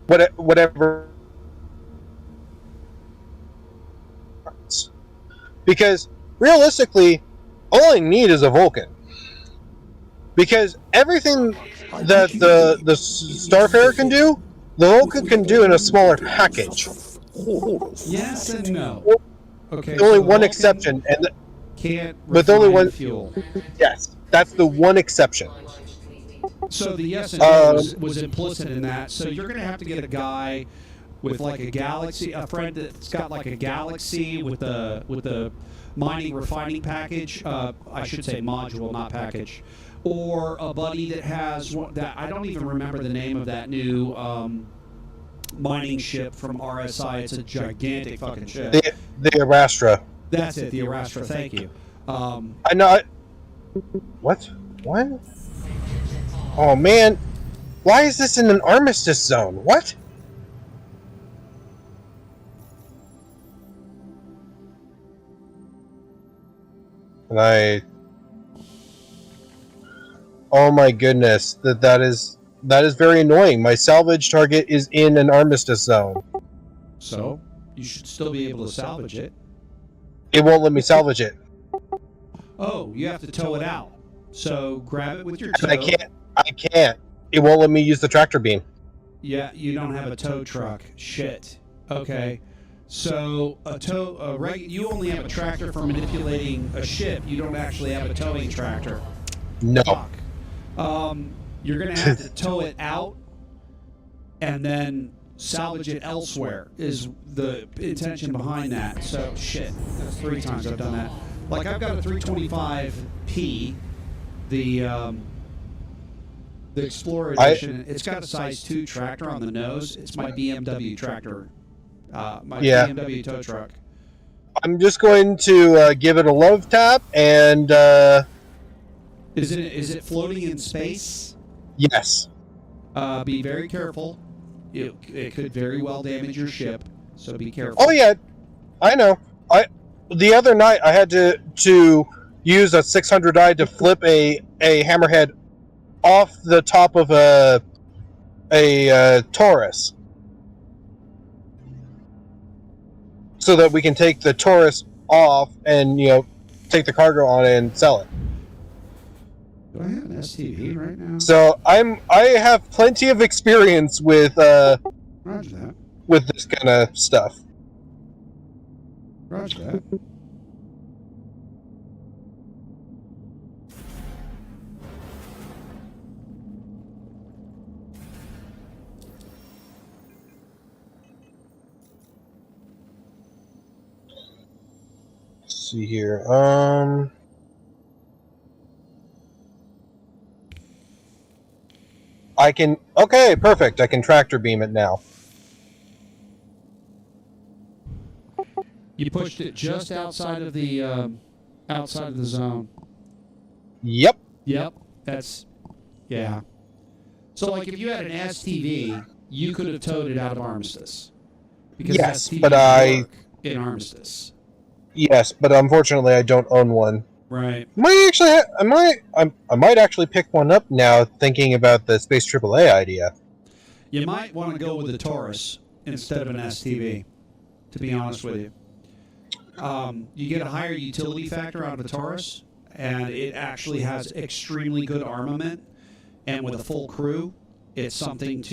whatever. Because realistically, all I need is a Vulcan. Because everything that the Starfarer can do, the Vulcan can do in a smaller package. Yes and no. Okay. Only one exception, and with only one fuel. Yes, that's the one exception. So the yes and no was implicit in that. So you're going to have to get a guy with like a Galaxy, a friend that's got like a Galaxy with the mining refining package. I should say module, not package. Or a buddy that has one that I don't even remember the name of that new mining ship from RSI. It's a gigantic fucking ship. The Arastra. That's it, the Arastra. Thank you. I know. What? Oh man, why is this in an armistice zone? What? And Oh my goodness, that is very annoying. My salvage target is in an armistice zone. So you should still be able to salvage it. It won't let me salvage it. Oh, you have to tow it out. So grab it with your toe. I can't. It won't let me use the tractor beam. Yeah, you don't have a tow truck. Shit. Okay. So you only have a tractor for manipulating a ship. You don't actually have a towing tractor. No. Fuck. You're gonna have to tow it out and then salvage it elsewhere. Is the intention behind that? So shit. That's 3 times I've done that. Like I've got a 325P, the Explorer edition. It's got a size 2 tractor on the nose. It's my BMW tractor. BMW tow truck. I'm just going to give it a love tap and. Is it floating in space? Yes. Be very careful. It could very well damage your ship, so be careful. Oh yeah, I know. The other night I had to use a 600i to flip a hammerhead off the top of a Taurus, so that we can take the Taurus off and take the cargo on it and sell it. Do I have an STV right now? So I have plenty of experience with Roger that. with this kind of stuff. Roger that. Let's see here. I can. Okay, perfect. I can tractor beam it now. You pushed it just outside of the zone. Yep. Yep. Yeah. So like if you had an STV, you could have towed it out of Armistice. Because Yes, STVs but work in Armistice. Yes, but unfortunately, I don't own one. Right. I might actually pick one up now. Thinking about the Space AAA idea. You might want to go with the Taurus instead of an STV, to be honest with you. You get a higher utility factor out of a Taurus, and it actually has extremely good armament, and with a full crew, it's something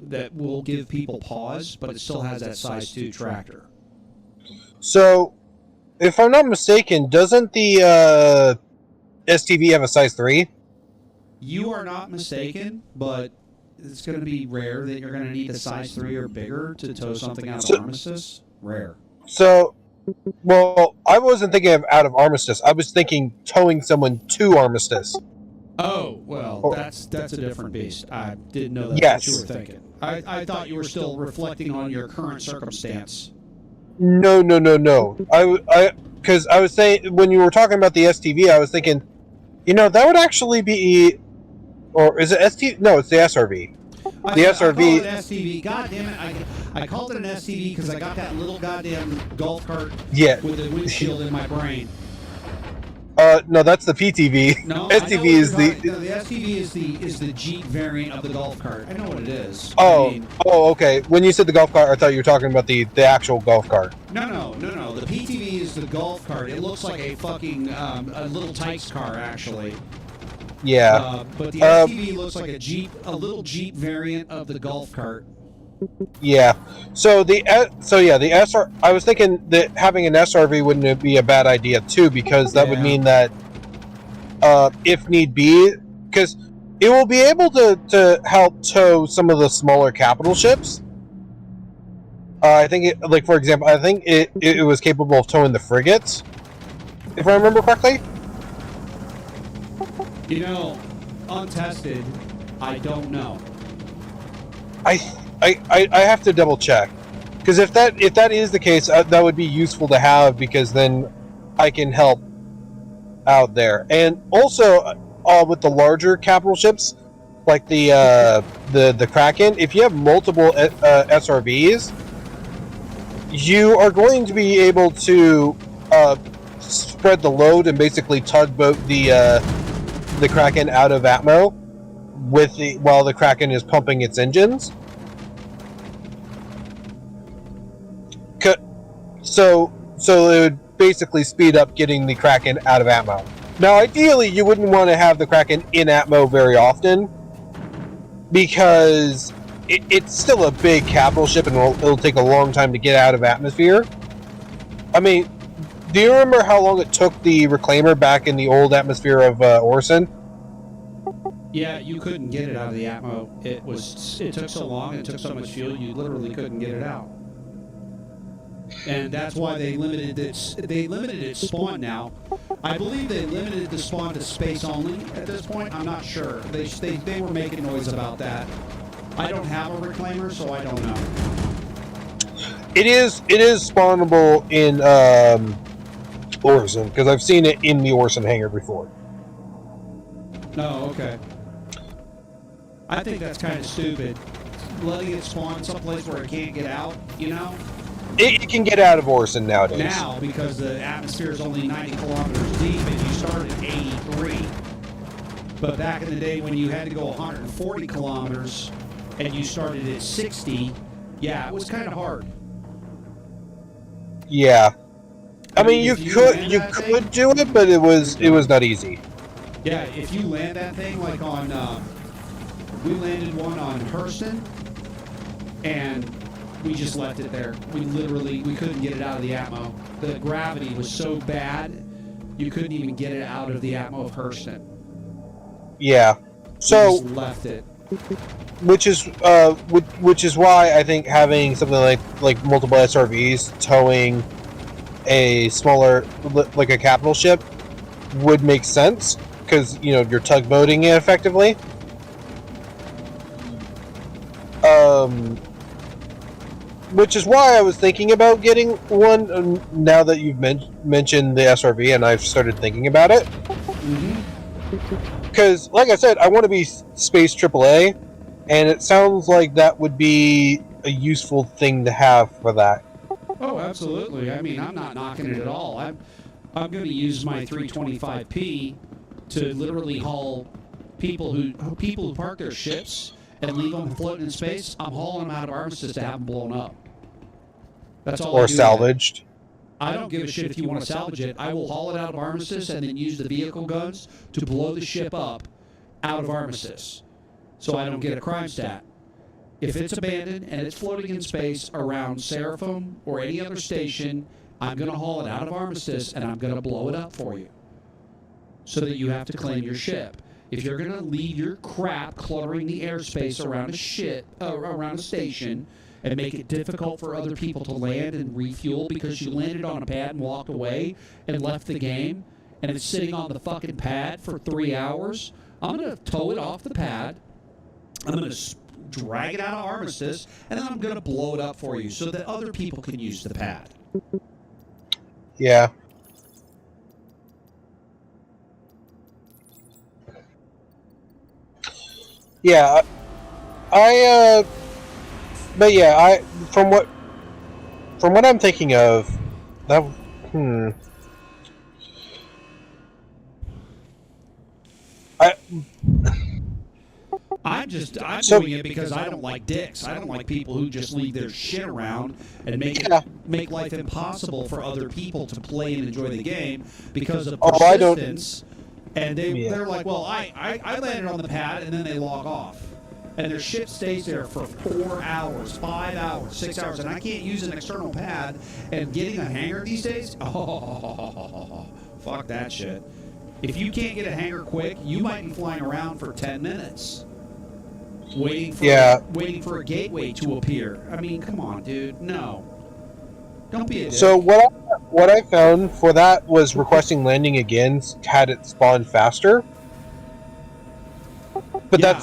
that will give people pause, but it still has that size 2 tractor. So, if I'm not mistaken, doesn't the STV have a size 3? You are not mistaken, but it's going to be rare that you're going to need a size 3 or bigger to tow something out of Armistice. Rare. So, well, I wasn't thinking of out of Armistice. I was thinking towing someone to Armistice. Oh, well, that's a different beast. I didn't know that's Yes. what you were thinking. I thought you were still reflecting on your current circumstance. No. Because I was saying, when you were talking about the STV, I was thinking, that would actually be, or is it STV? No, it's the SRV. The SRV. I call it STV. God damn it! I called it an STV because I got that little goddamn golf cart with the windshield in my brain. No, that's the PTV. No, STV is the. No, the STV is the Jeep variant of the golf cart. I know what it is. Oh, okay. When you said the golf cart, I thought you were talking about the actual golf cart. No. The PTV is the golf cart. It looks like a fucking a little Tykes car, actually. Yeah. But the STV looks like a little Jeep variant of the golf cart. Yeah. So the SR. I was thinking that having an SRV wouldn't be a bad idea too, because that would mean that, if need be, because it will be able to help tow some of the smaller capital ships. I think for example, I think it was capable of towing the frigates, if I remember correctly. Untested, I don't know. I have to double check, because if that is the case, that would be useful to have, because then I can help out there. And also, with the larger capital ships, like the Kraken, if you have multiple SRVs, you are going to be able to spread the load and basically tugboat the the Kraken out of ammo while the Kraken is pumping its engines. So it would basically speed up getting the Kraken out of ammo. Now, ideally, you wouldn't want to have the Kraken in ammo very often, because it's still a big capital ship and it'll take a long time to get out of atmosphere. I mean, do you remember how long it took the Reclaimer back in the old atmosphere of Orson? Yeah, you couldn't get it out of the atmo. It took so long, it took so much fuel, you literally couldn't get it out. And that's why they limited its spawn now. I believe they limited the spawn to space only at this point. I'm not sure. They were making noise about that. I don't have a Reclaimer, so I don't know. It is spawnable in Orson, because I've seen it in the Orson hangar before. Oh, okay. I think that's kind of stupid. Letting it spawn someplace where it can't get out, you know? It can get out of Orson nowadays. Now, because the atmosphere is only 90 kilometers deep and you start at 83. But back in the day when you had to go 140 kilometers and you started at 60, yeah, it was kind of hard. Yeah. I mean, you could do it, but it was not easy. Yeah, if you land that thing like on, we landed one on Hurston, and we just left it there. We couldn't get it out of the atmo. The gravity was so bad, you couldn't even get it out of the atmo of Hurston. Yeah. So we just left it. Which is why I think having something like multiple SRVs towing a smaller, like a capital ship, would make sense, because you're tugboating it effectively. Which is why I was thinking about getting one. Now that you've mentioned the SRV, and I've started thinking about it, because, like I said, I want to be space AAA, and it sounds like that would be a useful thing to have for that. Oh, absolutely. I mean, I'm not knocking it at all. I'm going to use my 325P to literally haul people who park their ships and leave them floating in space. I'm hauling them out of Armistice to have them blown up. That's all. Or salvaged. I don't give a shit if you want to salvage it. I will haul it out of Armistice and then use the vehicle guns to blow the ship up out of Armistice, so I don't get a crime stat. If it's abandoned and it's floating in space around Seraphim or any other station, I'm going to haul it out of Armistice and I'm going to blow it up for you, so that you have to claim your ship. If you're going to leave your crap cluttering the airspace around a station and make it difficult for other people to land and refuel because you landed on a pad and walked away and left the game, and it's sitting on the fucking pad for 3 hours, I'm going to tow it off the pad. I'm going to drag it out of Armistice, and then I'm going to blow it up for you so that other people can use the pad. Yeah. Yeah, but yeah, from what I'm thinking of, that, I'm doing it because I don't like dicks. I don't like people who just leave their shit around and make life impossible for other people to play and enjoy the game because of persistence. And they're like, well, I landed on the pad, and then they log off. And their ship stays there for 4 hours, 5 hours, 6 hours, and I can't use an external pad. And getting a hangar these days, fuck that shit. If you can't get a hangar quick, you might be flying around for 10 minutes. Waiting for a gateway to appear. I mean, come on, dude. No. Don't be a dick. So what I found for that was requesting landing again had it spawn faster. But yeah,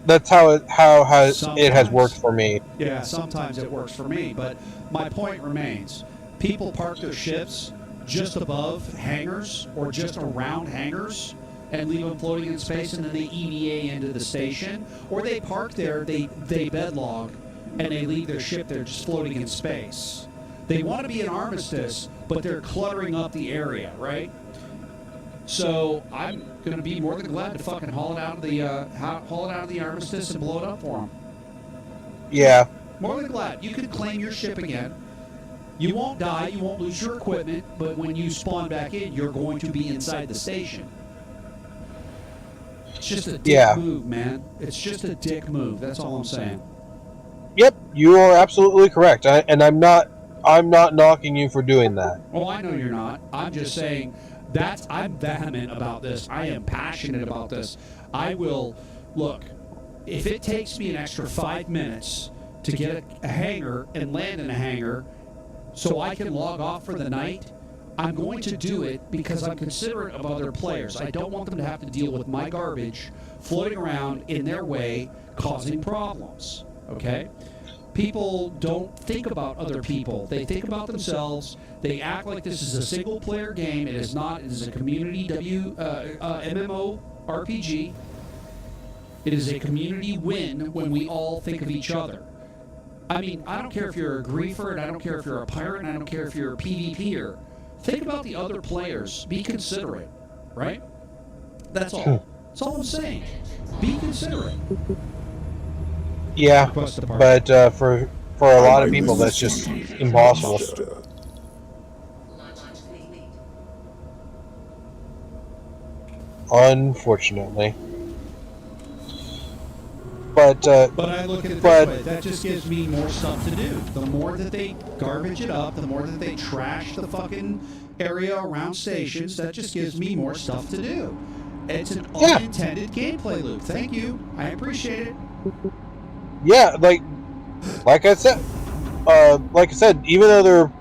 that's how it has worked for me. Yeah, sometimes it works for me, but my point remains. People park their ships just above hangars or just around hangars and leave them floating in space, and then they EVA into the station, or they park there, they bedlog, and they leave their ship there just floating in space. They want to be an Armistice, but they're cluttering up the area, right? So I'm going to be more than glad to fucking haul it out of the armistice and blow it up for them. Yeah. More than glad. You can claim your ship again. You won't die, you won't lose your equipment, but when you spawn back in, you're going to be inside the station. It's just a dick move, man. It's just a dick move. That's all I'm saying. Yep, you are absolutely correct. And I'm not knocking you for doing that. Oh, I know you're not. I'm just saying I'm vehement about this. I am passionate about this. I will, look, if it takes me an extra 5 minutes to get a hangar and land in a hangar so I can log off for the night, I'm going to do it because I'm considerate of other players. I don't want them to have to deal with my garbage floating around in their way, causing problems. Okay? People don't think about other people. They think about themselves. They act like this is a single-player game. It is not. It is a community MMO RPG. It is a community win when we all think of each other. I mean, I don't care if you're a griefer, and I don't care if you're a pirate, and I don't care if you're a PvPer. Think about the other players. Be considerate, right? That's all. That's all I'm saying. Be considerate. Yeah, but for a lot of people, that's just impossible. Unfortunately. But I look at it this way. That just gives me more stuff to do. The more that they garbage it up, the more that they trash the fucking area around stations, that just gives me more stuff to do. It's an unintended gameplay loop. Thank you. I appreciate it. Yeah, like I said, even though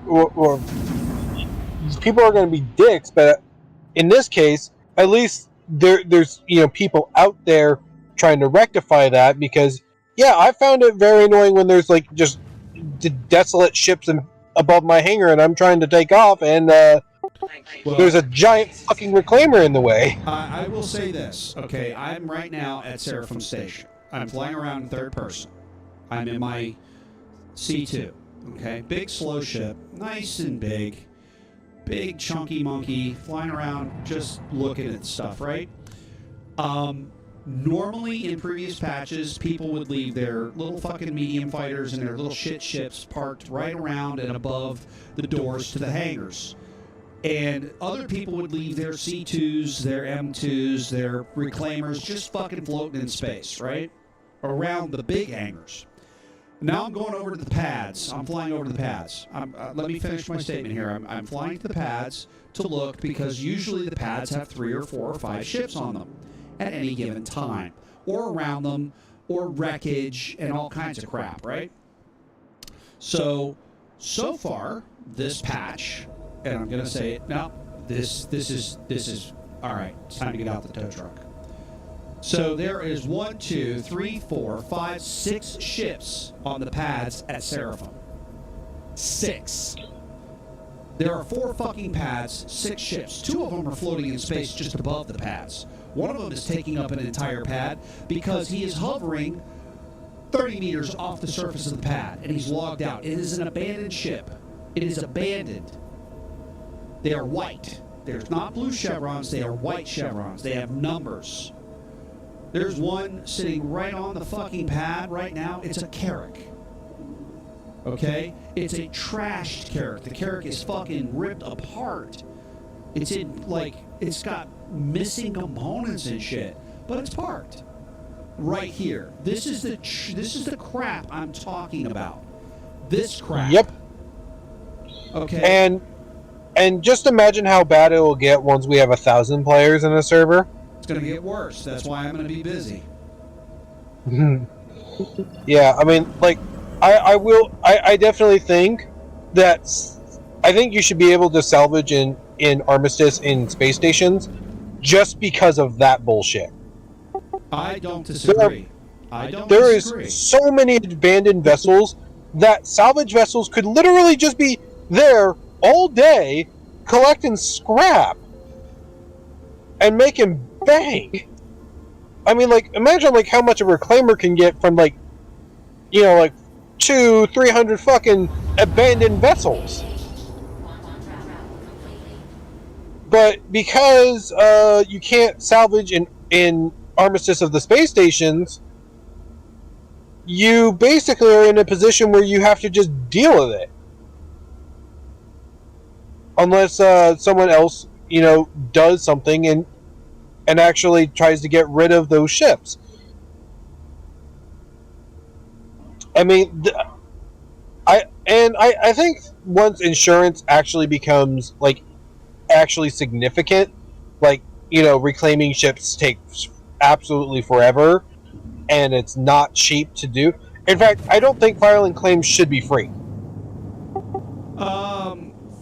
people are going to be dicks, but in this case, at least there's people out there trying to rectify that, because I found it very annoying when there's just desolate ships above my hangar and I'm trying to take off and there's a giant fucking reclaimer in the way. I will say this, okay? I'm right now at Seraphim Station. I'm flying around in third person. I'm in my C2, okay? Big slow ship, nice and big. Big chunky monkey, flying around, just looking at stuff, right? Normally, in previous patches, people would leave their little fucking medium fighters and their little shit ships parked right around and above the doors to the hangars. And other people would leave their C2s, their M2s, their reclaimers just fucking floating in space, right? Around the big hangars. Now I'm going over to the pads. I'm flying over to the pads. Let me finish my statement here. I'm flying to the pads to look, because usually the pads have 3 or 4 or 5 ships on them at any given time, or around them, or wreckage and all kinds of crap, right? So far, this patch, and I'm gonna say it now, this is all right. It's time to get out the tow truck. So there is 1, 2, 3, 4, 5, 6 ships on the pads at Seraphim. 6. There are 4 fucking pads, 6 ships. 2 of them are floating in space just above the pads. One of them is taking up an entire pad because he is hovering 30 meters off the surface of the pad, and he's logged out. It is an abandoned ship. It is abandoned. They are white. There's not blue chevrons. They are white chevrons. They have numbers. There's one sitting right on the fucking pad right now. It's a Carrack. Okay? It's a trashed Carrack. The Carrack is fucking ripped apart. It's in, it's got missing components and shit. But it's parked. Right here. This is the crap I'm talking about. This crap. Yep. Okay. And just imagine how bad it will get once we have 1,000 players in a server. It's going to get worse. That's why I'm going to be busy. Yeah, I mean, I definitely think that I think you should be able to salvage in Armistice in space stations just because of that bullshit. I don't disagree. There is so many abandoned vessels that salvage vessels could literally just be there all day collecting scrap and making bank. I mean, imagine how much a reclaimer can get from 200-300 fucking abandoned vessels. But because you can't salvage in Armistice of the space stations, you basically are in a position where you have to just deal with it. Unless someone else, does something and actually tries to get rid of those ships. I mean, I think once insurance actually becomes actually significant, reclaiming ships takes absolutely forever, and it's not cheap to do. In fact, I don't think filing claims should be free.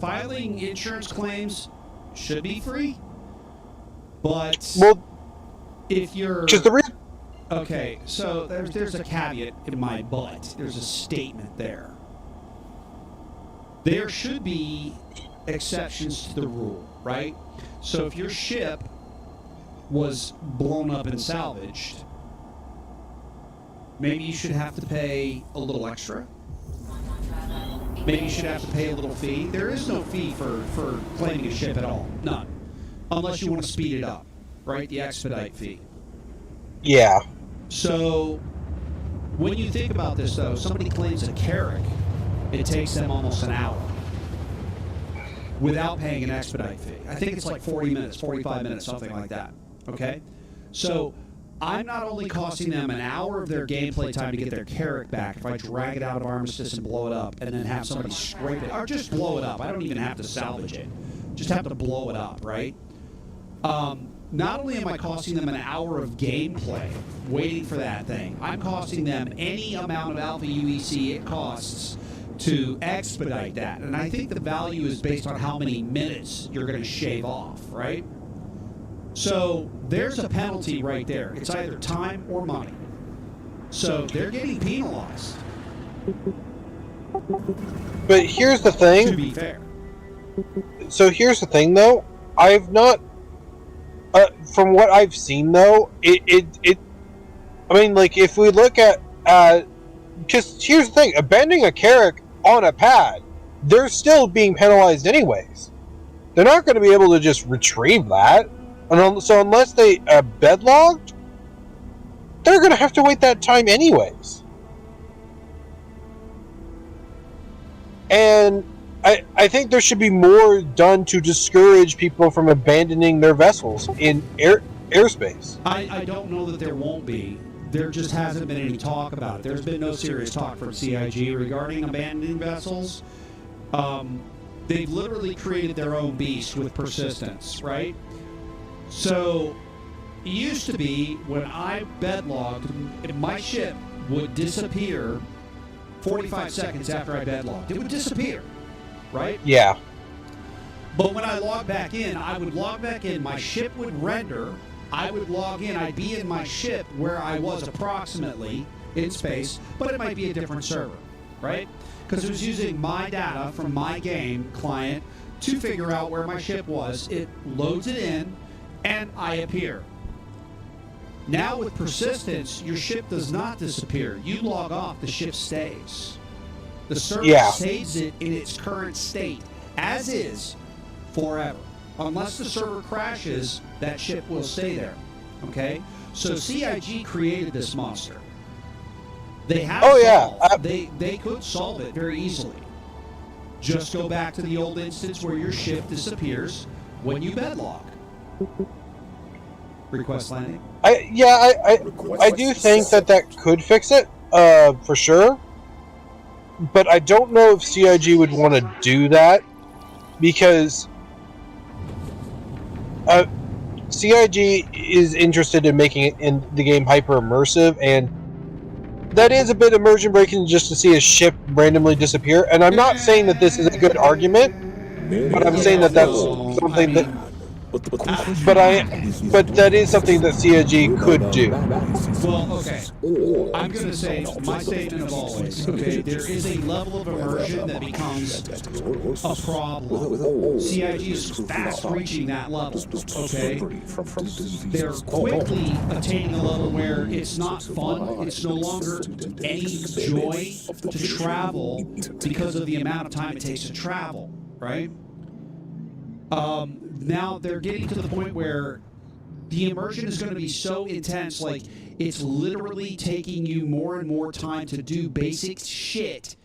Filing insurance claims should be free, but if you're just the reason. Okay, so there's a caveat in my butt. There's a statement there. There should be exceptions to the rule, right? So if your ship was blown up and salvaged, maybe you should have to pay a little extra. Maybe you should have to pay a little fee. There is no fee for claiming a ship at all. None. Unless you want to speed it up, right? The expedite fee. Yeah. So when you think about this, though, somebody claims a Carrack, it takes them almost an hour without paying an expedite fee. I think it's like 40 minutes, 45 minutes, something like that. Okay? So I'm not only costing them an hour of their gameplay time to get their Carrack back if I drag it out of Armistice and blow it up and then have somebody scrape it, or just blow it up. I don't even have to salvage it. Just have to blow it up, right? Not only am I costing them an hour of gameplay waiting for that thing, I'm costing them any amount of alpha UEC it costs to expedite that. And I think the value is based on how many minutes you're going to shave off, right? So there's a penalty right there. It's either time or money. So they're getting penalized. But here's the thing. To be fair. So here's the thing, though. I've not... from what I've seen, though, I mean, if we look at... because here's the thing. Abandoning a Carrack on a pad, they're still being penalized anyways. They're not going to be able to just retrieve that. And so unless they bedlogged, they're going to have to wait that time anyways. And I think there should be more done to discourage people from abandoning their vessels in airspace. I don't know that there won't be. There just hasn't been any talk about it. There's been no serious talk from CIG regarding abandoning vessels. They've literally created their own beast with persistence, right? So, it used to be when I bedlogged, my ship would disappear 45 seconds after I bedlogged. It would disappear, right? Yeah. But when I log back in, I would log back in, my ship would render, I would log in, I'd be in my ship where I was approximately in space, but it might be a different server, right? Because it was using my data from my game client to figure out where my ship was. It loads it in, and I appear. Now with persistence, your ship does not disappear. You log off, the ship stays. The server saves it in its current state, as is, forever. Unless the server crashes, that ship will stay there. Okay? So CIG created this monster. They have solved. They could solve it very easily. Just go back to the old instance where your ship disappears when you bedlog. Request landing? I do think that could fix it, for sure. But I don't know if CIG would want to do that, because CIG is interested in making it in the game hyper immersive, and that is a bit immersion breaking just to see a ship randomly disappear. And I'm not saying that this is a good argument, but I'm saying that that's something that. But that is something that CIG could do. Well, okay. I'm going to say my statement of always. Okay, there is a level of immersion that becomes a problem. CIG is fast reaching that level. Okay, they're quickly attaining a level where it's not fun. It's no longer any joy to travel because of the amount of time it takes to travel. Right. now they're getting to the point where the immersion is going to be so intense, like it's literally taking you more and more time to do basic shit.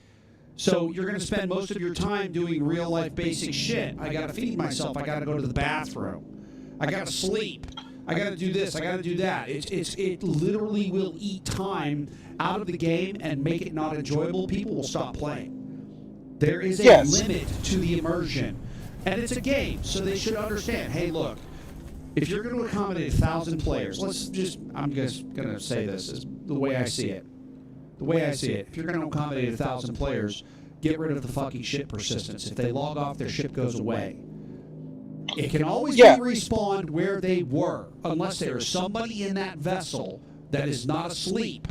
So you're going to spend most of your time doing real life basic shit. I got to feed myself. I got to go to the bathroom. I got to sleep. I got to do this. I got to do that. It literally will eat time out of the game and make it not enjoyable. People will stop playing. There is a limit to the immersion, and it's a game, so they should understand. Hey, look, if you're going to accommodate 1,000 players, I'm just going to say this is the way I see it. The way I see it, if you're going to accommodate 1,000 players, get rid of the fucking ship persistence. If they log off, their ship goes away. It can always be respawned where they were, unless there is somebody in that vessel that is not asleep,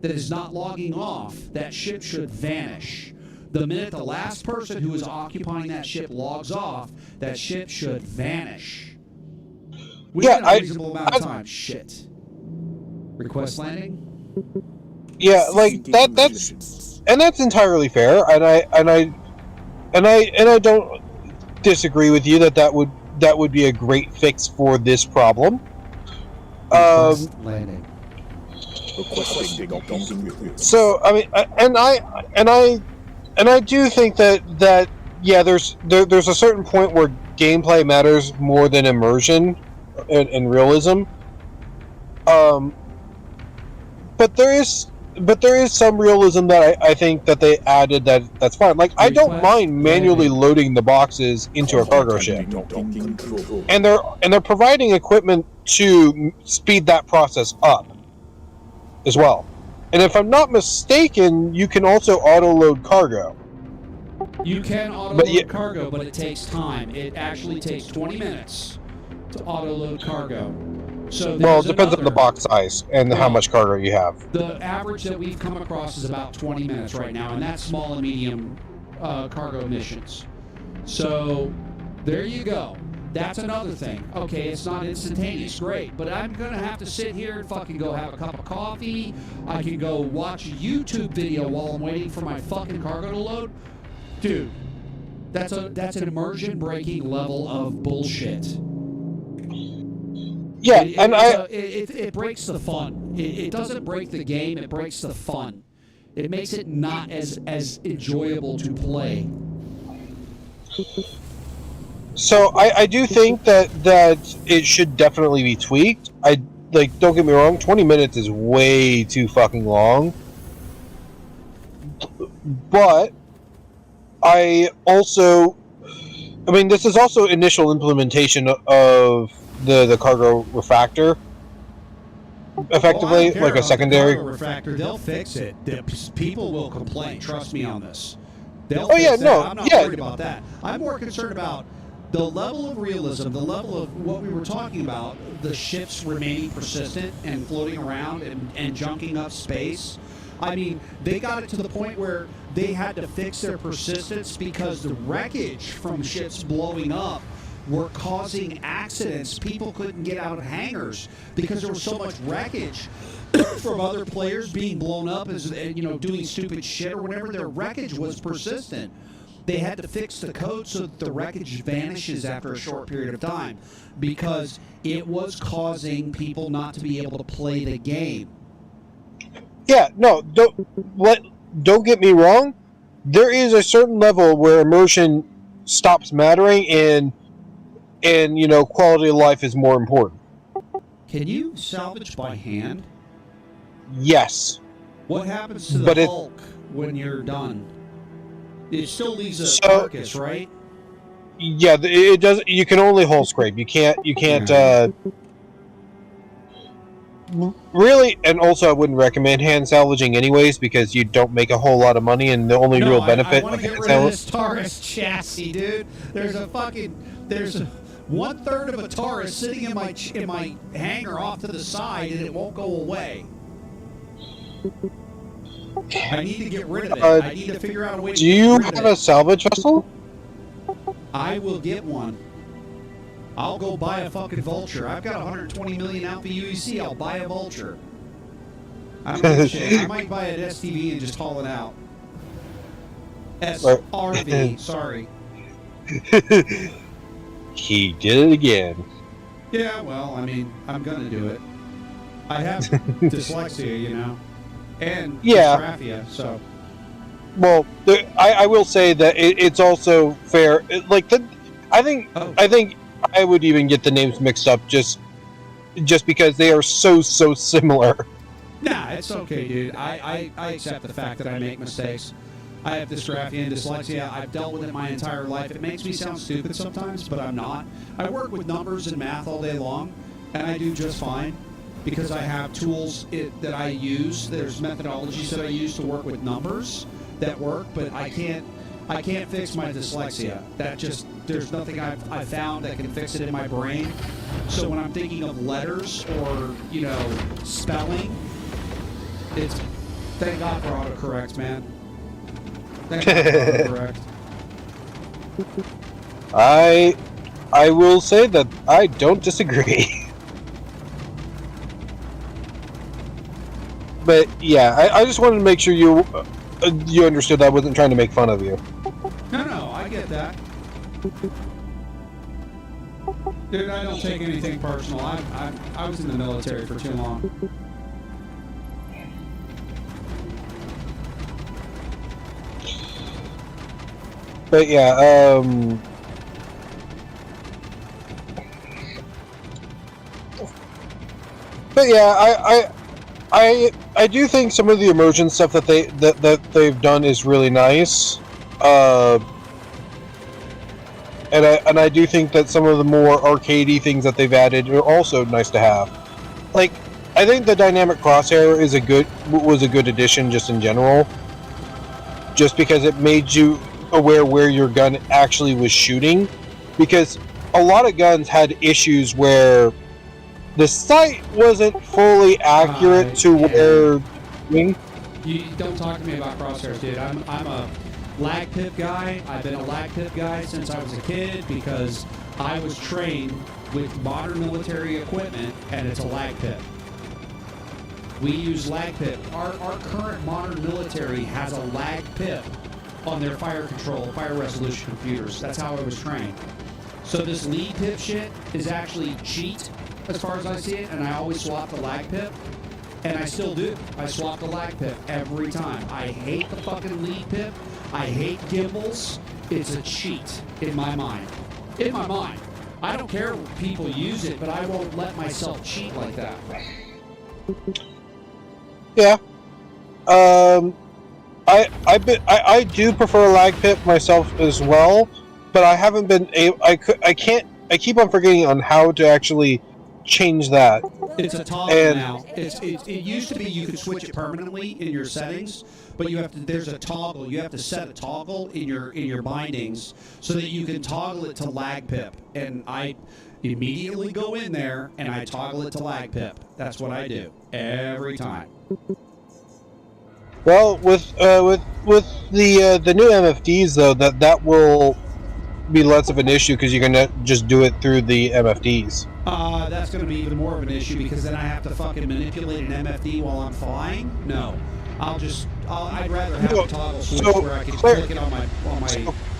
that is not logging off. That ship should vanish. The minute the last person who is occupying that ship logs off, that ship should vanish. Within a reasonable amount of time. Shit. Request landing? Yeah, like that's entirely fair, and I don't disagree with you that would be a great fix for this problem. Landing. So I mean, and I do think that yeah, there's a certain point where gameplay matters more than immersion and realism. But there is some realism that I think that they added that's fine. Like, I don't mind manually loading the boxes into a cargo ship, and they're providing equipment to speed that process up as well. And if I'm not mistaken, you can also auto load cargo. You can auto load cargo, but it takes time. It actually takes 20 minutes to auto load cargo. So well, it depends on the box size and how much cargo you have. The average that we've come across is about 20 minutes right now, and that's small and medium cargo missions. So there you go. That's another thing. Okay, it's not instantaneous, great, but I'm going to have to sit here and fucking go have a cup of coffee. I can go watch a YouTube video while I'm waiting for my fucking cargo to load. Dude, that's an immersion-breaking level of bullshit. Yeah, it breaks the fun. It doesn't break the game. It breaks the fun. It makes it not as enjoyable to play. So I do think that it should definitely be tweaked. Don't get me wrong, 20 minutes is way too fucking long. But this is also initial implementation of the cargo refactor, effectively, like a secondary refactor. They'll fix it. People will complain. Trust me on this. I'm not worried about that. I'm more concerned about the level of realism, the level of what we were talking about, the ships remaining persistent and floating around and junking up space. I mean, they got it to the point where they had to fix their persistence because the wreckage from ships blowing up were causing accidents. People couldn't get out of hangars because there was so much wreckage from other players being blown up as doing stupid shit or whatever. Their wreckage was persistent. They had to fix the code so that the wreckage vanishes after a short period of time because it was causing people not to be able to play the game. Yeah, no, don't get me wrong. There is a certain level where immersion stops mattering and quality of life is more important. Can you salvage by hand? Yes. What happens to the Hulk when you're done? It still leaves a carcass, right? Yeah, it does. You can only hull scrape. You can't. Really, and also I wouldn't recommend hand salvaging anyways because you don't make a whole lot of money, and the only real benefit. I want to get rid of this Taurus chassis, dude. There's 1/3 of a Taurus sitting in my hangar off to the side, and it won't go away. I need to get rid of it. I need to figure out a way to get rid of it. Do you have a salvage vessel? I will get one. I'll go buy a fucking Vulture. I've got 120 million out for UEC. I'll buy a Vulture. I don't give a shit. I might buy an STV and just haul it out. SRV, sorry. He did it again. Yeah, well, I mean, I'm gonna do it. I have dyslexia, you know, and dysgraphia, so. Well, I will say that it's also fair. I think I would even get the names mixed up just because they are so similar. Nah, it's okay, dude. I accept the fact that I make mistakes. I have dysgraphia and dyslexia. I've dealt with it my entire life. It makes me sound stupid sometimes, but I'm not. I work with numbers and math all day long, and I do just fine because I have tools that I use. There's methodologies that I use to work with numbers that work, but I can't fix my dyslexia. There's nothing I've found that can fix it in my brain. So when I'm thinking of letters or, you know, spelling, it's thank God for autocorrect, man. Thank God for autocorrect. I will say that I don't disagree. But yeah, I just wanted to make sure you understood I wasn't trying to make fun of you. No, I get that. Dude, I don't take anything personal. I was in the military for too long. But yeah, I do think some of the immersion stuff that they've done is really nice, and I do think that some of the more arcadey things that they've added are also nice to have. Like, I think the dynamic crosshair was a good addition just in general, just because it made you aware where your gun actually was shooting, because a lot of guns had issues where the sight wasn't fully accurate to where. You don't talk to me about crosshairs, dude. I'm a lag pip guy. I've been a lag pip guy since I was a kid because I was trained with modern military equipment, and it's a lag pip. We use lag pip. Our current modern military has a lag pip on their fire resolution computers. That's how I was trained. So this lead pip shit is actually cheat as far as I see it, and I always swap the lag pip, and I still do. I swap the lag pip every time. I hate the fucking lead pip. I hate gimbals. It's a cheat in my mind. In my mind. I don't care if people use it, but I won't let myself cheat like that. Yeah. I do prefer lag pip myself as well, but I haven't been able. I keep on forgetting on how to actually change that. It's a toggle now. It used to be you could switch it permanently in your settings, but there's a toggle. You have to set a toggle in your bindings so that you can toggle it to lag pip. And I immediately go in there and I toggle it to lag pip. That's what I do every time. Well, with the new MFDs though, that will be less of an issue because you can just do it through the MFDs. That's going to be even more of an issue because then I have to fucking manipulate an MFD while I'm flying. No, I'd rather have a toggle switch where I can click it on my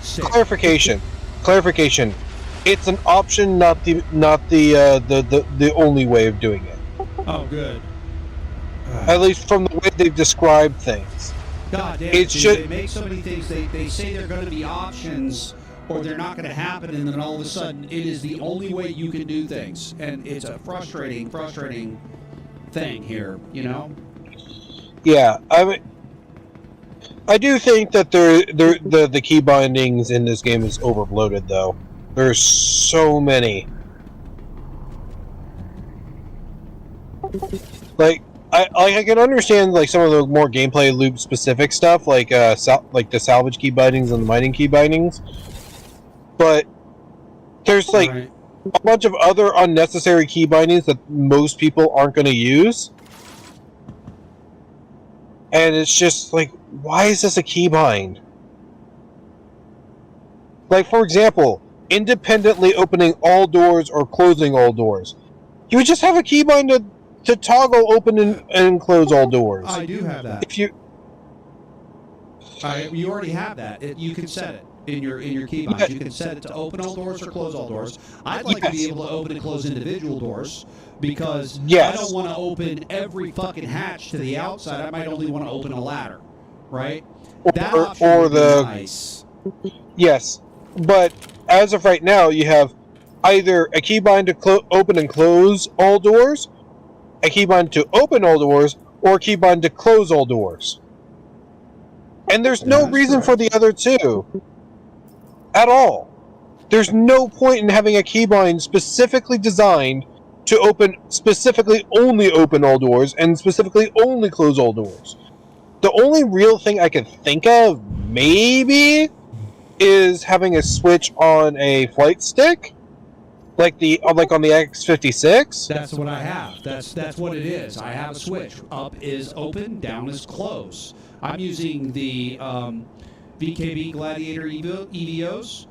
stick. Clarification. It's an option, not the only way of doing it. Oh, good. At least from the way they've described things. God damn, they make so many things. They say they're going to be options or they're not going to happen, and then all of a sudden it is the only way you can do things. And it's a frustrating thing here, you know? Yeah, I do think that the key bindings in this game is overloaded, though. There's so many. Like, I can understand like some of the more gameplay loop specific stuff, like the salvage key bindings and the mining key bindings, but there's like a bunch of other unnecessary key bindings that most people aren't going to use, and it's just like, why is this a key bind? Like, for example, independently opening all doors or closing all doors. You would just have a key bind to toggle open and close all doors. I do have that. If you already have that. You can set it. in your keybinds. You can set it to open all doors or close all doors. I'd like to be able to open and close individual doors because I don't want to open every fucking hatch to the outside. I might only want to open a ladder, right? That option would be nice. Yes, but as of right now, you have either a keybind to open and close all doors, a keybind to open all doors, or a keybind to close all doors. And there's no reason for the other two. At all. There's no point in having a keybind specifically designed to specifically only open all doors and specifically only close all doors. The only real thing I can think of, maybe, is having a switch on a flight stick, like on the X56. That's what I have. That's what it is. I have a switch. Up is open, down is close. I'm using the VKB Gladiator EVOs,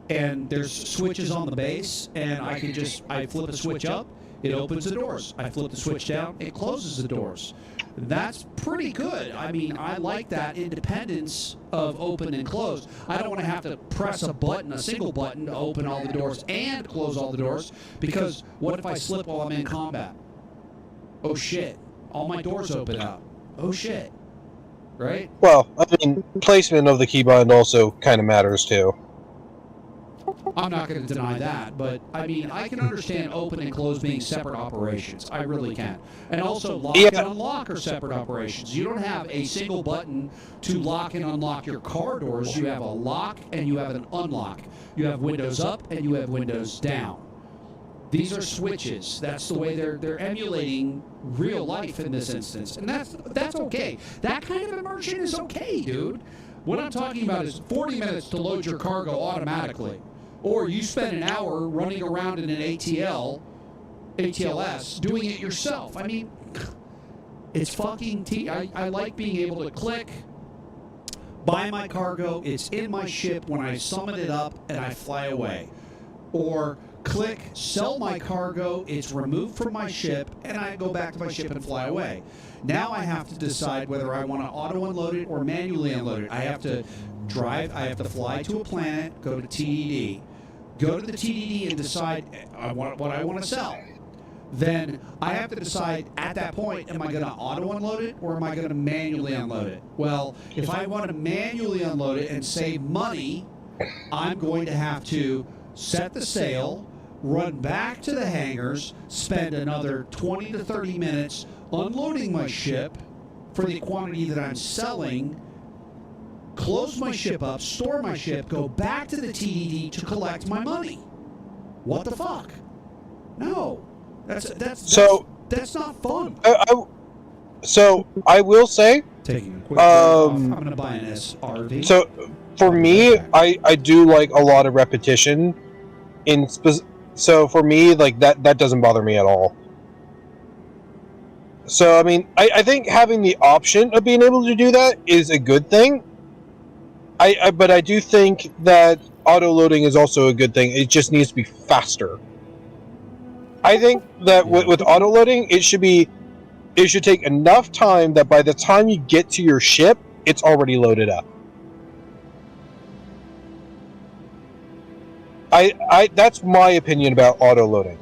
and there's switches on the base, and I flip a switch up, it opens the doors. I flip the switch down, it closes the doors. That's pretty good. I mean, I like that independence of open and close. I don't want to have to press a single button to open all the doors and close all the doors, because what if I slip while I'm in combat? Oh shit, all my doors open up. Oh shit. Right? Well, I mean, placement of the keybind also kind of matters too. I'm not going to deny that, but I mean, I can understand open and close being separate operations. I really can. And also, lock and unlock are separate operations. You don't have a single button to lock and unlock your car doors. You have a lock and you have an unlock. You have windows up and you have windows down. These are switches. That's the way they're emulating real life in this instance, and that's okay. That kind of immersion is okay, dude. What I'm talking about is 40 minutes to load your cargo automatically, or you spend an hour running around in an ATLS doing it yourself. I mean, it's fucking I like being able to click, buy my cargo. It's in my ship when I summon it up and I fly away, or click, sell my cargo, it's removed from my ship, and I go back to my ship and fly away. Now I have to decide whether I want to auto-unload it or manually unload it. I have to fly to a planet, go to TDD, go to the TDD and decide what I want to sell. Then I have to decide at that point, am I going to auto-unload it or am I going to manually unload it? Well, if I want to manually unload it and save money, I'm going to have to set the sail, run back to the hangars, spend another 20 to 30 minutes unloading my ship for the quantity that I'm selling, close my ship up, store my ship, go back to the TDD to collect my money. What the fuck? No. That's not fun. So I will say, taking a quick break off, I'm going to buy an SRV. So for me, I do like a lot of repetition. So for me, like that doesn't bother me at all. So I mean, I think having the option of being able to do that is a good thing. But I do think that auto loading is also a good thing. It just needs to be faster. I think that with auto loading, it should take enough time that by the time you get to your ship, it's already loaded up. That's my opinion about auto loading.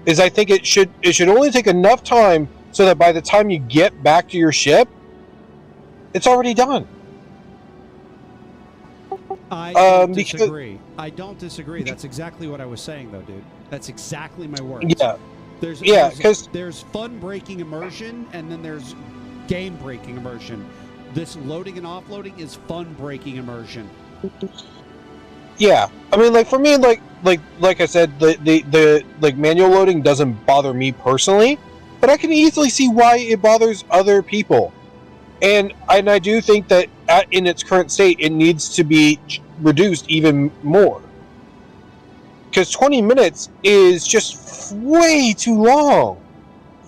Is I think it should only take enough time so that by the time you get back to your ship, it's already done. I don't disagree. I don't disagree. That's exactly what I was saying, though, dude. That's exactly my words. Yeah. There's fun-breaking immersion, and then there's game-breaking immersion. This loading and offloading is fun-breaking immersion. Yeah, I mean, like for me, like I said, the manual loading doesn't bother me personally, but I can easily see why it bothers other people, and I do think that in its current state, it needs to be reduced even more. Because 20 minutes is just way too long.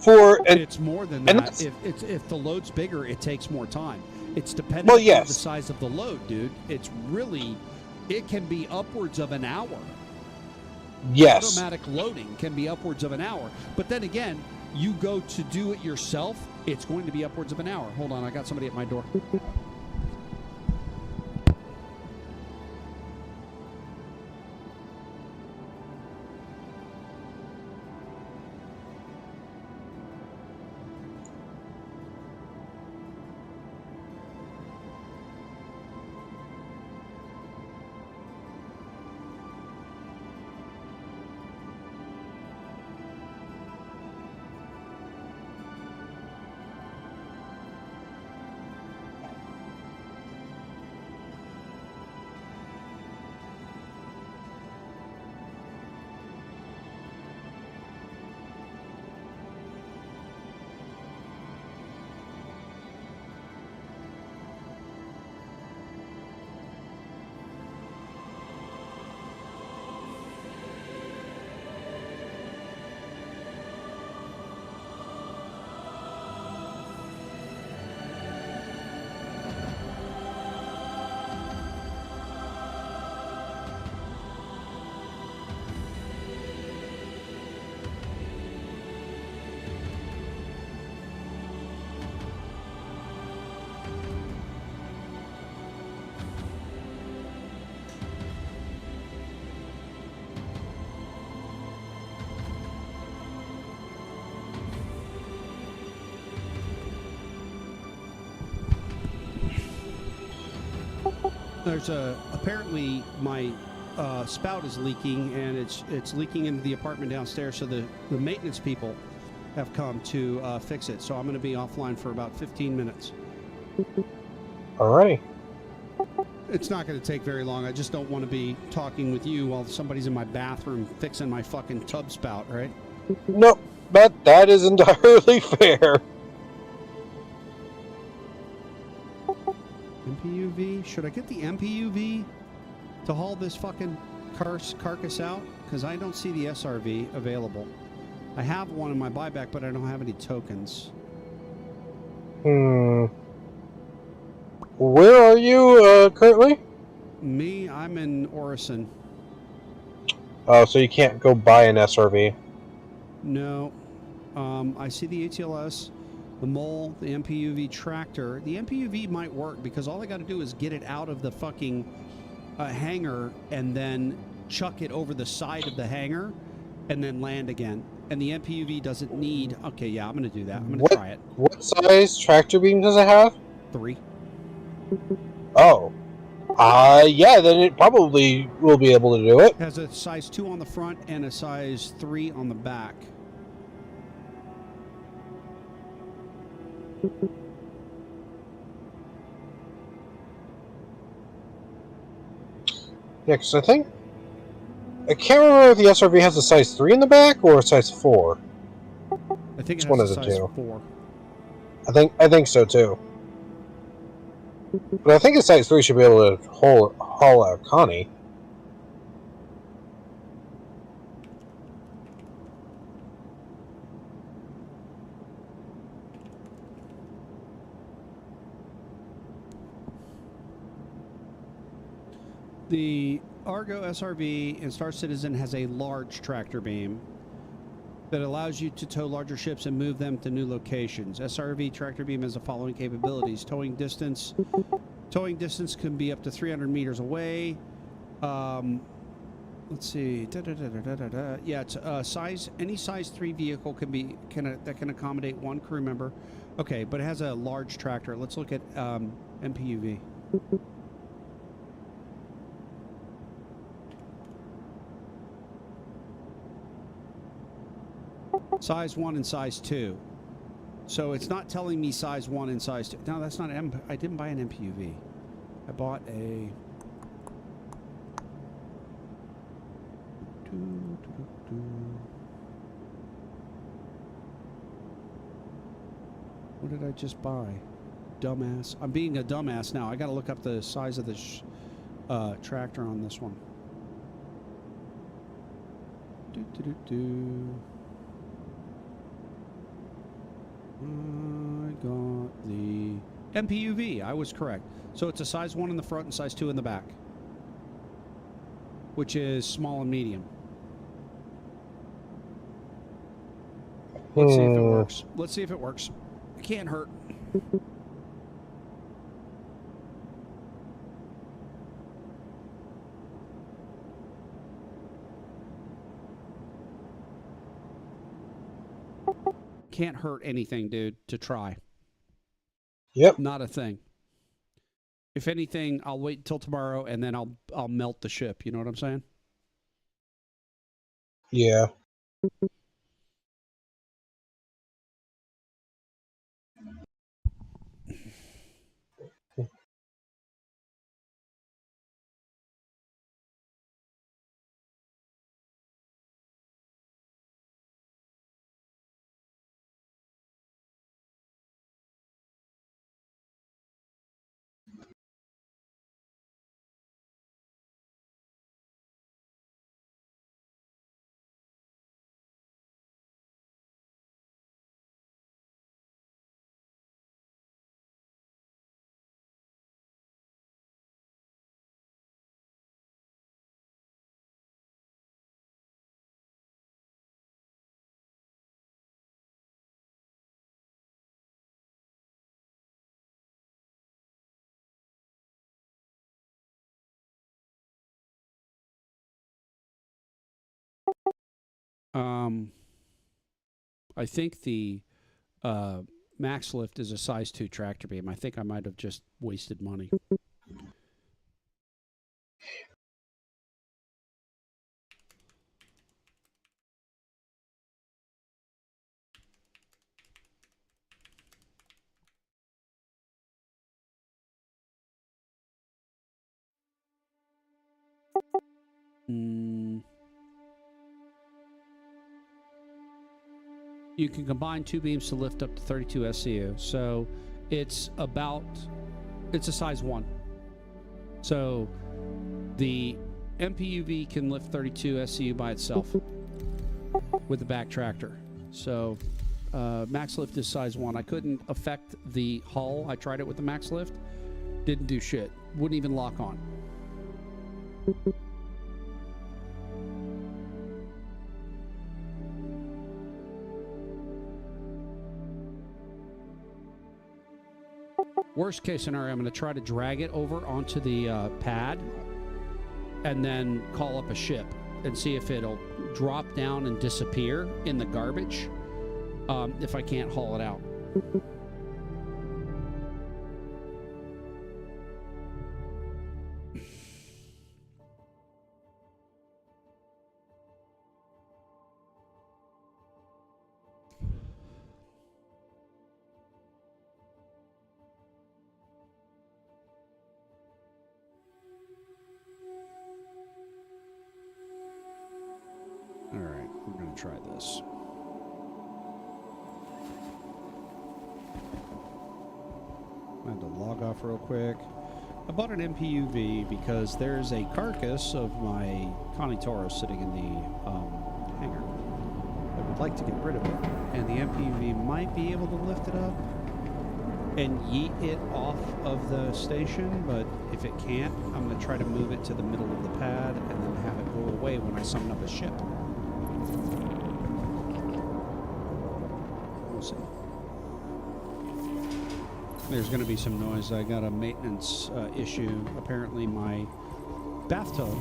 It's more than that. If the load's bigger, it takes more time. It's dependent on the size of the load, dude. It can be upwards of an hour. Yes. Automatic loading can be upwards of an hour. But then again, you go to do it yourself, it's going to be upwards of an hour. Hold on, I got somebody at my door. There's apparently my spout is leaking, and it's leaking into the apartment downstairs. So the maintenance people have come to fix it. So I'm going to be offline for about 15 minutes. Alrighty. It's not going to take very long. I just don't want to be talking with you while somebody's in my bathroom fixing my fucking tub spout, right? Nope, that is entirely fair. MPUV? Should I get the MPUV to haul this fucking carcass out? Because I don't see the SRV available. I have one in my buyback, but I don't have any tokens. Where are you currently? Me, I'm in Orison. Oh, so you can't go buy an SRV. No. I see the ATLS, the mole, the MPUV tractor. The MPUV might work because all I got to do is get it out of the fucking hangar and then chuck it over the side of the hangar and then land again. And the MPUV doesn't need... Okay, yeah, I'm going to do that. I'm going to try it. What size tractor beam does it have? 3. Oh. Yeah, then it probably will be able to do it. It has a size 2 on the front and a size 3 on the back. Yeah, because I can't remember if the SRV has a size 3 in the back or a size 4. I think It's it one has of a the size two. 4. I think so too. But I think a size 3 should be able to haul out Connie. The Argo SRV in Star Citizen has a large tractor beam that allows you to tow larger ships and move them to new locations. SRV tractor beam has the following capabilities. Towing distance can be up to 300 meters away. Let's see. Yeah, it's size. Any size 3 vehicle that can accommodate 1 crew member. Okay, but it has a large tractor. Let's look at MPUV. Size 1 and size 2. So it's not telling me size 1 and size 2. No, that's not I didn't buy an MPUV. I bought a... What did I just buy? Dumbass. I'm being a dumbass now. I got to look up the size of the tractor on this one. I got the MPUV. I was correct. So it's a size 1 in the front and size 2 in the back, which is small and medium. Let's see if it works. Let's see if it works. It can't hurt. Can't hurt anything, dude, to try. Yep. Not a thing. If anything, I'll wait until tomorrow and then I'll melt the ship. You know what I'm saying? Yeah. I think the max lift is a size 2 tractor beam. I think I might have just wasted money. You can combine 2 beams to lift up to 32 SCU. So it's a size 1. So the MPUV can lift 32 SCU by itself with the back tractor. So max lift is size 1. I couldn't affect the hull. I tried it with the max lift. Didn't do shit. Wouldn't even lock on. Worst case scenario, I'm going to try to drag it over onto the pad and then call up a ship and see if it'll drop down and disappear in the garbage if I can't haul it out. All right, we're going to try this. I had to log off real quick. I bought an MPUV because there's a carcass of my Connie Toro sitting in the hangar. I would like to get rid of it, and the MPUV might be able to lift it up and yeet it off of the station, but if it can't, I'm going to try to move it to the middle of the pad and then have it go away when I summon up a ship. We'll see. There's going to be some noise. I got a maintenance issue. Apparently my bathtub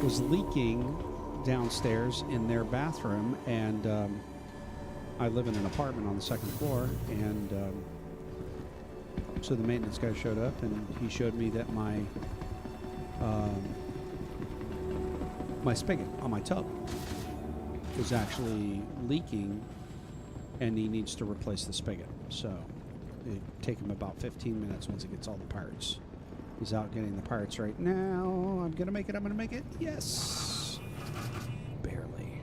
was leaking downstairs in their bathroom, and I live in an apartment on the 2nd floor, and so the maintenance guy showed up, and he showed me that my my spigot on my tub was actually leaking, and he needs to replace the spigot. So it'd take him about 15 minutes once he gets all the parts. He's out getting the parts right now. I'm gonna make it. Yes, barely.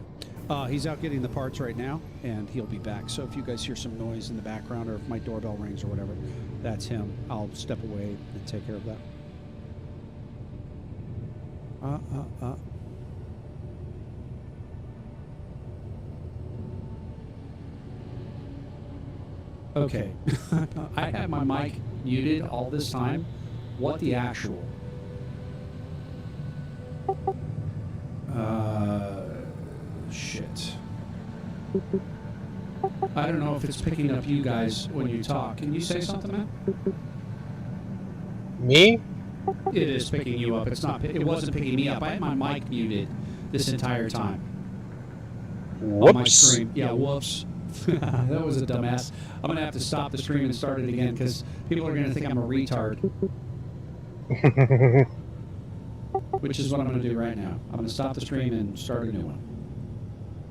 He's out getting the parts right now, and he'll be back. So if you guys hear some noise in the background, or if my doorbell rings or whatever, that's him. I'll step away and take care of that. Okay. I had my mic muted all this time. What the actual? Shit. I don't know if it's picking up you guys when you talk. Can you say something, man? Me? It is picking you up. It's not. It wasn't picking me up. I had my mic muted this entire time. Whoops. On my stream. Yeah, whoops. That was a dumbass. I'm gonna have to stop the stream and start it again because people are gonna think I'm a retard. Which is what I'm gonna do right now. I'm gonna stop the stream and start a new one.